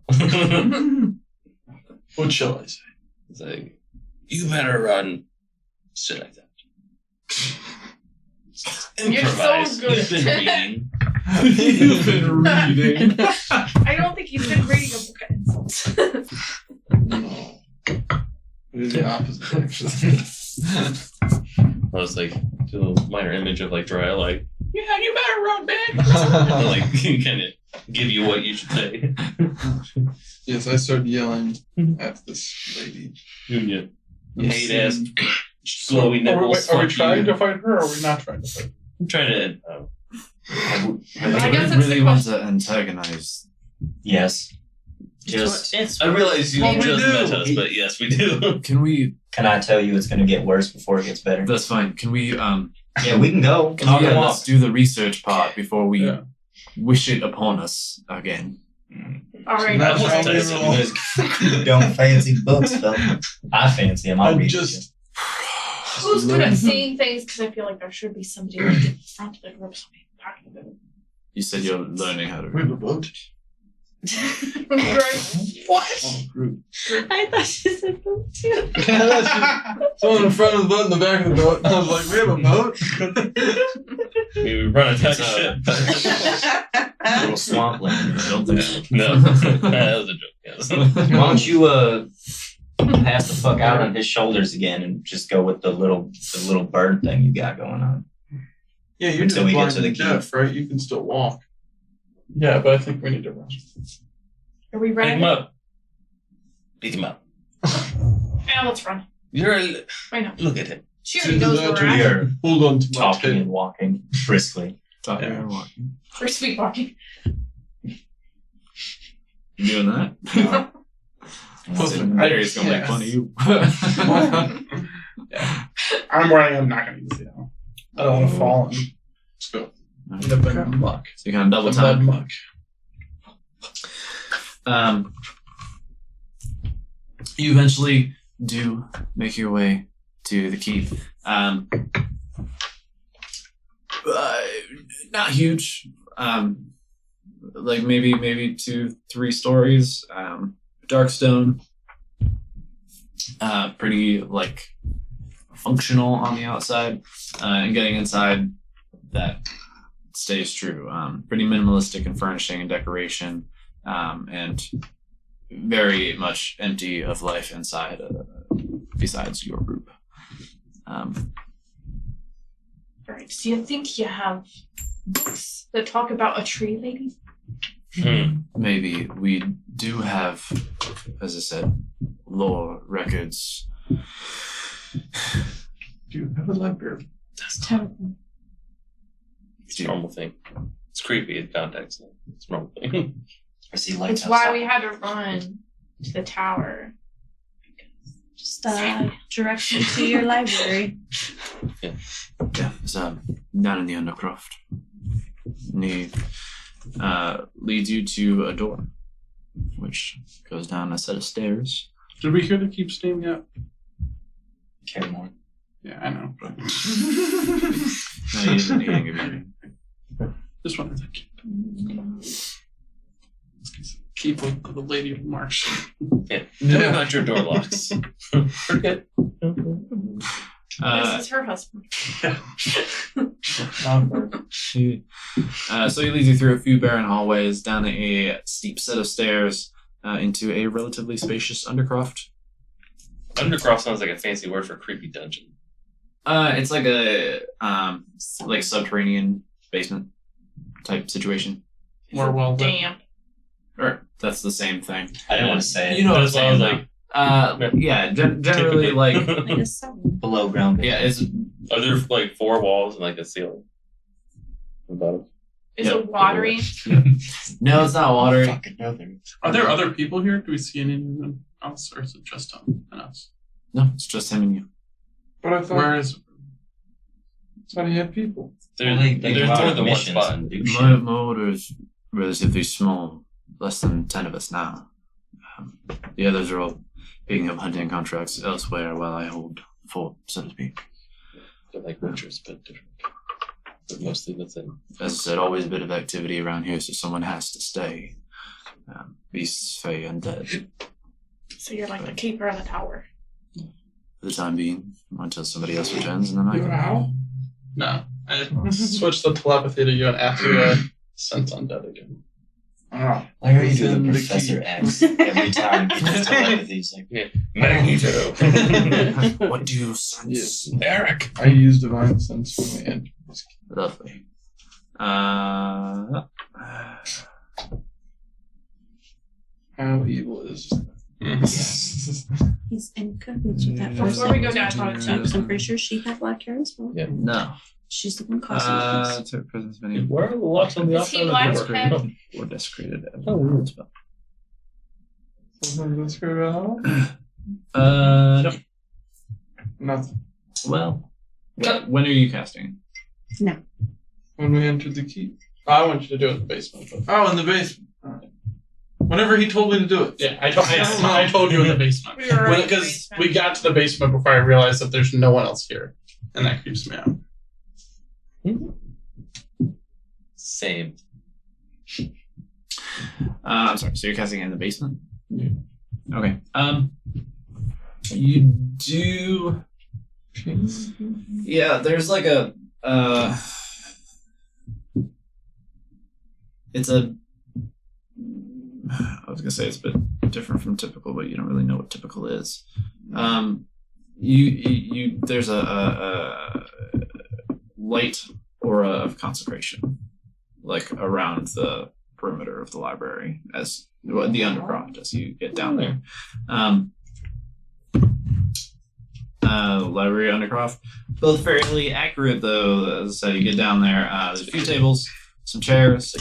What shall I say? It's like, you better run. Shit like that. You're so Improvise. good. You've been reading. You've been reading. I don't think he's been reading a book of insults. No. It is the opposite, actually. I was like, do a minor image of like Dry, like, yeah, you better run, bitch. And, like, kind of give you what you should say. Yes, I started yelling at this lady. Yeah. I'm Hate saying- ass, glowy nipples. Are we fuck trying you. to fight her or are we not trying to fight her? I'm trying to. I guess I it's really the want to antagonize. Yes. Just It's I realize you Well, we just do. met us, but yes, we do. Can we? can I tell you it's going to get worse before it gets better? That's fine. Can we? Yeah, we can go. Can we let's do the research part before we Yeah. wish it upon us again. All right. That's Almost how we tasted roll. You don't fancy books, Phil. I fancy them. I'll I read just Who's good at seeing things? Because I feel like there should be somebody like in the front of the group, somebody talking about it. You said you're learning how to We have a boat. What? Oh, Groot. I thought she said boat too. Someone in front of the boat and the back of the boat. I was like, we have a boat? We run a tech It's, ship. Little swampland. I don't think so. No, that was a joke. Yes. Why don't you pass the fuck out on his shoulders again and just go with the little bird thing you got going on? Yeah, you're Until just we get blind to the and key. deaf, right? You can still walk. Yeah, but I think we need to run. Are we Pick ready? him up. Pick him up. Yeah, let's run. Why not? Look at it. She already knows where we're at. You're Hold on to my talking tail. and walking briskly. Talking Yeah. and walking. We're sweet walking. You doing that? Larry's gonna make fun of you. Yeah. I'm running. I'm not going to use it. I don't want to fall and Let's go. end up in the muck. So you kind of double The mud time. muck. You eventually do make your way to the keep. Not huge. Like maybe 2-3 stories. Dark stone. Pretty like functional on the outside, and getting inside that stays true. Pretty minimalistic in furnishing and decoration, and very much empty of life inside. Besides your group. Alright, so you think you have books that talk about a tree lady? Maybe we do have, as I said, lore records. Do you have a library? It's terrible. It's a normal thing. It's creepy in context. It's a normal thing. I see lights It's why outside. we had to run to the tower. Just direction to your library. Yeah, it's down in the Undercroft. Need leads you to a door, which goes down a set of stairs. Did we hear the keep steam yet? Carry more. Yeah, I know. No, he doesn't need anything. Just wanted to keep with the lady of March. Yeah. Don't knock your door locks. Forget. This is her husband. So he leads you through a few barren hallways, down a steep set of stairs, into a relatively spacious Undercroft. Undercroft sounds like a fancy word for creepy dungeon. It's like a like subterranean basement type situation. More well lit. Damn. Or that's the same thing. I didn't want to say it. You know what I'm That's why I was saying? like, Yeah, generally like Like a seven. Below ground. yeah, it's are there like 4 walls and like a ceiling? Above? Is Yep. it watery? no, it's not water. Fucking know there. Are there other people here? Do we see anyone else, or is it just us? No, it's just him and you. But I thought, Where is? he had people. There, Well, they there's go out more on than one missions spot. and do My, shit. my order is relatively small, less than 10 of us now. The others are all picking up hunting contracts elsewhere while I hold the fort, so to speak. They're like witchers, but different. But mostly the same. As I said, always a bit of activity around here, so someone has to stay. Beasts, fey, undead. So you're like the keeper of the tower. For the time being, until somebody else returns, and then I You're can. out? No, I switched the telepathy to you and after sense undead again. Ah. Why are you doing Send the the Professor X every time he gets telepathy? He's like, Magneto. What do you sense? Eric. I use divine sense when we enter. Lovely. How evil is He's in cahoots with that Yeah. first Before we go thing. down, Because I'm pretty sure she had black hair as well. Yeah. No. She's the one causing this. To presence of any Where are the locks on the Is outside he of the black door? head? or desecrated Oh, weird. spell. Let's go No. Nothing. Well, when are you casting? When we entered the keep. I want you to do it in the basement. But Oh, in the basement. Alright. Whenever he told me to do it. Yeah, I told you in the basement. We were already in the Because basement. we got to the basement before I realized that there's no one else here. And that creeps me out. Same. I'm sorry. So you're casting it in the basement? Yeah. Okay. You do. Yeah, there's like a. It's a. I was gonna say it's a bit different from typical, but you don't really know what typical is. You there's a light aura of consecration, like around the perimeter of the library, as well, the undercroft as you get down there. Library undercroft, both fairly accurate though. As I said, you get down there. There's a few tables, some chairs,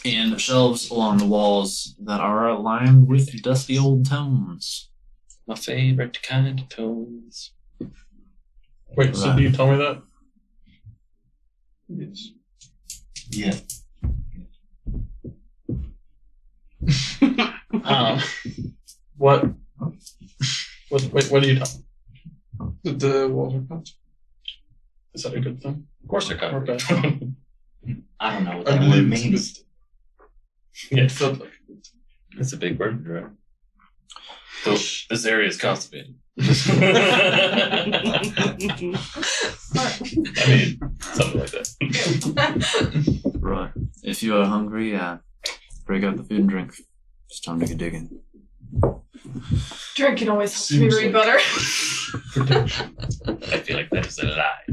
and shelves along the walls that are lined with dusty old tomes. My favorite kind of tones. Wait, so do you tell me that? Yes. Yeah. What do you tell me? That the walls are constant. Is that a good thing? Of course they're covered. Okay. I don't know what I that word believe it's a means. good. Yeah. It felt like it. It's a big word, right? So this area is constipated. I mean, something like that. Right. If you are hungry, break out the food and drink. It's time to get digging. Drinking always helps me Seems read like- better. I feel like that is a lie.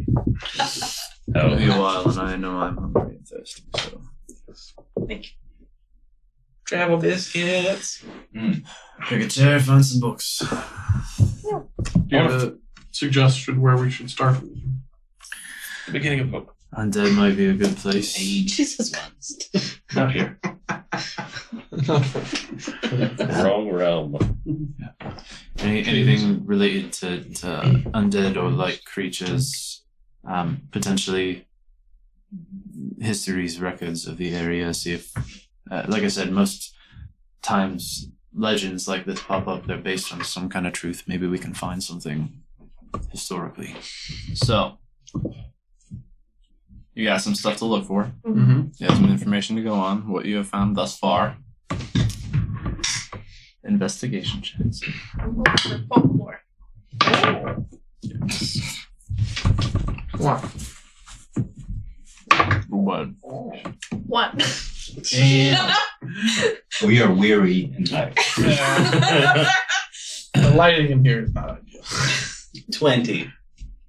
It'll be a Oh, while, and I know I'm hungry and thirsty, so. Thank you. travel biscuits. Pick a chair, find some books. Do you have a suggestion where we should start? The beginning of book. Undead might be a good place. Jesus Christ. Not here. Wrong realm. Anything related to undead or light creatures, potentially histories, records of the area. See if, like I said, most times legends like this pop up. They're based on some kind of truth. Maybe we can find something historically. So, you got some stuff to look for. Mm-hmm. You have some information to go on. What you have found thus far. Investigation checks. Folklore. What? What? One. And we are weary and tired. The lighting in here is not ideal. 20.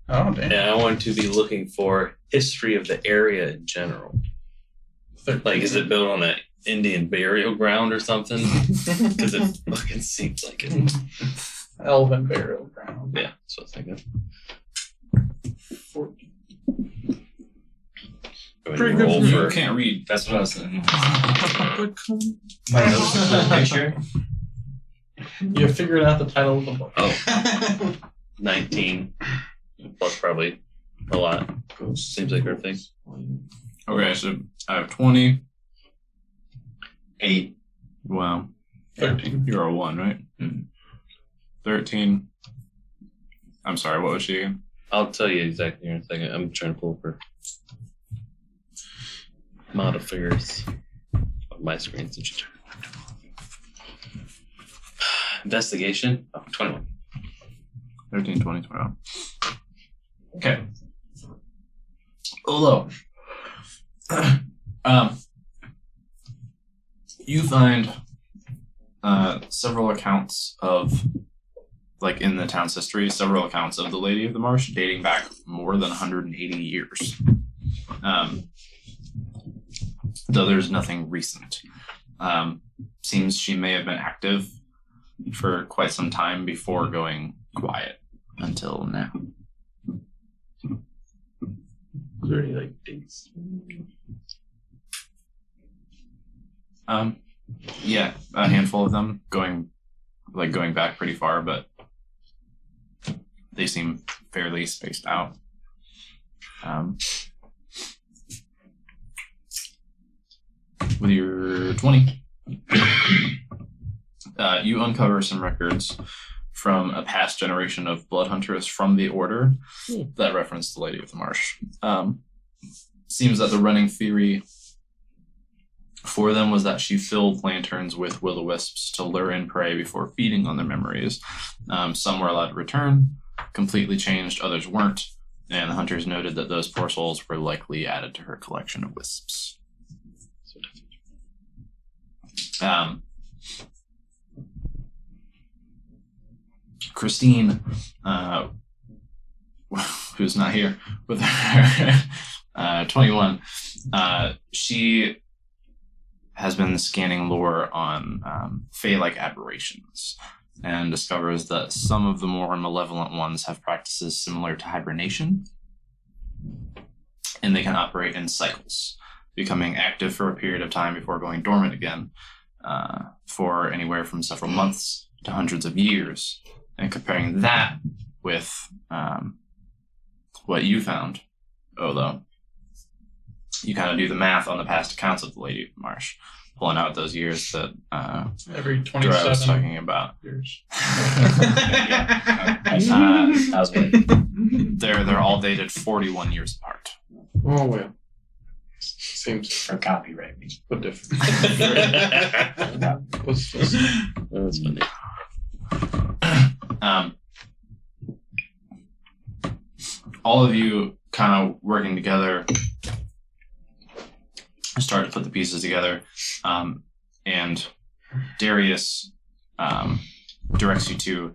Oh, damn. And I want to be looking for history of the area in general. Like, is it built on an Indian burial ground or something? Because it fucking seems like it. Elven burial ground. Yeah, that's what I was thinking. 14. Pretty good Roll for You for- can't read. That's what I was saying. My notes is a picture. You figured out the title of the book. Oh, 19. Plus probably a lot. Seems like our thing. Okay, so I have 20. 8. Wow. 13. You're a 1, right? 13. I'm sorry, what was she again? I'll tell you exactly in a second. I'm trying to pull for modifiers on my screen since you turned it on. Investigation. Oh, 21. 13, 20, 21. Okay. Although, you find several accounts of, like in the town's history, several accounts of the Lady of the Marsh dating back more than 180 years. Though there's nothing recent. Seems she may have been active for quite some time before going quiet until now. Is there any like dates? Yeah, a handful of them going back pretty far, but they seem fairly spaced out. with your 20, you uncover some records from a past generation of blood hunters from the Order that reference the Lady of the Marsh. Seems that the running theory for them was that she filled lanterns with will-o-wisps to lure in prey before feeding on their memories. Some were allowed to return, completely changed, others weren't, and the hunters noted that those poor souls were likely added to her collection of wisps. Christine, who's not here, with her 21, she has been scanning lore on Fae-like aberrations and discovers that some of the more malevolent ones have practices similar to hibernation, and they can operate in cycles, becoming active for a period of time before going dormant again, for anywhere from several months to hundreds of years. And comparing that with what you found, Olo, you kind of do the math on the past accounts of the Lady of the Marsh, pulling out those years that Every Dora was 27 talking about. years. I was waiting. They're all dated 41 years apart. Oh well. Seems For copyright reasons. but different. What's this? That's funny. All of you kind of working together start to put the pieces together, and Darius directs you to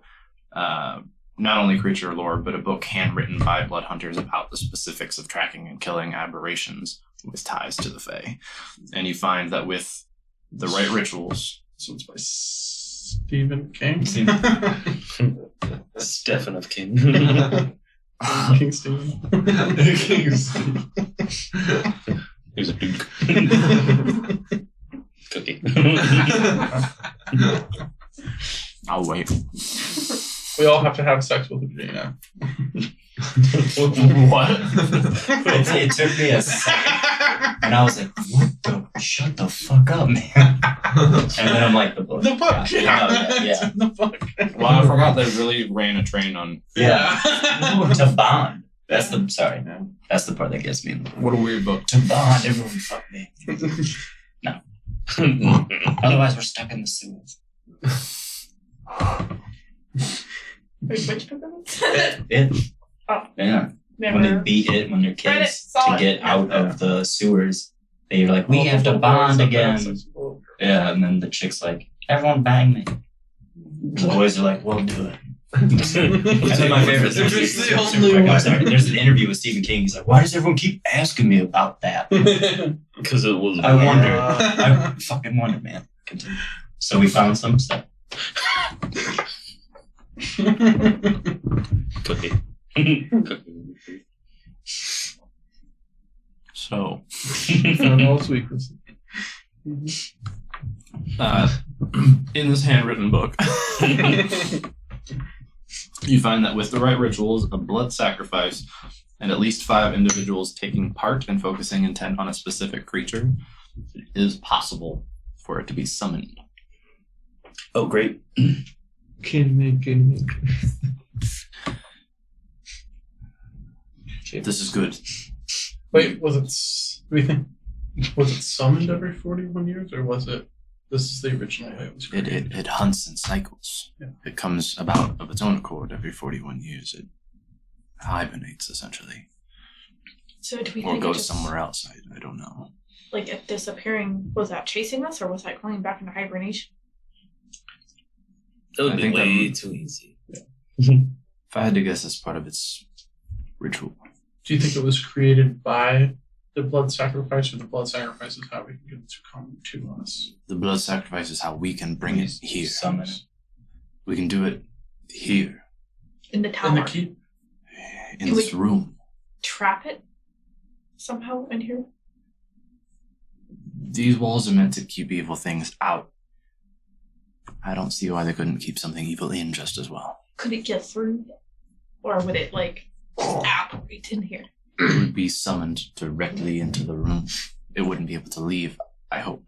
not only creature lore, but a book handwritten by blood hunters about the specifics of tracking and killing aberrations with ties to the Fae. And you find that with the right rituals, So it's by Stephen King. Stephen of King. King Stephen. He's a duke. Cookie. I'll wait. We all have to have sex with Regina. What? It took me a second, and I was like, "What the? Shut the fuck up, man!" And then I'm like, "The book, The book. yeah." The book. Well, I forgot they really ran a train on. Yeah. To bond. That's the part that gets me. What a weird book. To bond, everyone fuck me. No. Otherwise, we're stuck in the sewers. Wait, which book is it? It. Oh. Yeah. When they Never. beat it when they're Read it, kids saw to it. get out of the sewers, they're like, "We have to bond again." Yeah, and then the chick's like, "Everyone bang me." The boys are like, "We'll do it." And then my favorite If it's the only I'm one. sorry, there's an interview with Stephen King. He's like, "Why does everyone keep asking me about that?" Because it was. I wonder. I fucking wonder, man. Continue. So we found some stuff. Cookie. So, Found all its weaknesses. in this handwritten book, you find that with the right rituals, a blood sacrifice, and at least 5 individuals taking part and focusing intent on a specific creature, it is possible for it to be summoned. Oh, great. Candy. This is good. Wait, was it summoned every 41 years, or was it? This is the original way it was created. It hunts in cycles. Yeah. It comes about of its own accord every 41 years. It hibernates, essentially. So do we Or think goes it just, somewhere else. I don't know. like, it disappearing, was that chasing us or was that going back into hibernation? That would I be think way that- too easy. If I had to guess, it's part of its ritual. Do you think it was created by the blood sacrifice, or the blood sacrifice is how we can get it to come to us? The blood sacrifice is how we can bring it here. Summon. We can do it here, In the tower. In the keep? in Can this we- room. Trap it somehow in here? These walls are meant to keep evil things out. I don't see why they couldn't keep something evil in just as well. Could it get through? Or would it, like, operate in here? It would be summoned directly into the room. It wouldn't be able to leave, I hope.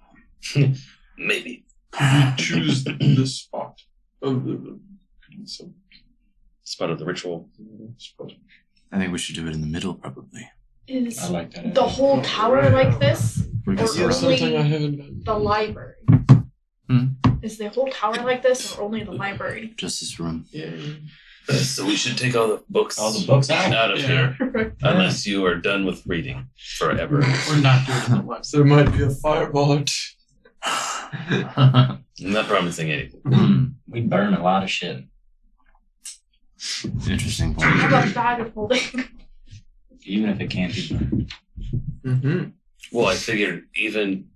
Maybe. We choose this spot of the Spot of the ritual. spot. I think we should do it in the middle, probably. Is I like that. the whole tower like this? We could Or surround only- Something I haven't. The library. Hmm. Is the whole tower like this, or only the library? just this room. Yeah. So we should take all the books All the books out. out of Yeah. here. Unless you are done with reading forever. We're not doing the left. There might be a fireball or two. I'm not promising anything. We burn a lot of shit. Interesting How point. about bag of holding? Even if it can't be burned. Mm-hmm. Well, I figured even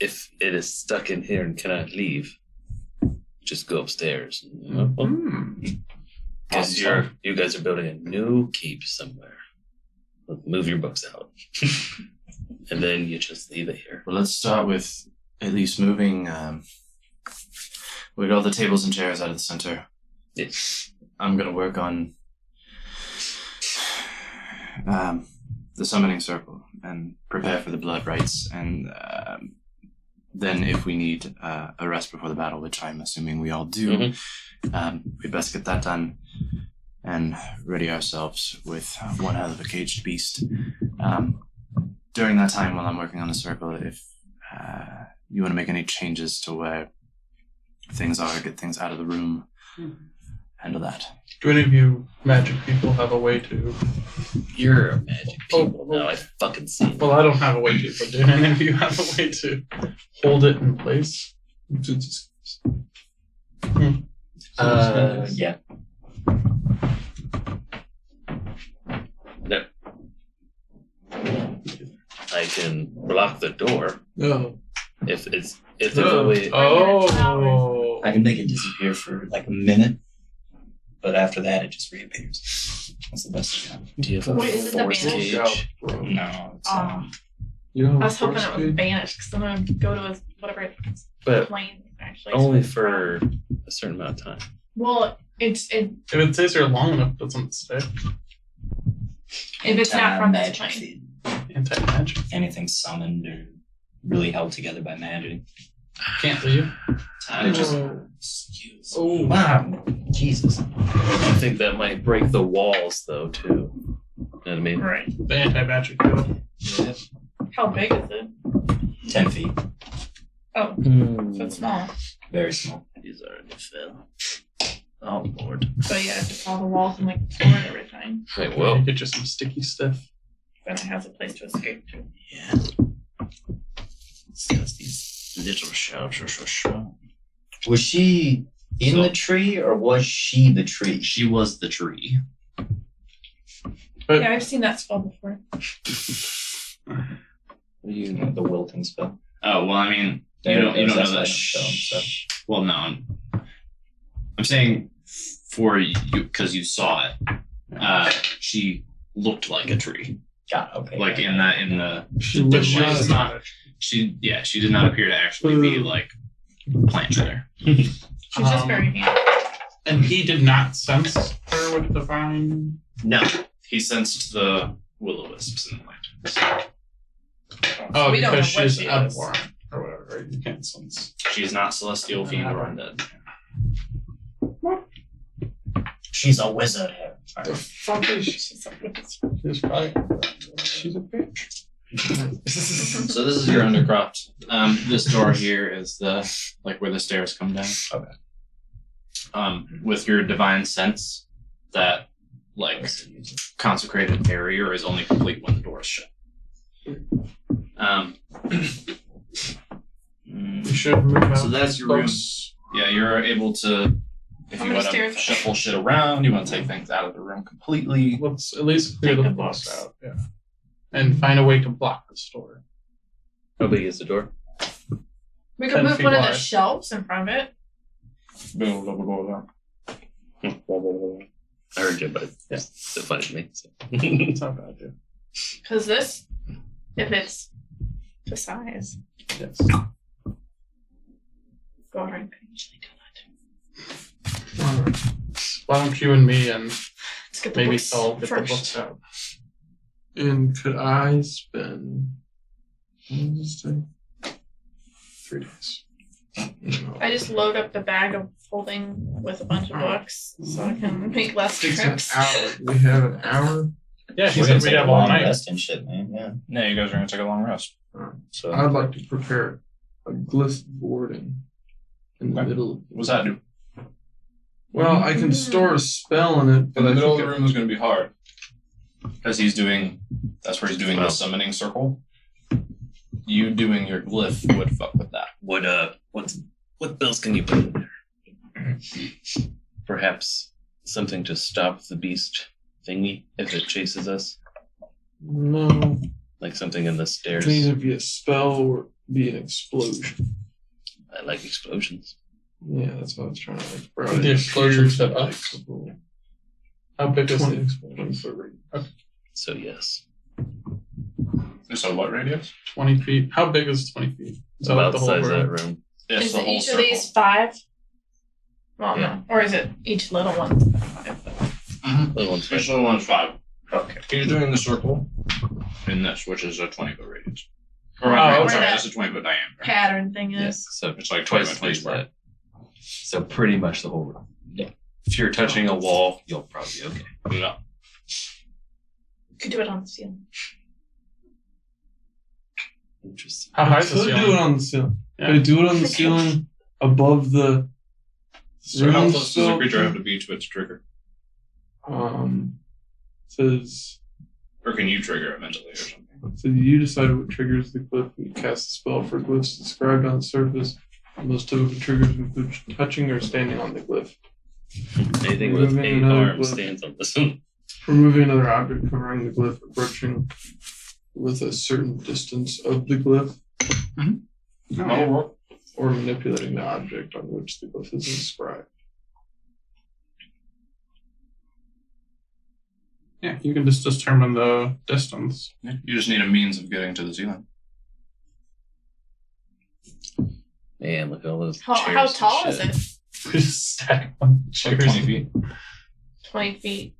if it is stuck in here and cannot leave, just go upstairs. Because you guys are building a new keep somewhere. Move your books out. And then you just leave it here. Well, let's start with at least moving. We got the tables and chairs out of the center. Yes. I'm gonna work on the summoning circle and prepare for the blood rites, and then if we need a rest before the battle, which I'm assuming we all do, we best get that done and ready ourselves with one hell of a caged beast. During that time, while I'm working on the circle, if you want to make any changes to where things are, get things out of the room, handle that. Do any of you magic people have a way to? You're a magic people. Oh, Now I fucking see. Well, I don't have a way to, but do any of you have a way to hold it in place? Yeah. No. I can block the door No. if there's a way. Oh. I can make it disappear for like a minute, but after that, it just reappears. That's the best I got. Do you have a Wait, is it the force banish? cage? No, it's You don't I have was hoping force it was feed? banished because I'm gonna go to whatever But plane actually. only for a certain amount of time. Well, it If it stays here long enough, it doesn't stay. if it's not from this magic plane. feed. Anti-magic. Anything summoned or really held together by magic. Can't leave. It just. Oh. Wow, Jesus. I think that might break the walls, though, too. You know what I mean? Right. The anti-magic field. Yeah. How big is it? 10 feet. Oh, so it's small. Very small. These already fell. Oh, Lord. So yeah, if it's all the walls and like the floor and everything, Hey, well, Get just some sticky stuff. then it has a place to escape to. Yeah. It's just these little shelves are so strong. Was she in the tree or was she the tree? She was the tree. But Yeah, I've seen that spell before. You know, the wilting spell. Oh, well, I mean, you don't know that. Well, no. I'm saying for you, because you saw it, she looked like a tree. Got okay. Like in the She But was she Like, is not. she did not appear to actually be like plant there. She's just very handy. And he did not sense her with divine. No, he sensed the will-o-wisps in the plant. Oh, We don't because know what she's she is. abhorrent or whatever. Right? You can't sense. She's not celestial, fiend, or undead. She's a wizard. The fuck is she? She's so good. She's right. She's a bitch. So this is your undercroft. This door here is the where the stairs come down. Okay. With your divine sense, that consecrated area is only complete when the door is shut. You should move out. So that's your room. Books. Yeah, you're able to, if How you many want to stairs? shuffle shit around, you want to take things out of the room completely. Let's at least clear Take the the books books. out. Yeah. And find a way to block the door. how big is the door? We 10 could move feet one of the wide. shelves in front of it. I heard you, but it's still funny to me. So. It's not bad, dude. Because this, if it's the size, Yes. go around can usually do that. Alright. Why don't you and me and Let's get the maybe books Saul get the first. books out? And could I spend? Let me just think. 3 days. I just load up the bag of holding with a bunch of books so I can make less Takes an trips. hour. We have an hour. Yeah, he We're said gonna we'd take a have all long night. rest and shit, man. Yeah. No, you guys are gonna take a long rest. So I'd like to prepare a glyph board in the Okay. middle. Of What's that do? Well, I can store a spell in it, but In the I middle of think the room is gonna be hard. Because that's where he's doing the Wow. summoning circle. You doing your glyph would fuck with that. What bills can you put in there? Perhaps something to stop the beast thingy if it chases us, no, like something in the it stairs. can either be a spell or be an explosion. I like explosions. Yeah, that's what I was trying to like. Bro, The explosion set up? Like, How big is 20 the explosion. So yes, So what radius? 20 feet. How big is 20 feet? Is that about like the the whole size of room? that room. Yes, Is the it whole each circle. of these 5? Well, Yeah. no. Or is it each little one? Little one's Each fine. little one's 5. Okay. He's doing the circle in this, which is a 20-foot radius. Or Oh, I'm okay. sorry, that's a 20-foot diameter. Pattern thing Yeah, is. so It's like 20 by twice 20 as square. that. So pretty much the whole room. Yeah. If you're touching a wall, you'll probably be okay. Yeah. Could do it on the ceiling. Interesting. How high is the Could do it ceiling? on the ceiling. Yeah. Could I do it on the ceiling above the So how room close does a spell? creature have to be to its trigger? Says Or can you trigger it mentally or something? so you decide what triggers the glyph when you cast the spell for glyphs described on the surface. The most typical triggers include touching or standing on the glyph. Anything with Moving 8 another arms glyph. stands on this one. Removing another object covering the glyph, approaching with a certain distance of the glyph, or manipulating the object on which the glyph is inscribed. Yeah, you can just determine the distance. Yeah. You just need a means of getting to the ceiling. Man, look at all those How chairs tall and is shit. it? Just stack on It's like chairs. 20 feet. 20 feet.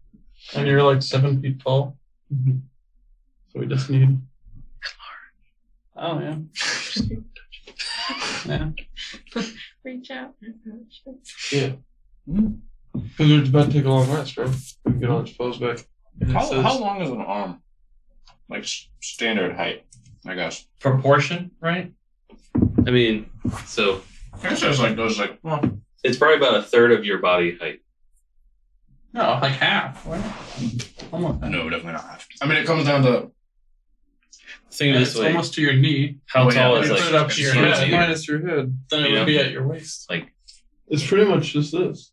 And you're like 7 feet tall. So we just need. Oh, yeah. Yeah. Reach out. Yeah. Because we're about to take a long rest, right? We can get all our spells back. And it How says- long is an arm? Like standard height, I guess. Proportion, right? I mean, so I guess it's like goes like it's probably about a third of your body height. No, like half. What? Almost. no, definitely not half. I mean, it comes down to Think Yeah, of it's this way: almost to your knee. how Oh, yeah, tall but is you like put it up to your it's head. sort of minus your head. Then it Yeah. would be at your waist. like It's pretty much just this.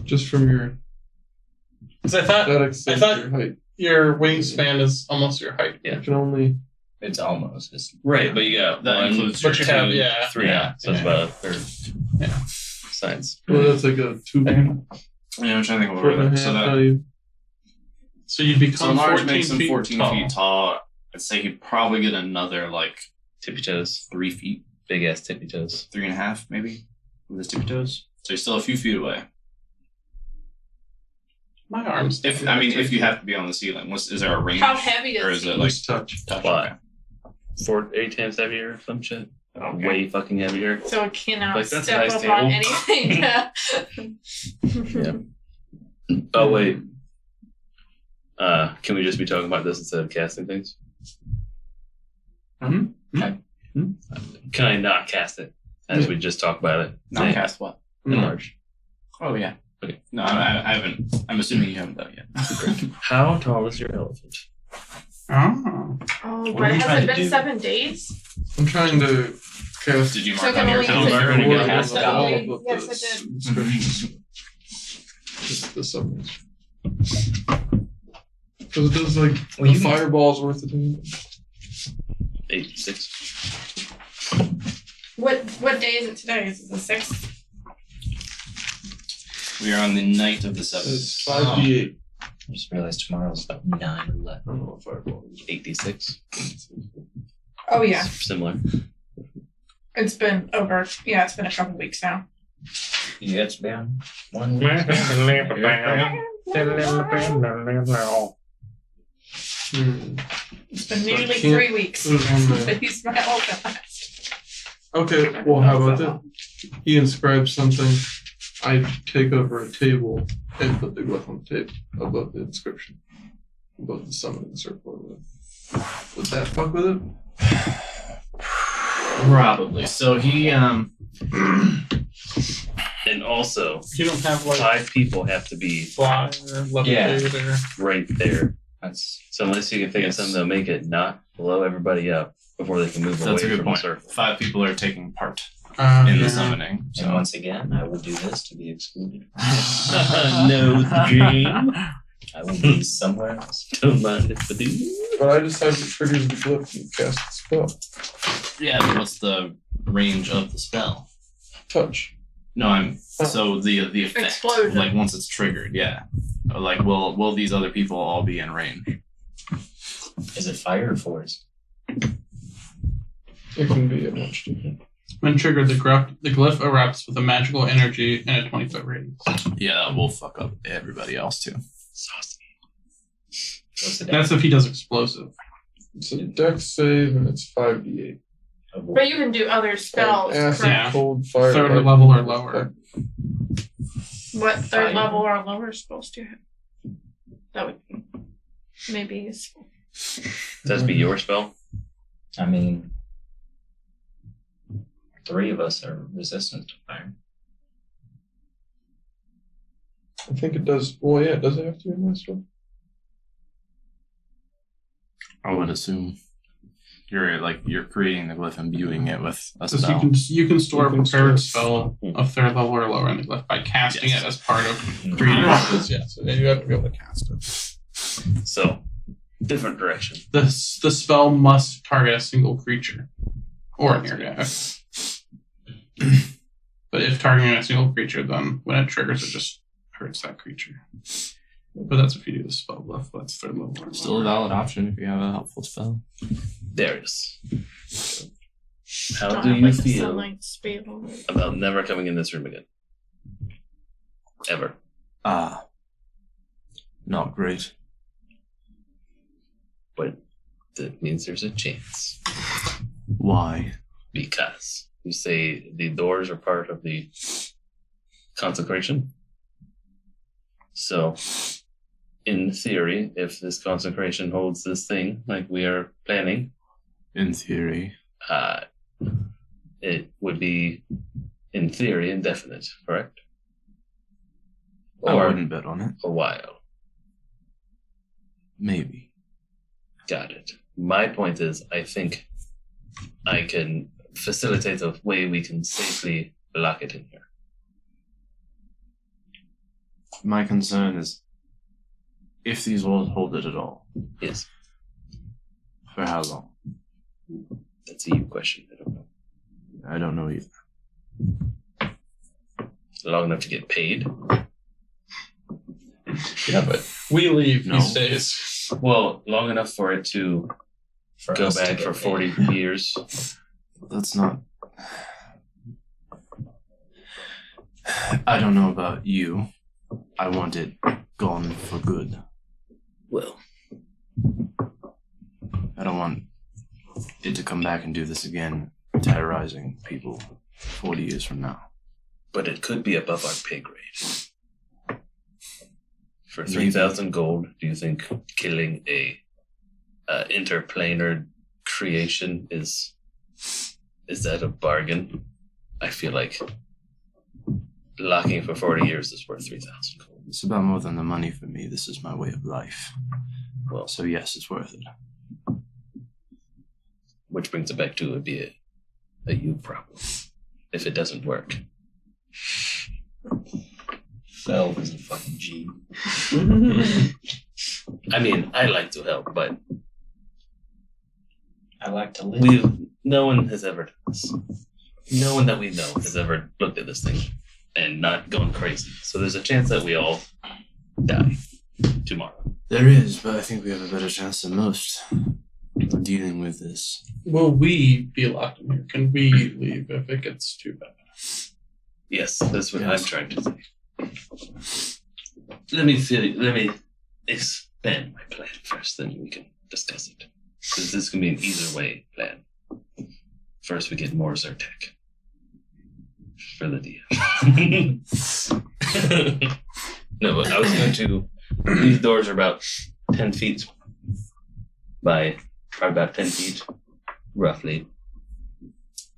Just from your Because I thought that extent thought- your height. your wingspan is almost your height. You can only it's almost. It's, right, but you got That one, includes But you have, two, yeah. 3. Yeah. So it's Yeah. about a third. Yeah. Science. well, that's like a 2 yeah. I'm trying to think of foot and a what half. so How that you So you'd become so Lars 14 makes him feet 14 tall. feet tall. I'd say he'd probably get another like Tippy toes. 3 feet, Big ass tippy toes. 3.5 maybe with his tippy toes. So he's still a few feet away. My arms. If you have to be on the ceiling, is there a range? How heavy or is is he? it like just touch. touch? What? 8 times heavier or some shit. Okay. Way fucking heavier. So it cannot Like, that's a step nice up on table. anything. Oh wait. Can we just be talking about this instead of casting things? Mhm. Can I not cast it as we just talked about it? Not Say, cast what? enlarge. Oh yeah. Okay. No, I haven't. I'm assuming you haven't done it yet. How tall is your elephant? Oh. Oh, What but are you has trying it to been do? 7 days? I'm trying to cast. Did you So mark it on can your only calendar? Mark when you get cast cast all all of Yes, the it did. inscriptions. Just the summons. Because it does like Well, a you can- fireball's worth of damage. 8, 6. What day is it today? Is it the 6th? We are on the night of the 7th. It's 5d8. I just realized tomorrow's about 9 or 11. I don't know what fireball is. 8d6. Oh yeah, Similar. it's been over. Yeah, it's been a couple weeks now. Yeah, it's been 1 week. Hmm. It's been So I nearly can't 3 weeks. put it on there. But he's my ultimate. Okay, well, how about that? He inscribes something. I take over a table and put the glyph on the table above the inscription, above the summoning circle. Would that fuck with it? Probably. So he And also, You don't have like 5 people have to be fly or levitate or right there. That's So unless you can think of something that'll make it not blow everybody up before they can move that's a away good from point. the circle. 5 people are taking part Oh, in yeah. the summoning. and So once again, I will do this to be excluded. No, Jane. I will be somewhere else. Don't mind if I do. But I decide to trigger the glyph and cast the spell. yeah, but what's the range of the spell? Touch. No, so the effect. Explosion. Like once it's triggered, yeah. Or like will these other people all be in range? Is it fire or force? It can be a much different. When triggered, the glyph erupts with a magical energy in a 20-foot radius. Yeah, that will fuck up everybody else too. Saucy. What's the That's if he does explosive. It's a dex save and it's 5d8. But you can do other spells. Acid, Yeah. cold, fire. Third lightning, level or effect. lower. What third Fire. level or lower spells do you have? That would be maybe useful. Does that be your spell? I mean, 3 of us are resistant to fire. I think it does. Well, yeah, does it have to be my spell? I would assume you're creating the glyph, imbuing it with a So spell. you can store You a can prepared store- spell of third level or lower in the glyph by casting Yes. it as part of Mm-hmm. creating it. Yeah, so you have to be able to cast it. So, different direction. The spell must target a single creature or an area. But if targeting a single creature, then when it triggers, it just hurts that creature. But that's if you do the spell glyph. That's third level. Or Still a lower. valid option if you have a helpful spell. Darius. How Don't do have, you like, a feel sunlight spell. about never coming in this room again? Ever. Not great. But that means there's a chance. Why? Because you say the doors are part of the consecration. So, in theory, if this consecration holds this thing like we are planning, In theory. it would be, in theory, indefinite, correct? I Or wouldn't bet on it. a while. Maybe. Got it. My point is, I think I can facilitate a way we can safely lock it in here. My concern is if these walls hold it at all. Yes, For how long? that's a you question. I don't know. I don't know either. Long enough to get paid. Yeah, but we leave. No. He stays. Well, long enough for it to For go us to back get for paid. 40 years. That's not. I don't know about you. I want it gone for good. Well, I don't want it to come back and do this again, terrorizing people 40 years from now. but it could be above our pay grade. For Maybe. 3,000 gold, do you think killing a interplanar creation is that a bargain? I feel like locking it for 40 years is worth 3,000 gold. It's about more than the money for me. This is my way of life. Well, So yes, it's worth it. which brings it back to it would be a you problem if it doesn't work. Fell is a fucking G. I mean, I like to help, but I like to live. no one has ever done this. No one that we know has ever looked at this thing and not gone crazy. So there's a chance that we all die tomorrow. There is, but I think we have a better chance than most of dealing with this. Will we be locked in here? Can we leave if it gets too bad? Yes, that's what Yes. I'm trying to say. Let me expand my plan first, then we can discuss it. Because this can be an either way plan. First, we get more Zyrtec for the DM. No, but I was going to. These doors are about 10 feet by about 10 feet, roughly.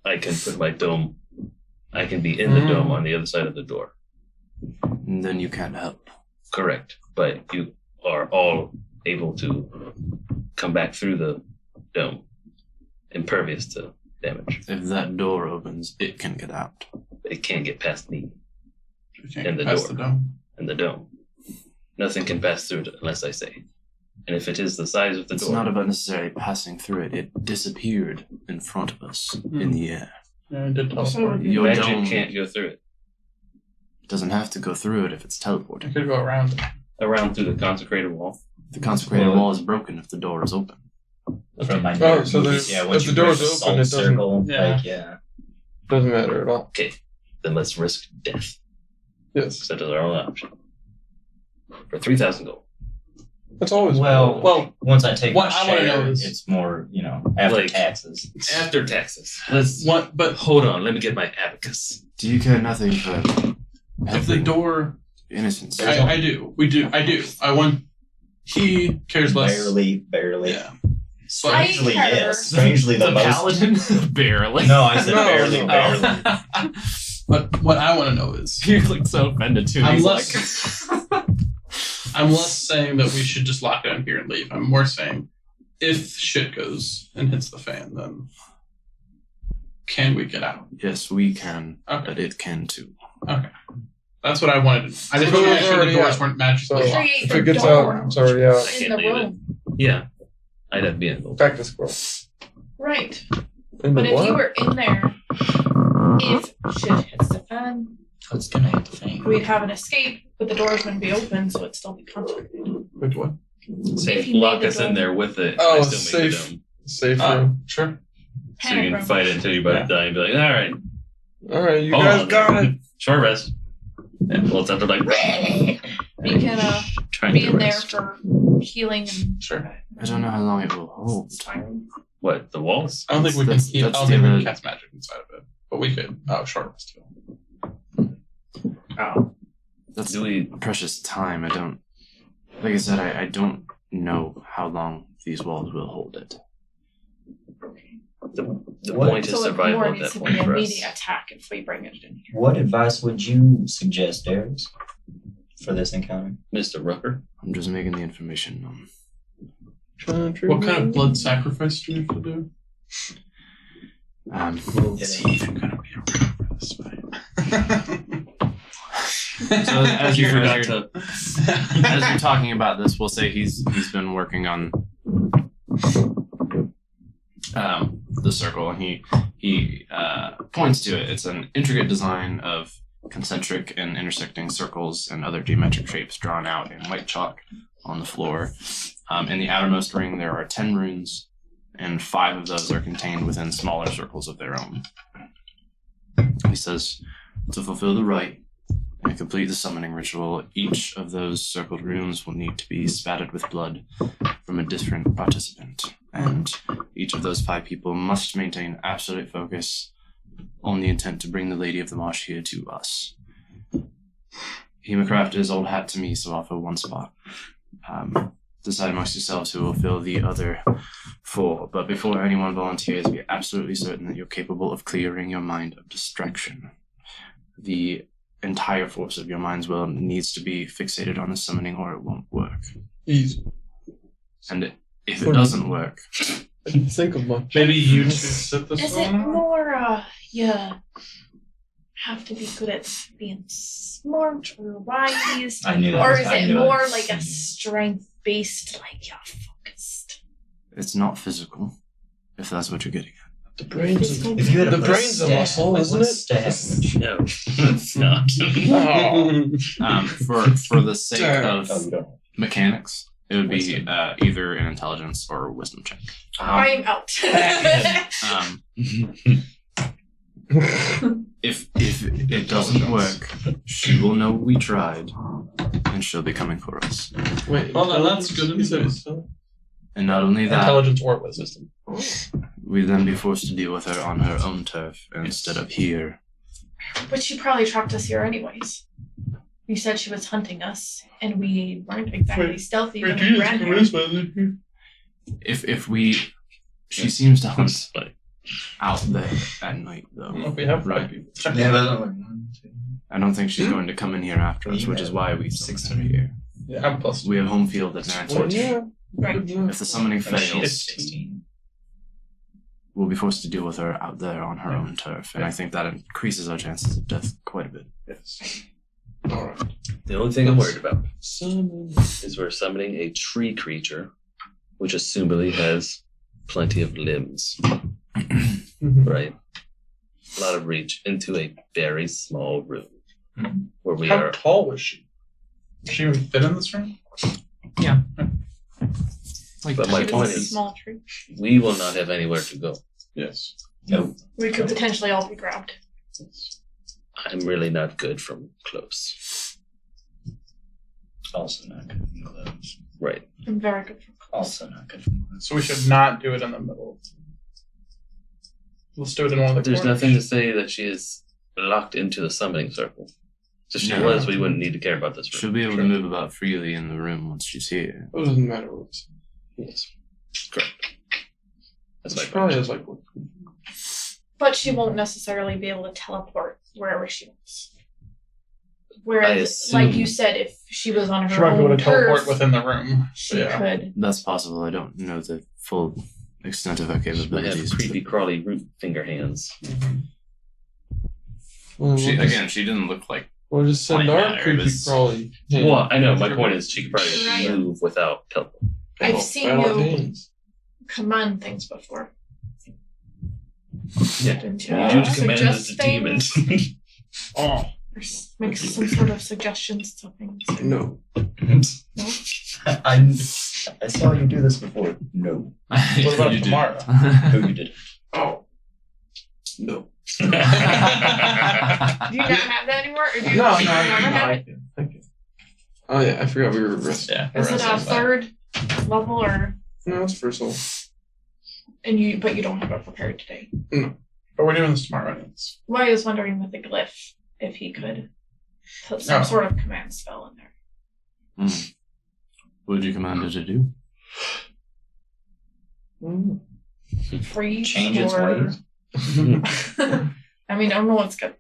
I can put my dome. I can be in the dome on the other side of the door. And then you can't help. Correct, but you are all able to come back through the dome, impervious to damage. If that door opens, it can get out. It can't get past me We can't And the pass door. the dome. and the dome. Nothing can pass through it unless I say. And if it is the size of the It's door, not about necessarily passing through it. It disappeared in front of us in the air. Yeah, I did teleport. Your magic dome can't go through it. doesn't have to go through it if it's I teleported. could go around it. Around through the consecrated wall. The consecrated wall is broken if the door is open. From my Oh, so there's- yeah, once if you the door's break the open, salt it doesn't- circle, Yeah. like, yeah. Doesn't matter at all. Okay, then let's risk death. Yes. So that is our only option. For 3,000 gold. That's always Well, Once I take what my I wanna share, know is- it's more, after Like- taxes. After taxes. Let's what? But hold on, let me get my abacus. Do you care nothing for if the helping door, innocence? I do. We do. I do. I want. He cares less. Barely. Yeah. Strangely, I care. yes. Strangely, the most. paladin? Barely. No, I said No, barely, no. barely. But what I want to know is, You look so offended too. I'm He's less. I'm less saying that we should just lock down here and leave. I'm more saying, if shit goes and hits the fan, then can we get out? yes, we can, Okay. but it can too. Okay. That's what I wanted to know. I just So wanted to make it's sure the already doors out. weren't magically So- locked. Create if the it gets door out, it's already out. I in can't the do room. Yeah. I'd have to be in the Back to squirrel. Right. In But the if what? you were in there, if shit hits the fan, What's gonna hit the thing? we'd have an escape, but the doors wouldn't be open, so it'd still be consecrated. Wait, what? Say, If you lock made the us in door- there with it. Oh, I still make safe. the dome. Safe room. Sure. So you can fight until you're about to die and be like, all right, Alright, you hold guys on got there. it. Short rest. And well, it's after like, You can trying be to in there rest. for healing and Sure. I don't know how long it will hold. What, the walls? I don't think we can. That's- I don't that's think we the- can cast magic inside of it, but we could. Oh, short rest. That's Do we, precious time. I don't. Like I said, I don't know how long these walls will hold it. the What? point is so it survival more at needs that to point be for immediate us. attack if we bring it in here. What advice would you suggest, Darius, for this encounter? Mr. Rucker? I'm just making the information known. What kind of blood sacrifice do we have to do? Is he even gonna be around for this fight? So as You you're, forgot as, you're, to. as you're talking about this, we'll say he's been working on the circle, and he points to it. It's an intricate design of concentric and intersecting circles and other geometric shapes drawn out in white chalk on the floor. In the outermost ring, there are 10 runes, and 5 of those are contained within smaller circles of their own. He says, to fulfill the rite and complete the summoning ritual, each of those circled runes will need to be spattered with blood from a different participant, and each of those 5 people must maintain absolute focus on the intent to bring the Lady of the Marsh here to us. Hemocraft is old hat to me, so I'll fill 1 spot. Decide amongst yourselves who will fill the other 4, but before anyone volunteers, be absolutely certain that you're capable of clearing your mind of distraction. The entire force of your mind's will needs to be fixated on the summoning or it won't work. Easy. And if it doesn't work, I didn't think of much. Maybe you two sit this Is it one. more, you have to be good at being smart or wise? I knew that. Or is I it knew more like a strength-based, like you're focused? it's not physical, if that's what you're getting at. The brains. If you had The a brain's a muscle, isn't it? Stab. No, it's not. For the sake of Oh, you don't. mechanics, it would be either an intelligence or a wisdom check. I'm out. If it doesn't work, she will know we tried, and she'll be coming for us. Wait. Well, then that's good You said news. it's And not only that, Intelligence or wisdom. we'd then be forced to deal with her on her own turf instead of here. But she probably tracked us here anyways. You said she was hunting us, and we weren't exactly stealthy when we ran here. If we, she seems to hunt out there at night, though. If we have Right. people. Yeah, I don't think she's going to come in here after us, which is why we summoned her here. Yeah, I'm plus. We have home field advantage. Right. If the summoning fails, 16. we'll be forced to deal with her out there on her own turf, and I think that increases our chances of death quite a bit. Yes. Alright. The only thing I'm worried about is we're summoning a tree creature, which assumably has plenty of limbs, right? A lot of reach into a very small room where we How are. tall was she? Does she even fit in this room? Like, But my She point was a is, small tree. we will not have anywhere to go. Yes. Nope. We could potentially all be grabbed. I'm really not good from close. Also not good from close. Right. I'm very good for Also not good from close. So we should not do it in the middle. Let's do it in one of the There's corners. nothing to say that she is locked into the summoning circle. So if she No. was, we wouldn't need to care about this room. she'll be able to move about freely in the room once she's here. It doesn't matter what it's. Yes. Correct. That's my She probably point. has like. But she won't necessarily be able to teleport wherever she wants. Whereas, assume- like you said, if she was on She her might be able own to teleport turf, within the room. she Yeah. could. That's possible. I don't know the full extent of her She might have capabilities. creepy crawly root finger hands. Well, She didn't look like. we'll just send Point our matter, it creepy was- crawly. Well, I know. My point is, she could probably Right. move without teleport. I've seen Battle you hands. command things before. Yeah. Didn't You you? do command Suggest the demons. things, Oh. or make some sort of suggestions to things. No. I saw you do this before. No. What about You did. tomorrow? No, you didn't. Oh. No. Do you not have that anymore? Or do you No, never have it? Thank you. Oh yeah, I forgot we were resting. Yeah. Is it a third level or No, it's first level. but you don't have it prepared today? But we're doing this tomorrow. Anyways. Well, I was wondering with the glyph if he could put some Oh. sort of command spell in there. What did you command her to do? Freeze Change its or ways. I mean, I don't know what's got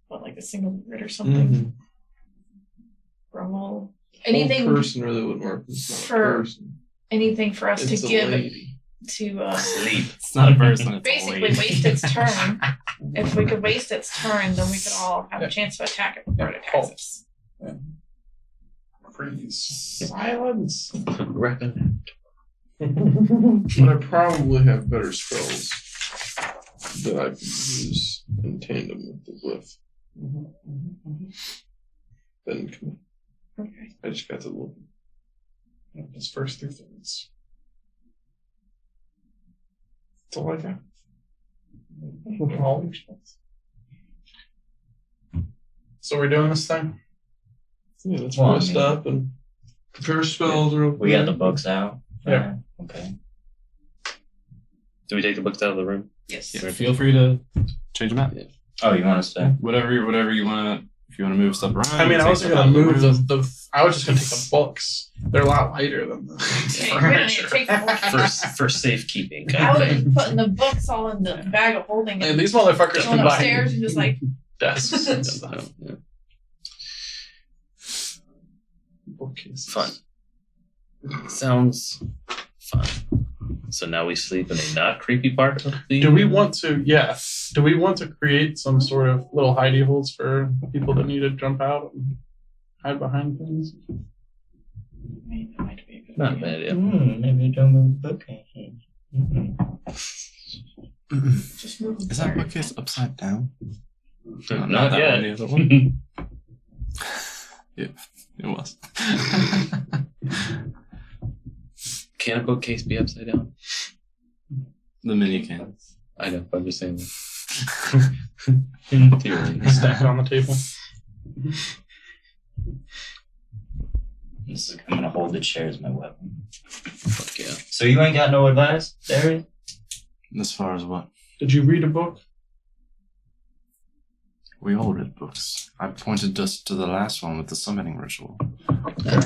like a single word or something. Rumble. Anything Whole person really wouldn't work. It's not For- a person. anything for us It's to a give lady. to Sleep. It's not a person. It's basically a lady. waste its turn. If we could waste its turn, then we could all have a chance to attack it before it attacks us. Freeze. Silence. Recommend. But I probably have better spells that I can use in tandem with the glyph. Then command. Okay. I just got to look. His first 2 things. That's all I got. So we're doing this thing? Yeah, let's Well, I rest mean- up and prepare spells real quick. We got the books out. Yeah. Okay. Do we take the books out of the room? Yes. Yeah, feel free to change them out. Oh, you want us to? Whatever you want to. If you want to move stuff around. I mean, I take wasn't stuff gonna out of move room. the. I was just gonna take the books. They're a lot lighter than the Okay, we don't need to furniture. take the books. For safekeeping. I was putting the books all in the bag of holding And and these motherfuckers going can buy upstairs and just like desks and Yeah. stuff. Bookcases. Fun. Sounds fun. So now we sleep in a not creepy part of the. Do we want to? Yeah. Do we want to create some sort of little hidey holes for people that need to jump out and hide behind things? Maybe that might be a good Not a idea. bad idea. Maybe you don't move the bookcase. Just move them Is that forward. bookcase upside down? Not that yet. one, the other one. It was. Can a bookcase be upside down? The mini can. I know, I'm just saying. In theory. Stacked on the table. I'm gonna hold the chair as my weapon. Fuck yeah. So you ain't got no advice, Darius? As far as what? Did you read a book? We all read books. I pointed just to the last one with the summoning ritual.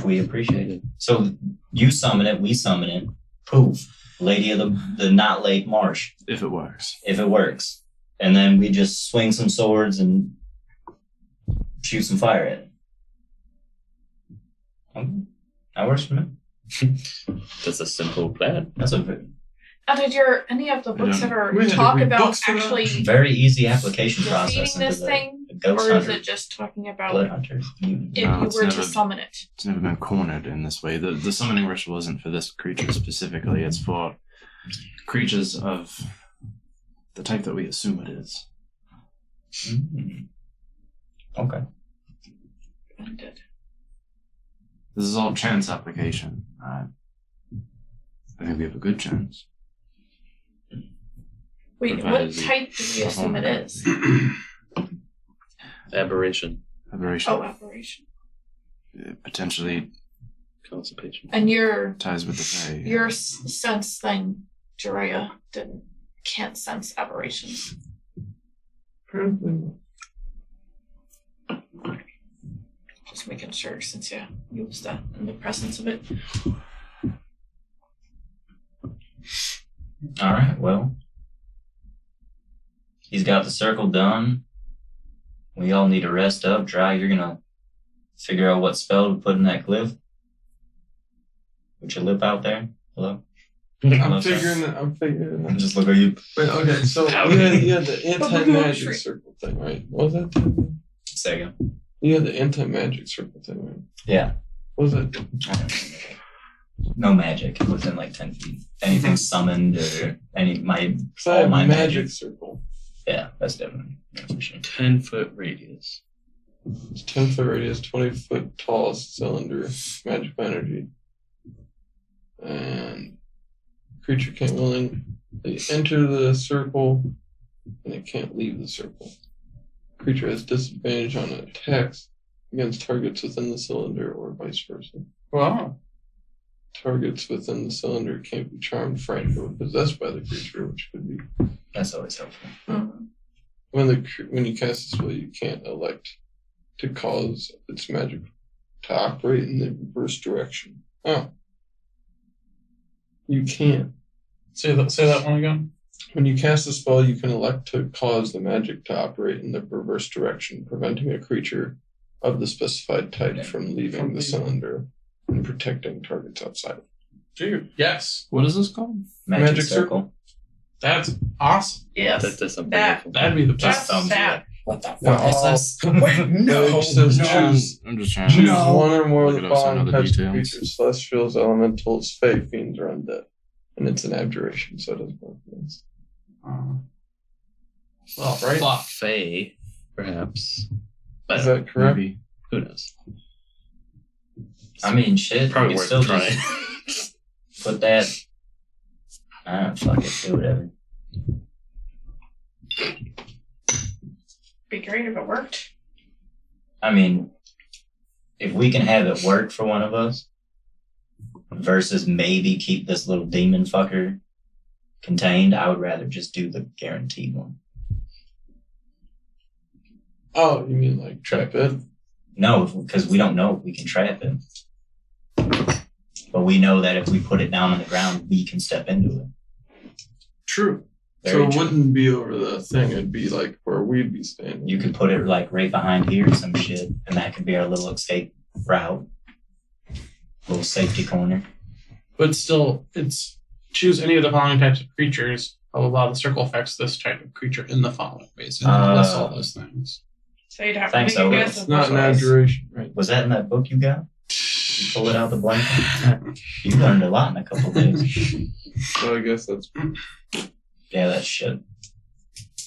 We appreciate it. So you summon it, we summon it. Poof. Lady of the not late marsh. If it works. If it works. And then we just swing some swords and shoot some fire at it. Okay. That works for me. That's a simple plan. That's a Did any of the books ever We had to talk read about books for that. actually very easy application process defeating into this the thing? ghost Or is hunter, it just talking about blood hunters. if No, you it's were never- to summon it? It's never been cornered in this way. The summoning ritual isn't for this creature specifically. It's for creatures of the type that we assume it is. Mm. Okay. Ended. This is all chance application. I think we have a good chance. Wait, Provided what the type do we assume it is? Aberration. Aberration. Oh, aberration. Potentially Constipation. And your ties with the Fae. your sense thing, Jiraiya, can't sense aberrations. Apparently. Just making sure since you used that in the presence of it. Alright, well. He's got the circle done. We all need to rest up. Dry, you're gonna figure out what spell to put in that glyph. Put your lip out there. Hello? I'm figuring it. Just look at you. Wait, okay, so you had the anti-magic circle thing, right? What was that? Say again. You had the anti-magic circle thing, right? Yeah. What was it? No magic within like 10 feet. Anything summoned or So I all have my magic circle. Yeah, that's different. That's for sure. 10-foot radius. It's 10-foot radius, 20-foot tall cylinder, magical energy. And creature can't willingly enter the circle, and it can't leave the circle. Creature has disadvantage on attacks against targets within the cylinder or vice versa. Wow. Targets within the cylinder can't be charmed, frightened, or possessed by the creature, which could be That's always helpful. when you cast a spell, you can't elect to cause its magic to operate in the reverse direction. Oh, you can't. Say that one again. When you cast a spell, you can elect to cause the magic to operate in the reverse direction, preventing a creature of the specified type from leaving the cylinder and protecting targets outside. Dude, yes. What is this called? Magic circle. That's awesome. Yes. That's something That- beautiful. That'd be the That's best. thumbs sad. What the fuck Well, is this? Wait, no, it says choose. I'm just trying Choose to one or more of the Look at us on following other types of details. creatures: celestials, elementals, fae, fiends, or undead. And it's an abjuration, so it doesn't work. Well, right? Fae, perhaps. Is that correct? maybe. Who knows? I mean, shit. Probably you worth can still trying. just put that. Fuck it. Do whatever. Be great if it worked. I mean, if we can have it work for one of us versus maybe keep this little demon fucker contained, I would rather just do the guaranteed one. Oh, you mean like trap it? No, because we don't know if we can trap it. But we know that if we put it down on the ground, we can step into it. True. Very So it true. wouldn't be over the thing, it'd be like where we'd be standing. You could put it like right behind here or some shit, and that could be our little escape route. Little safety corner. But still, it's choose any of the following types of creatures. Blah, blah, blah. The circle affects this type of creature in the following ways. And it lists all those things. So you'd have Thanks, to make a Owen. guess. It's of not an which ways. abjuration, right? Was that in that book you got? You pull it out the blanket? You learned a lot in a couple days. So I guess that's Yeah, that's shit.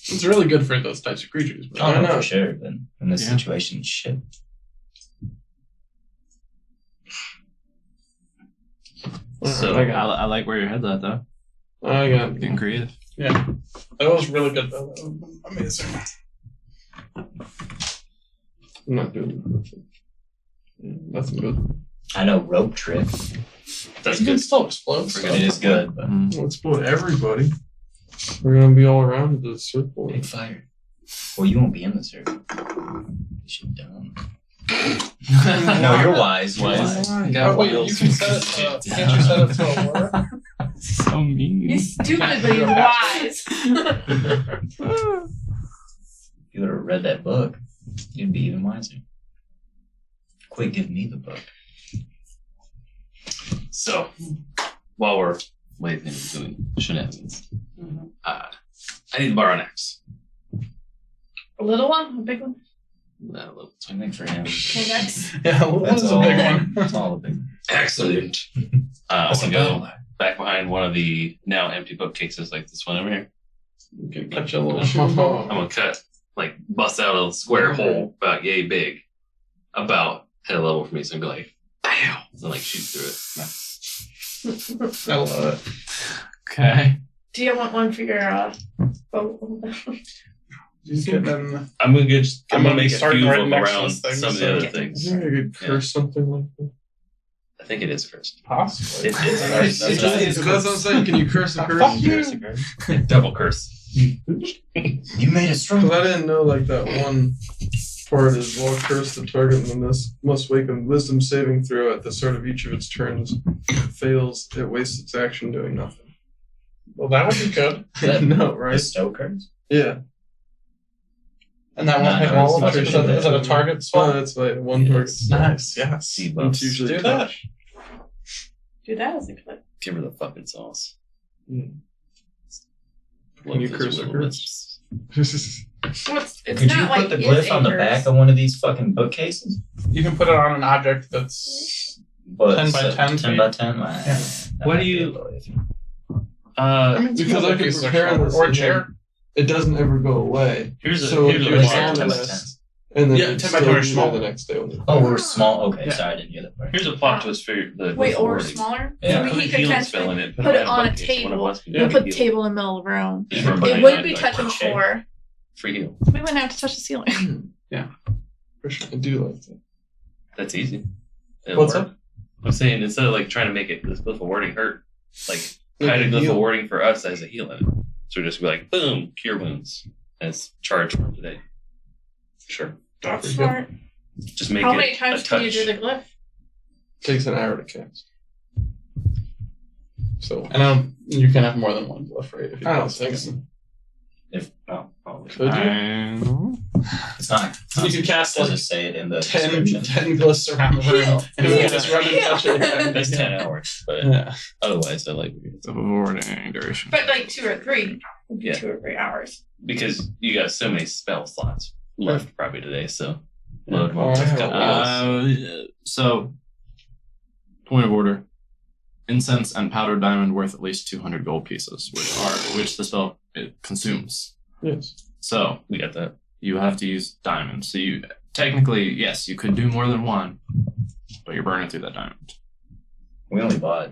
It's really good for those types of creatures. But I don't know know. for sure, but in this Yeah. situation, it's shit. So, I like where your head's at though. I got it. Getting creative. yeah, that was really good though. That was amazing. I'm not doing it. Nothing good. I know rope trick. That's good. Still explodes. It is good, but Mm. Let's put everybody. We're gonna be all around the circle. Big fire. Well, you won't be in the circle. You should dumb. No, you're wise. You're wise. Oh, wait, you can set it to, can't you set it to a word? So mean. He's stupid, but he's wise. If you would have read that book, you'd be even wiser. Quit giving me the book. So, while we're waiting and doing shenanigans, I need to borrow an axe. A little one? A big one? No, I think for him. Okay, next. Yeah, what That's is a all. big one? That's all the big. excellent. I want to go back behind one of the now empty bookcases, like this one over here. Okay, cut you a little I'm short. gonna cut, like, bust out a square hole about yay big, about head level for me, so I'm gonna be like, bam, and like shoot through it. I love it. Okay. Do you want one for your boat? Just getting in. I'm gonna make a start few right of them next to around this thing, some of so- the other I things. think I could curse something like that. I think it is cursed. Possibly. It is cursed. It just is. That's what I'm saying. Can you curse a curse? Fuck you. Double curse. You made it strong. Because I didn't know like that one part is while curse the target and then this must make a wisdom saving throw at the start of each of its turns. If it fails, it wastes its action doing nothing. Well, that would be good. That- No, right? The Stokers? Yeah. And that won't No, hit no, all of it's us. not Is that a target Oh, spot? that's like one target. Nice, yes. See It's buffs. usually Do that. Do that as a clip. Give her the fucking sauce. Can Love you those curse a little curse? wisps. Well, it's Could not you like put the it's glyph on the acres. back of one of these fucking bookcases? You can put it on an object that's But 10 by 10 10 feet? by 10? Yeah. That Why might do be you- a little iffy. Because I could prepare this or a and chair. it doesn't ever go away. Here's a So here's if a you're Like plot. 10 by sound 10. this, and then Yeah, it's 10 by still 10 or be there smaller. the next day. When it Oh, we're small. Okay, Yeah. sorry, I didn't get that part. Here's a plot twist for the Wait, or wording. smaller? Yeah. Maybe Put a he could healing transfer spell in it. put it in on a bookcase. One of table. us can You make put a the heal. table in the middle of the room. Just run It behind wouldn't be like, touching the crochet. floor. Free heal. We wouldn't have to touch the ceiling. For sure. I do like that. That's easy. It'll What's work. up? I'm saying instead of like trying to make it this glyph of wording hurt, like Make hide a a glyph of heal. wording for us as a heal in it. So just be like, boom, cure wounds as charge for today. Sure. That's smart. Just make How it many a times touch. can you do the glyph? Takes an hour to cast. So I know you can have more than one glyph, right? If you I don't pass think it. so. If probably. Could you? It's not. You could cast Does like it say it in the 10 description? glyphs around the room, and you can just run and touch it. That's 10 hours, but Yeah. otherwise I like The wording duration. But like 2 or 3 would be Yeah. 2 or 3 hours. because you got so many spell slots left probably today, so load Oh, I have couple heals. So, point of order: incense and powdered diamond worth at least 200 gold pieces, which the spell it consumes. Yes. So We got that. you have to use diamond. So you technically, yes, you could do more than one, but you're burning through that diamond, We only bought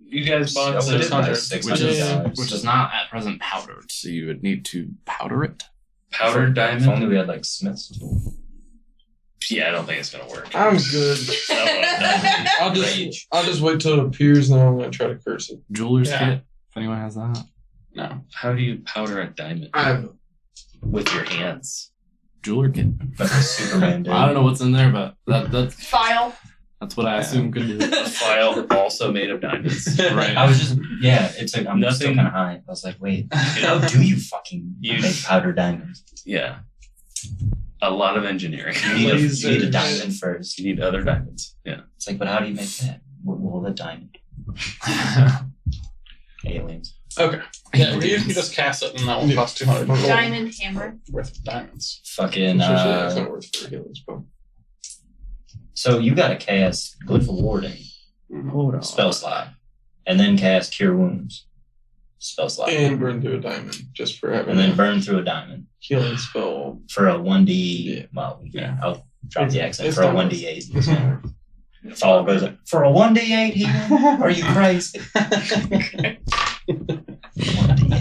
You guys bought we did buy 600. $600. which is not at present powdered. So you would need to powder it. powdered If only diamond. we had like Smith's tool. Yeah, I don't think it's gonna work. I'm good. I'll just wait till it appears and then I'm gonna try to curse it. Jeweler's Yeah. kit, if anyone has that. No. How do you powder a diamond I with your hands? Jeweler kit. That's what Superman did. I don't know what's in there, but File. that's what I assume could do. A file also made of diamonds. Right. I was just, yeah, it's like, I'm still Nothing- kind of high. I was like, wait, You how know? do you fucking You- make powder diamonds? Yeah. A lot of engineering. You need, Lasers. you need a diamond first. You need other diamonds. Yeah. It's like, but how do you make that? Well, the diamond. Aliens. Okay. Yeah, you can just cast it, and that will cost 200 gold Diamond hammer. worth of diamonds. Fucking, it's not worth for a healing spell. so you got to cast Glyph of Warding, Hold on. spell slot, and then cast Cure Wounds, spell slot, And burn through a diamond just for having and then a burn through a diamond healing spell. for a 1d. Yeah. Well, Yeah. I'll drop the accent It's for a not 1d8. If all goes for a 1d8 healing? Are you crazy? 1d8.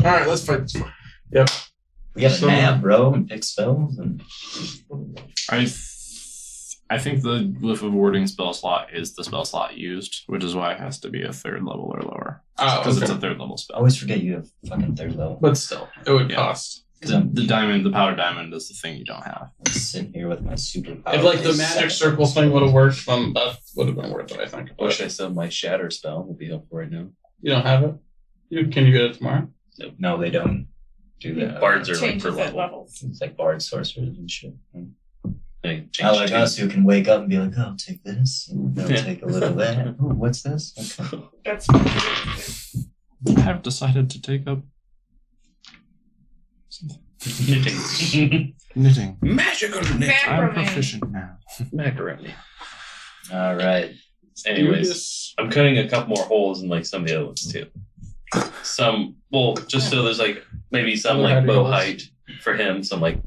Alright, let's fight this one. We got a So- nap, bro, and pick spells. And I think the Glyph of Warding spell slot is the spell slot used, which is why it has to be a 3rd level or lower. Oh, Because okay. it's a 3rd level I spell. always forget you have fucking 3rd level. But still, it would Yeah. cost. The powder diamond is the thing you don't have. I'm sitting here with my super power. If like the magic circle thing would have worked, then that would have been worth it, I think. I wish I still had my shatter spell. Would be helpful right now. You don't have it? Can you get it tomorrow? No, they don't do that. Bards are like Changes per at level. levels. It's like bard sorcerers and shit. They change Not like to- us who can wake up and be like, oh, take this. And they'll Yeah. take a little of that. Oh, what's this? Okay. That's I have decided to take up knitting. Magical knitting. I'm Macrame. proficient now. Macaroni. All right. Anyways, I'm cutting a couple more holes in like some of the other ones too. Some, well, just so there's like maybe some Other like heavy bow holes. height for him. Some like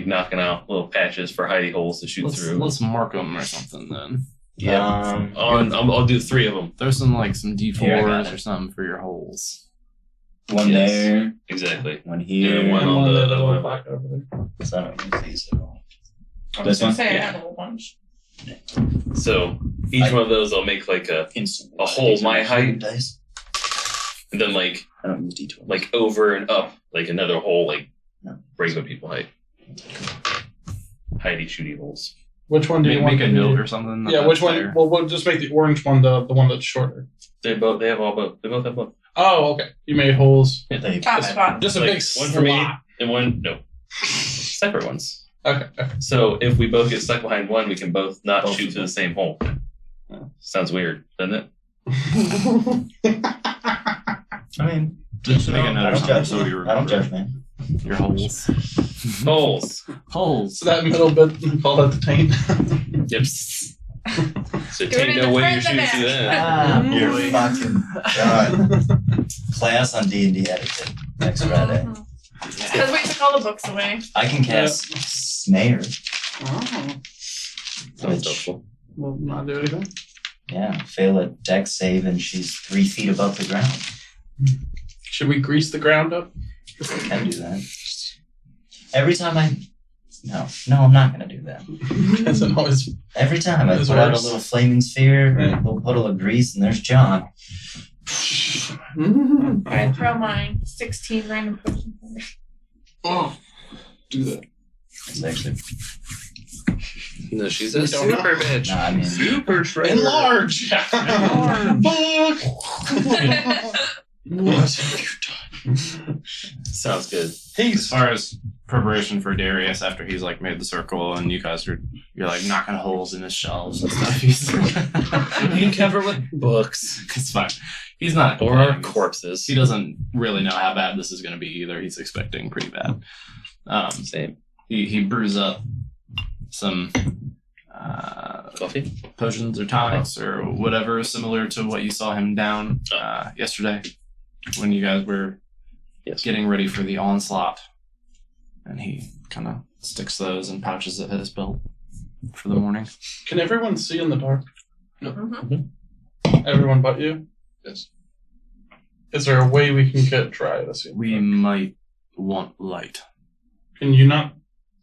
knocking out little patches for hidey holes to shoot through. Let's mark them or something then. Yeah. I'll do 3 of them. There's some Here, I got D4s it. or something for your holes. One Yes. there, Exactly. one here. And one And on one the that other little one. back over there. So I don't use these at all. I This was gonna one? say I Yeah. have a whole bunch. So each one of those I'll make like a, Instant. A hole These are my my height. dice. and then like I don't use D12. like over and up like another hole like No. regular people height. Hidey shooty holes. Which one do you want? Make a to note do? or something. Yeah, which one? Well, we'll just make the orange one the one that's shorter. They both have both. Oh, okay. You made holes. They- Top spot. Just a Like, big one for me. slot. And one separate ones. Okay. So if we both get stuck behind one, we can both not Both shoot of to the them. same hole. Sounds weird, doesn't it? I mean, Just make a I note or don't something judge. so you I don't remember judge, man. your holes. Holes. Holes. So that middle bit, we call that the taint. Yep. So Do it take in no the way front you of shoot the through back. that. Ah, you're fucking God. Class on D&D etiquette next Friday. Because we took all the books away. I can cast Snare. Oh. Sounds helpful. Will not do anything. Yeah, fail a deck save and she's 3 feet above the ground. Should we grease the ground up? I can do that. Every time No, I'm not going to do that. Doesn't always. Every time I This put out a works. little flaming sphere, Right. a little puddle of grease, and there's John. I throw mine 16 random potion points. Oh, do that. It's actually, No, she's We a don't super bitch. nah, I mean, Super shredder. Enlarge. What have you done? Sounds good. As far as preparation for Darius after he's like made the circle and you guys you're like knocking holes in his shelves and stuff. You can cover with books It's fine. He's not or complaining. corpses. He doesn't really know how bad this is going to be either. He's expecting pretty bad. Same. He brews up some Coffee. potions or tonics or whatever similar to what you saw him down yesterday when you guys were Yes. getting ready for the onslaught. And he kind of sticks those in pouches of his belt for the morning. Can everyone see in the dark? Mhm. Everyone but you? Yes. Is there a way we can get dry to see in the We dark? might want light. Can you not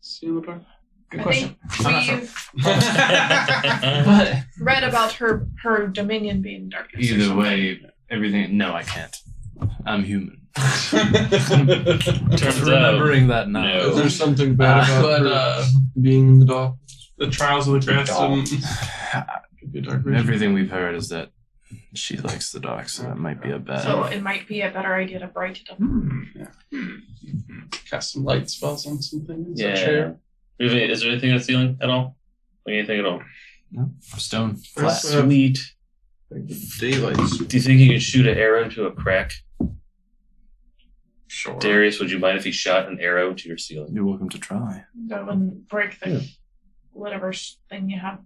see in the dark? Good I question. think I'm not sure. we've But read about her dominion being darkness. or either something. way, everything. No, I can't. I'm human. Turns Remembering that now. No. Is there something bad about But her being in the dark? the trials of the grass Dog. could be a dark region. Everything we've heard is that she likes the dark, so that might be a bad. So it might be a better idea to bright it up. Cast some light spells on something. Is that Yeah. fair? Is there anything on the ceiling at all? Like anything at all? Stone. I Flat. also have Sweet. daylights. Do you think you can shoot an arrow into a crack? Sure. Darius, would you mind if he shot an arrow to your ceiling? You're welcome to try. That wouldn't break the Yeah. whatever thing you have.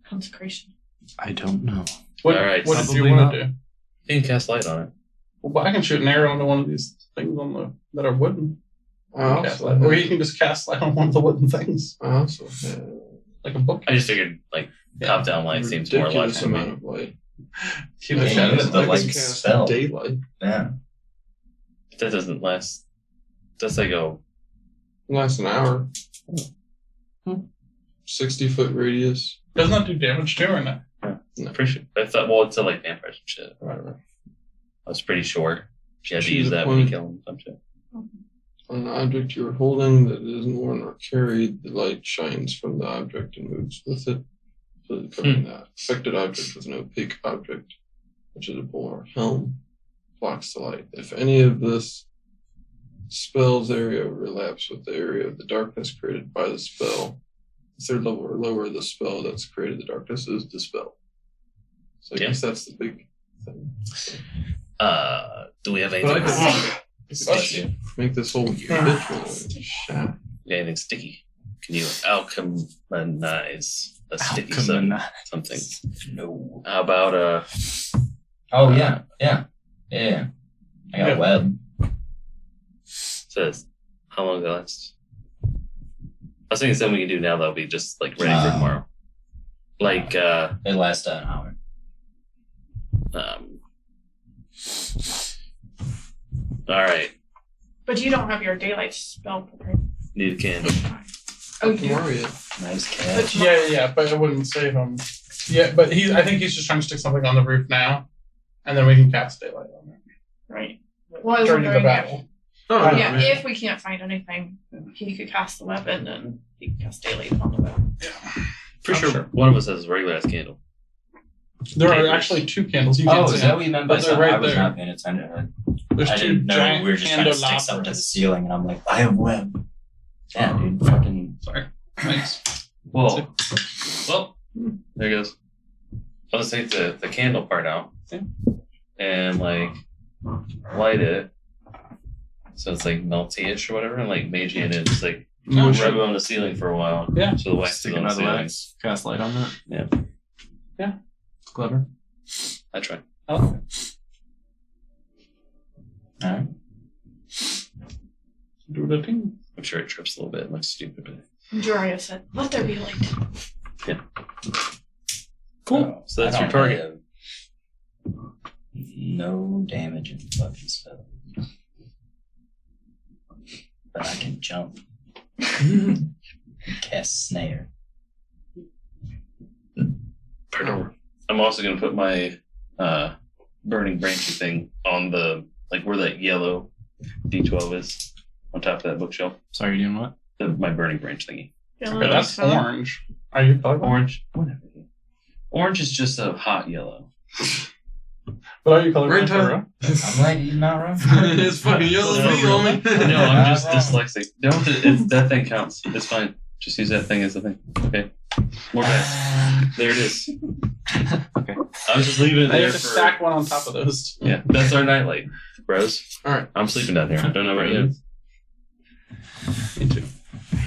Consecration. I don't know. What, All right, what did you probably want not. to do? You can cast light on it. Well, but I can shoot an arrow into one of these things on the that are wooden. Cast light. Or you can just cast light on one of the wooden things, I also have like a book. I just figured like top down light a seems more ridiculous logical. amount of light. Keep Yeah, it shadow. use the I light can cast spell. daylight. yeah. That doesn't last. That's like Lasts an hour. 60-foot radius. Does not do damage to her, or no? I'm pretty sure. I thought, well, it's like vampires and shit. I don't know. I was pretty sure she had to use that when you kill him. Some shit. On an object you are holding that isn't worn or carried, the light shines from the object and moves with it. So covering that affected object with an opaque object, which is a bull or helm, blocks the light. If any of this spell's area overlaps with the area of the darkness created by the spell, the third level or lower the spell that's created the darkness is dispelled. So I guess that's the big thing. Do we have But anything? I could make this whole habitual shot. Anything sticky? Can you alchemize a sticky something? No. How about Oh yeah. I got a web. says how long does that last? I was thinking something we can do now that'll be just like ready for tomorrow. Like It lasts an hour. All right. But you don't have your daylight spell prepared. Need a candle. Oh, you do? Nice catch. Yeah, but it wouldn't save him. Yeah, but I think he's just trying to stick something on the roof now, and then we can cast daylight on it. Right. Well, I was During the wondering battle. Oh, yeah, if we can't find anything, he could cast the web and then he could cast daylight on the web. Pretty I'm sure sure. one of us has a regular ass candle. There are Papers. actually 2 candles. You Oh, can't is see that what you meant by But they're something? right I was there. not paying attention. There's I 2 didn't know giant we were just trying to stick something to the candelabras. ceiling, and I'm like, I have web. Yeah, dude, fucking. Sorry. Thanks. Whoa. Well, there goes. I'll just take the candle part out and like light it. So it's like melty-ish or whatever, and like mage hand it, just like Oh, rub sure. it on the ceiling for a while. Yeah. So the wax is Stick on the another ceiling. wax, cast light on that. Yeah. Yeah. Clever. I try. I like it. Alright. Do the thing. I'm sure it trips a little bit. It looks stupid, but Joria said, "Let there be light." cool. So that's I your don't target. have no damage in fucking spell. But I can jump. And cast snare. I'm also gonna put my burning branchy thing on the like where that yellow D12 is on top of that bookshelf. Sorry, you're doing what? My burning branch thingy. Okay, that's orange. Are you colorblind? Orange. Whatever. Orange is just a hot yellow. But are you colorblind? Right, for real? I'm like, you're not wrong. It's fucking yellow No, meat, homie. No, I'm just dyslexic. Don't. That thing counts. It's fine. Just use that thing as the thing. Okay. More dice. There it is. Okay. I was just leaving it I there have to for. stack one on top of those. Yeah, that's our nightlight, bros. Alright. I'm sleeping down here. I don't know about you. Me too.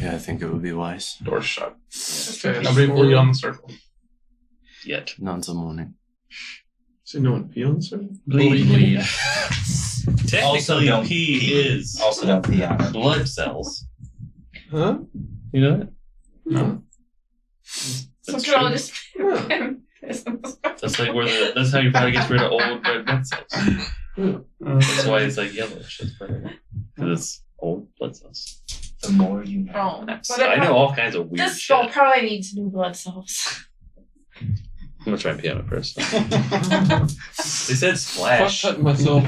Yeah, I think it would be wise. Doors shut. Okay, Nobody bleed on the circle. Yet. Not until morning. So no one pee on the circle? Bleed. Also Technically, don't pee pee. is Also, don't pee on it. blood cells. Huh? You know that? No. So That's girl true. just. That's like that's how your body gets rid of old red blood cells. That's why it's like yellowish. That's because it's old blood cells. The more you know. Oh, but I know all kinds of weird this shit. spell probably needs new blood cells. I'm gonna try and pee on it first. They said Fuck splash. cutting myself.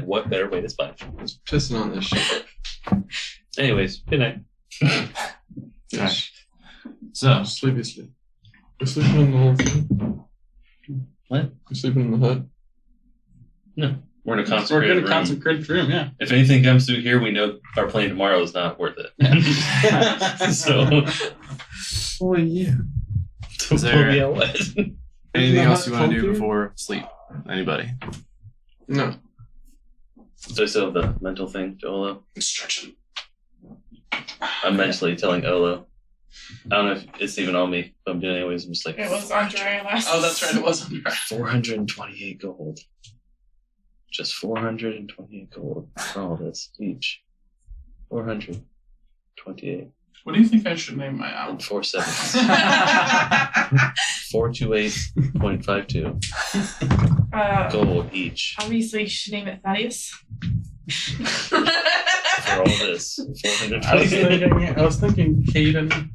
What better way to splash? I was pissing on this shit. Anyways, good night. Yes. So, Sleepy sleep. We're sleeping in the whole thing. What? We're sleeping in the hut. We're in a We're consecrated going room. to consecrate room, yeah. If anything comes through here, we know our plane tomorrow is not worth it. So, Oh yeah. Is there- we'll be what? anything Isn't else that you want to do comfy? before sleep? Anybody? No. So I still have the mental thing to Olo. Instruction. I'm mentally telling Olo. I don't know if it's even on me, but I'm doing it anyways. I'm just like, It was Andrea last. Oh, that's right. It was on your 428 gold. Just 428 gold for all this each. 428 What do you think I should name my owl? and 4 sevens. 428.52 gold each Obviously, you should name it Thaddeus. for all this. I was 428. thinking Caden.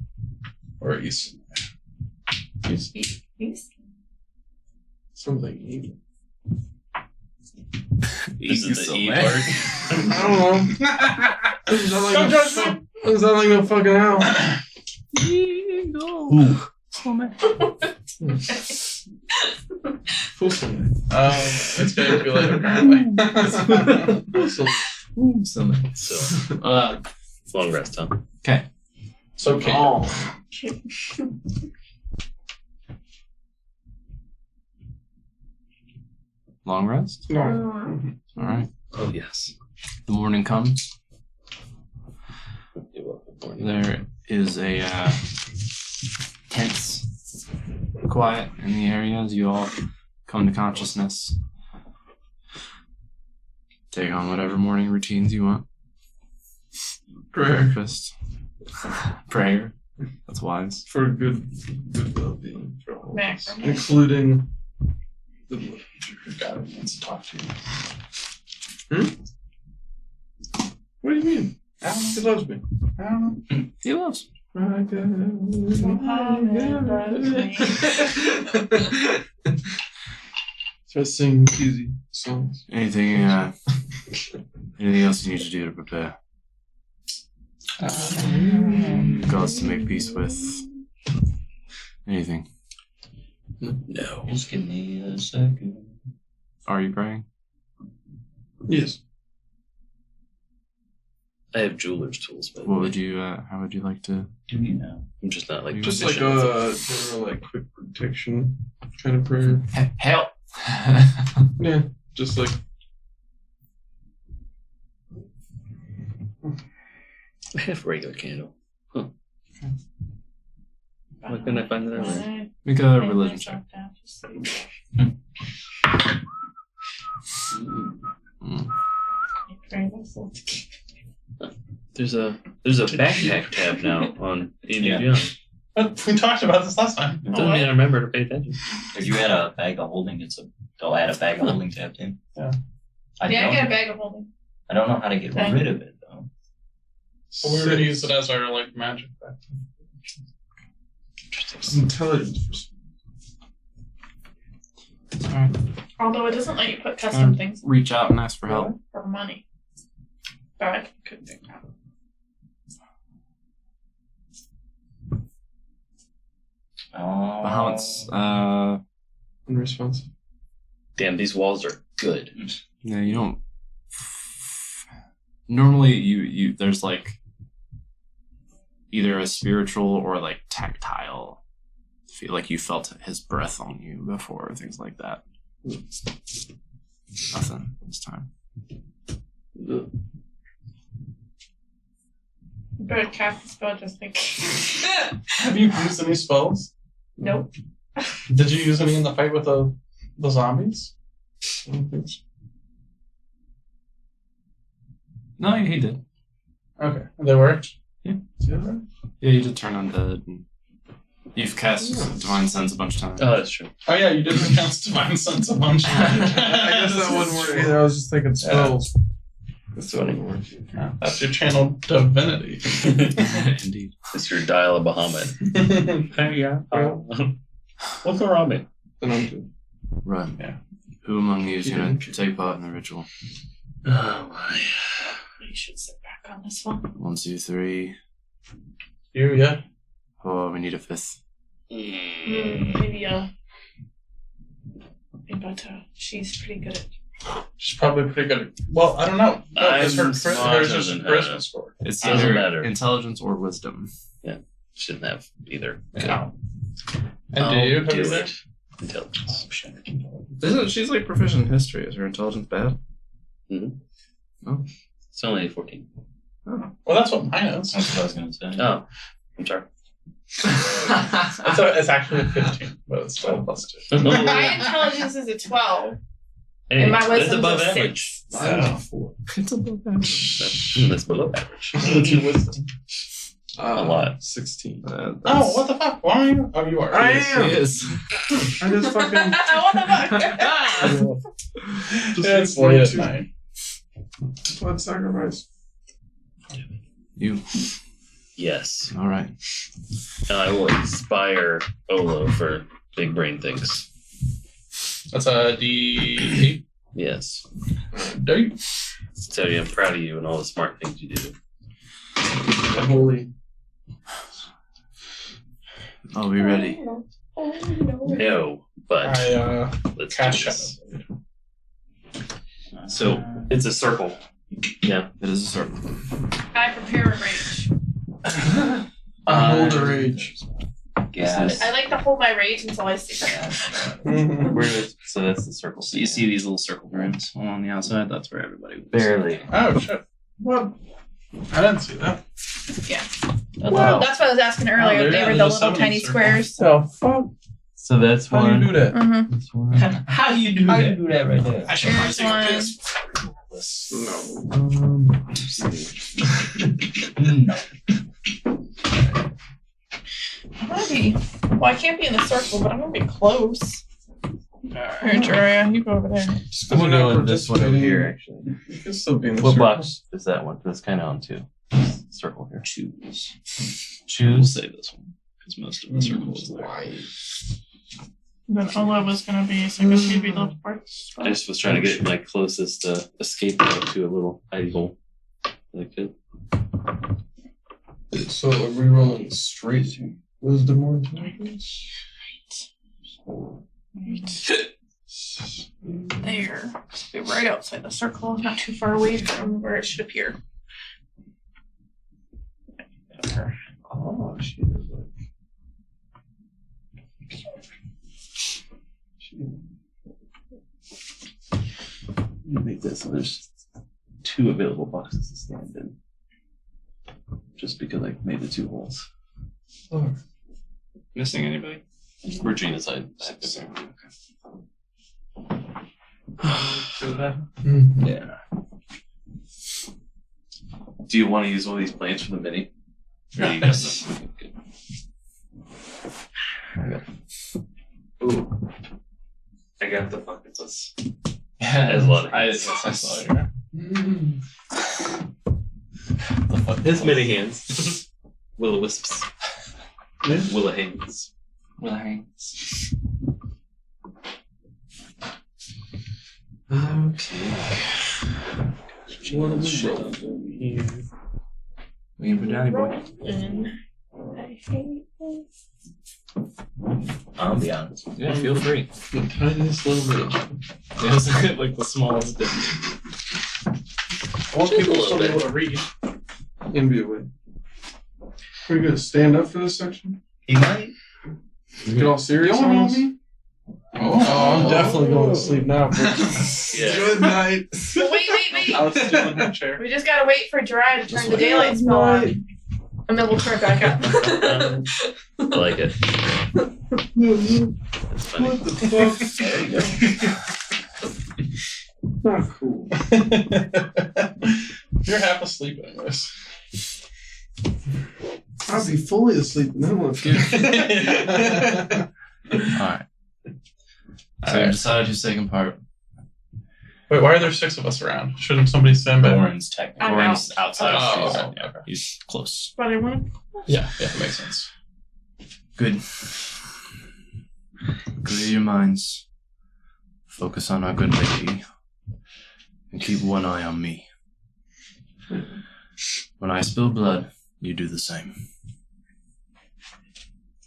Or east. East. East? Something evil. This is the E I part. don't know. Doesn't sound like no fucking owl. Ooh. Fulsome. It's gonna be like apparently. So, long rest, huh? Okay. It's okay. Long rest. No. All right. Oh, yes. The morning comes. You're welcome. There is a tense quiet in the area as you all come to consciousness. Take on whatever morning routines you want. Prayer Breakfast. Prayer. That's wise. for good well-being for all of us, Macrame. including the little teacher who wants to talk to you. What do you mean? He loves me. I don't know. He loves. Start singing cheesy songs. Anything else you need to do to prepare? Gods to make peace with. Anything? No. Just give me a second. Are you praying? Yes. I have jeweler's tools, but What would you? How would you like to? Do you know? I'm just not like Just like proficient with a general, like, quick protection kind of prayer. Help! Yeah, just like I have a regular candle. Huh. Why couldn't I find that earlier? Make a religion check. Mm. There's a backpack tab now on Indiana Yeah. Jones. But we talked about this last time. It doesn't mean I remember to pay attention. If you add a bag of holding, they'll add a bag of holding tab in. Yeah. I Yeah, I don't, get a bag of holding. I don't know how to get rid of it though. So we were going to use it as our like magic weapon. it's intelligence. Alright. Although it doesn't let you put custom things Reach out and ask for help. for money. But I could do that. Bahamut's, Unresponsive. Damn, these walls are good. yeah, you don't. Normally, you there's like either a spiritual or like tactile feel, like you felt his breath on you before, things like that. Nothing this time. Good cast the spell just think. Have you used any spells? Nope. Did you use any in the fight with the zombies? I don't think so. No, he did. Okay. They worked? Yeah. Yeah. Yeah, you did turn undead. And you've cast Divine Sense a bunch of times. Oh, that's true. Oh yeah, you did pronounce Divine Sense a bunch. I guess that wouldn't work either. I was just thinking spells. That's funny. Yeah, that's your channel divinity. Indeed. It's your dial of Bahamut. Hey, yeah. What's wrong with me? Then I'm good. Right. Yeah. Who among you is Yeah. going to take part in the ritual? Oh, my. You should sit back on this one. 1, 2, 3. You, yeah. Oh, we need a fifth. Maybe but she's pretty good at. She's probably pretty good. Well, I don't know. No, I'm hers smarter is just than her. charisma score. It's Doesn't either matter. intelligence or wisdom. Shouldn't have either. Yeah. And I'll do you? Have do you it. Intelligence. Isn't she's like proficient in history? Is her intelligence bad? It's only 14. Well, that's what mine is. That's what I was gonna say. Oh, I'm sorry. It's actually a 15, but it's still plus 2. My intelligence is a 12. Hey, And my that's wisdom's above a 6. average. Wow. It's above average. That's below average. What's your wisdom? A lot. 16. Oh, what the fuck? Why are you? Oh, you are. I Yes. am. He is. I just fucking. What the fuck? Just It's like late at 2. night. Blood sacrifice. You. Yes. All right. And I will inspire Olo for big brain things. That's a D8. Yes. Date. To tell you I'm proud of you and all the smart things you do. Holy. I'll be ready. No, but I let's cast do shadow. this. So it's a circle. Yeah. It is a circle. I prepare a rage. Hold the rage. Gas. I like to hold my rage until I see that. So that's the circle. So you see these little circle rooms along the outside. That's where everybody was. Barely. Oh shit. What? I didn't see that. Well, that's what I was asking earlier. there They you were go, the there's a little tiny circle. squares. The fuck? So that's How do you do that? Mm-hmm. That's one. How do you do How that? you do that right there? I should There's probably one. No. No. I'm gonna be. Well, I can't be in the circle, but I'm gonna be close. Here, Juria, you go over there. Just I'm 'cause gonna you're go not with this one over participating, here, actually. You can still be in the What circle. box is that one? That's kind of on two. Circle here. Choose. We'll Choose. say this one because most of the circle is there. Then Ola was gonna be, so I guess he'd be the parts. I just was trying to get my closest escape route to a little hidey hole. Like it. So are we rolling straight wisdom or intelligence? There. Be right outside the circle, not too far away from where it should appear. Oh, she is like. You make this so there's 2 available boxes to stand in. Just because I made the 2 holes. Oh. Missing anybody? Regina's side. Yeah. Do you want to use one of these plants for the mini? Or you got some? Good. Ooh. I got the buckets. That's has a lot of hands. I saw it. His mini hands. Will o' wisps. Yeah. Will o' hands. Thanks. Okay. What are we rolling here? Waiting for Johnny Boy. I hate this. I'll be honest. Yeah, feel free. The tiniest little bit. It's like the smallest bit. I want people to still be able to read. Envy away. We're gonna stand up for this section? He might. Get all serious on us? Oh, I'm definitely going to sleep now. Yeah. Good night. Wait. I was still in her chair. We just gotta wait for Jiraiya to turn the daylight spell on. And then we'll turn it back up. I like it. That's funny. What the fuck? Not cool. You're half asleep anyways. I'll be fully asleep and then what's good. Alright. So you decided who's taking part. Wait, why are there 6 of us around? Shouldn't somebody stand back? Orin's technically. I'm Orin's outside. Oh, She's- okay, yeah, okay. He's close. But I want Yeah, that makes sense. Good. Clear your minds. Focus on our good lady. And keep one eye on me. When I spill blood, you do the same.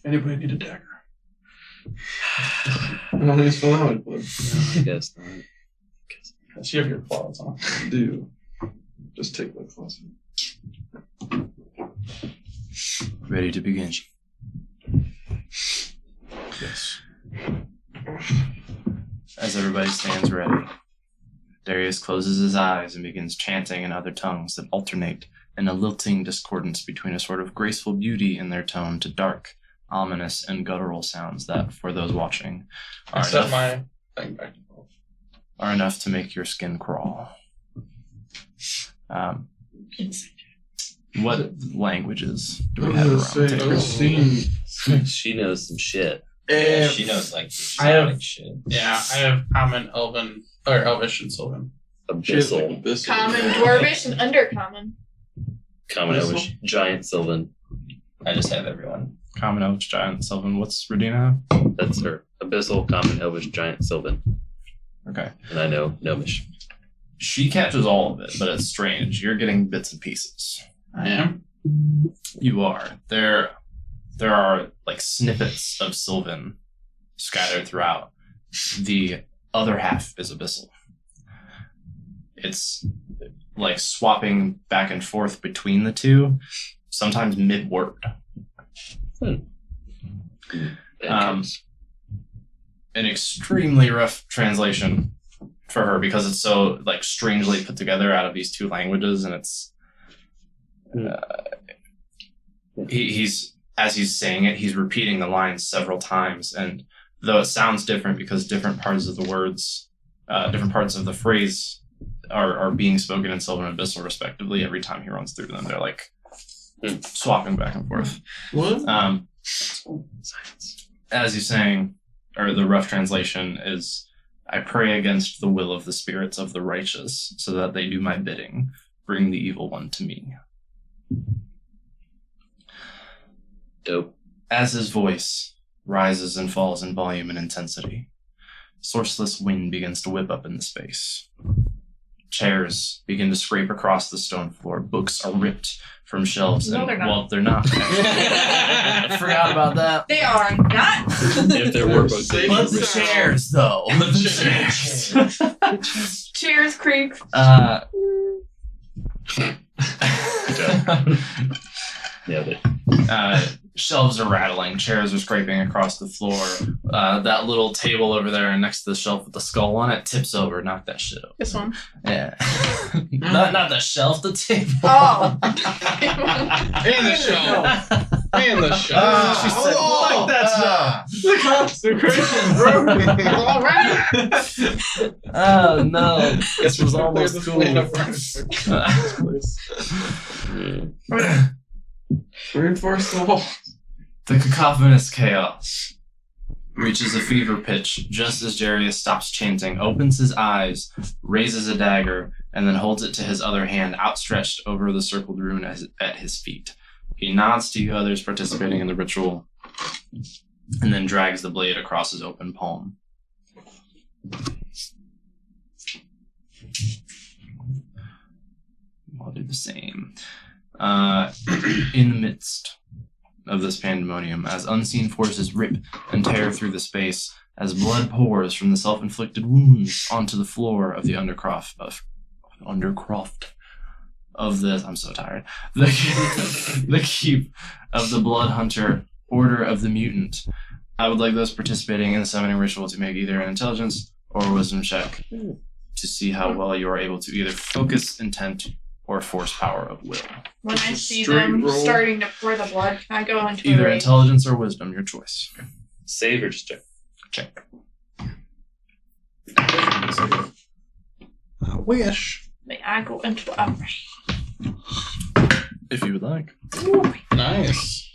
Anybody need a dagger? I don't need to spill out my blood. I guess not. Unless you have your claws on. I do. Just take my claws off. Ready to begin. Yes. As everybody stands ready, Darius closes his eyes and begins chanting in other tongues that alternate in a lilting discordance between a sort of graceful beauty in their tone to dark, ominous, and guttural sounds that, for those watching, are Set enough, my thing back to full. are enough to make your skin crawl. What languages do we have around the table? I've seen. She knows some shit. Yeah, she knows like I have- exotic shit. Yeah, I have common, elven, or elvish and sylvan. She has like Abyssal. abyssal. common, dwarvish, and undercommon. Common elvish. Giant sylvan. I just have everyone. Common, Elvish, Giant, Sylvan. What's Radina have? That's her. Abyssal, Common, Elvish, Giant, Sylvan. Okay. And I know Gnomish. She catches all of it, but it's strange. You're getting bits and pieces. I am. You are. There are like snippets of Sylvan scattered throughout. The other half is Abyssal. It's like swapping back and forth between the two, sometimes mid-word. An extremely rough translation for her because it's so like strangely put together out of these two languages, and it's he's as he's saying it, he's repeating the lines several times, and though it sounds different because different parts of the words, different parts of the phrase are being spoken in Sylvan and Abyssal respectively, every time he runs through them, they're like swapping back and forth. What? As he's saying, or the rough translation is, I pray against the will of the spirits of the righteous, so that they do my bidding. Bring the evil one to me. Dope. As his voice rises and falls in volume and intensity, sourceless wind begins to whip up in the space. Chairs begin to scrape across the stone floor. Books are ripped from shelves. No, they're not. Well, they're not. I forgot about that. They are not. If there were books, Safe But the sound. chairs, though. Cheers, Creek. nailed it. Shelves are rattling, chairs are scraping across the floor. That little table over there next to the shelf with the skull on it tips over. Knock that shit over. This one. Yeah. not the shelf, the table. Oh. And the shelf. And the shelf. She said, oh, "Fuck that stuff." The consecration, bro. All right. Oh no, this was almost cool. Reinforce the wall. The cacophonous chaos reaches a fever pitch just as Jarius stops chanting, opens his eyes, raises a dagger, and then holds it to his other hand outstretched over the circled rune at his feet. He nods to you others participating in the ritual and then drags the blade across his open palm. I'll do the same. In the midst of this pandemonium, as unseen forces rip and tear through the space, as blood pours from the self-inflicted wounds onto the floor of the undercroft of this, I'm so tired, the keep of the Blood Hunter Order of the Mutant. I would like those participating in the summoning ritual to make either an intelligence or a wisdom check to see how well you are able to either focus intent or force power of will. When I see Straight them roll. starting to pour the blood, can I go into Either a intelligence or wisdom, your choice. Save or just check? Check. I wish. May I go into a If you would like. Nice.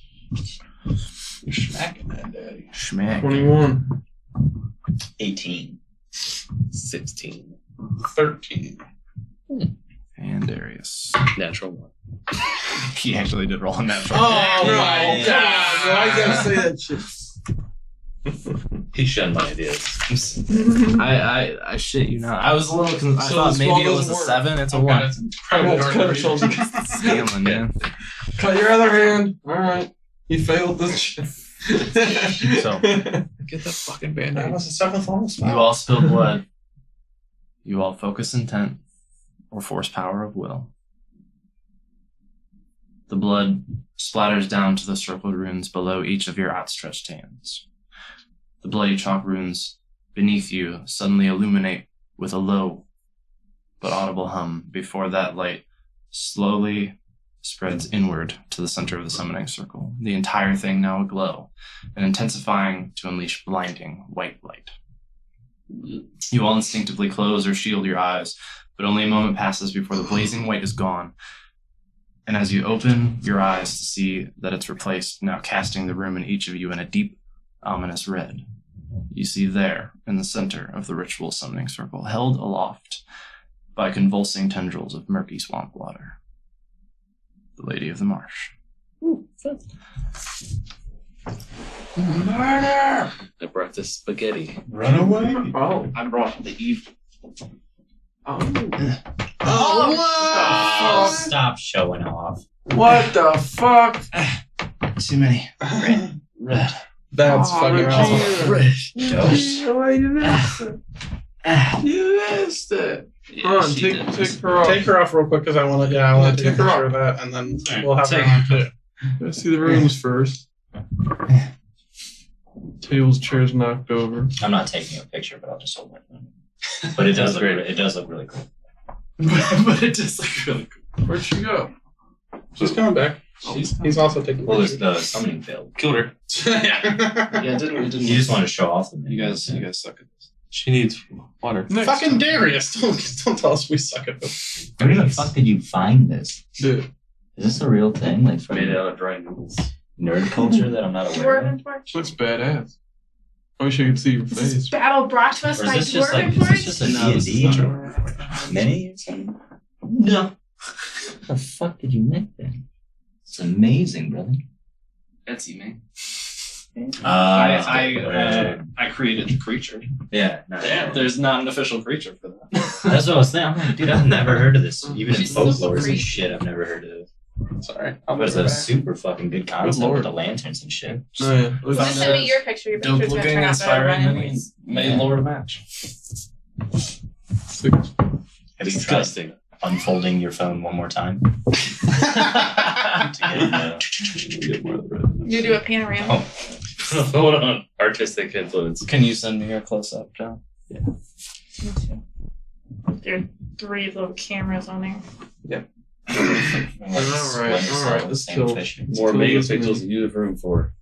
You're smacking that, daddy. Schmack. 21. 18. 16. 13. And Darius. Natural one. He actually did roll a natural. Oh my God! Why you gotta say that shit? He shunned my ideas. I shit you not. I was a little. I So thought the maybe spell it was a doesn't work. 7. It's a Okay, 1. that's incredibly hard to read. Scaling, man. Cut your other hand. All right. He failed this shit. So Get the fucking That band-aid. was the seventh one. you all spill blood. You all focus intent or force power of will. The blood splatters down to the circled runes below each of your outstretched hands. The bloody chalk runes beneath you suddenly illuminate with a low but audible hum before that light slowly spreads inward to the center of the summoning circle, the entire thing now aglow and intensifying to unleash blinding white light. You all instinctively close or shield your eyes, but only a moment passes before the blazing white is gone, and as you open your eyes to see that it's replaced, now casting the room and each of you in a deep, ominous red, you see there, in the center of the ritual summoning circle, held aloft by convulsing tendrils of murky swamp water, the Lady of the Marsh. Murder! I brought the spaghetti. Run away. Oh. I brought the evil. Oh. Oh, What stop showing off. What the fuck? Too many. Red. That's Oh, fucking Regina. awesome. Dose. Oh, you missed it. You missed it. Hold on, she take did. her off. Take her off real quick because I want to. Yeah, I want to take take a her picture off. of that, and then Alright, we'll have her take on her. too. Let's see the rooms first. Tables, chairs knocked over. I'm not taking a picture, but I'll just hold my phone. But it does look really cool. But it does look really cool. Where'd she go? She's coming back. He's also taking. Well, it's the summoning failed. Killed her. yeah. Yeah, didn't. You just want to show off the You guys suck at this. She needs water. Next Fucking time. Darius! Don't tell us we suck at this. Where the fuck did you find this? Dude, Is this a real thing? Like from Made out of dry noodles. nerd culture that I'm not aware of? Dwarven torch. she looks badass. I wish I could see your This is face. battle brought to us Or by is this just like Dwarven torch. a No, this D&D is mini or something? No. What the fuck did you make then? It's amazing, brother. Etsy, man. Uh, I created the creature. yeah, no, Yeah, there's not an official creature for that. that's what I was saying. I'm like, dude, I've never heard of this. Even in She's so folklore and crazy. shit, I've never heard of it. Sorry. I'll But it's be a right back. super fucking good concept Lord. with the lanterns and shit. Oh, yeah. Just Let's- send me your picture. Your Dope picture's gonna looking, turn out better than inspiring, anyways. made Lord a match. Have you tried Disgusting. unfolding your phone one more time? Get more of the red. You do a panorama. Oh, Hold on. Artistic influence. Can you send me your close up, John? Me too. There are 3 little cameras on there. Alright, let's same kill- fish. More Cool, mega that's me. pixels than you have room for.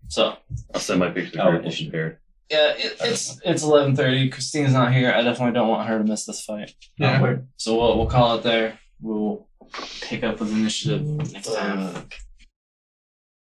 So I'll send my picture Oh, to yeah. prepared. yeah, it's 11:30. Christine's not here. I definitely don't want her to miss this fight. Yeah. Word. So we'll call it there. We'll pick up with initiative next time.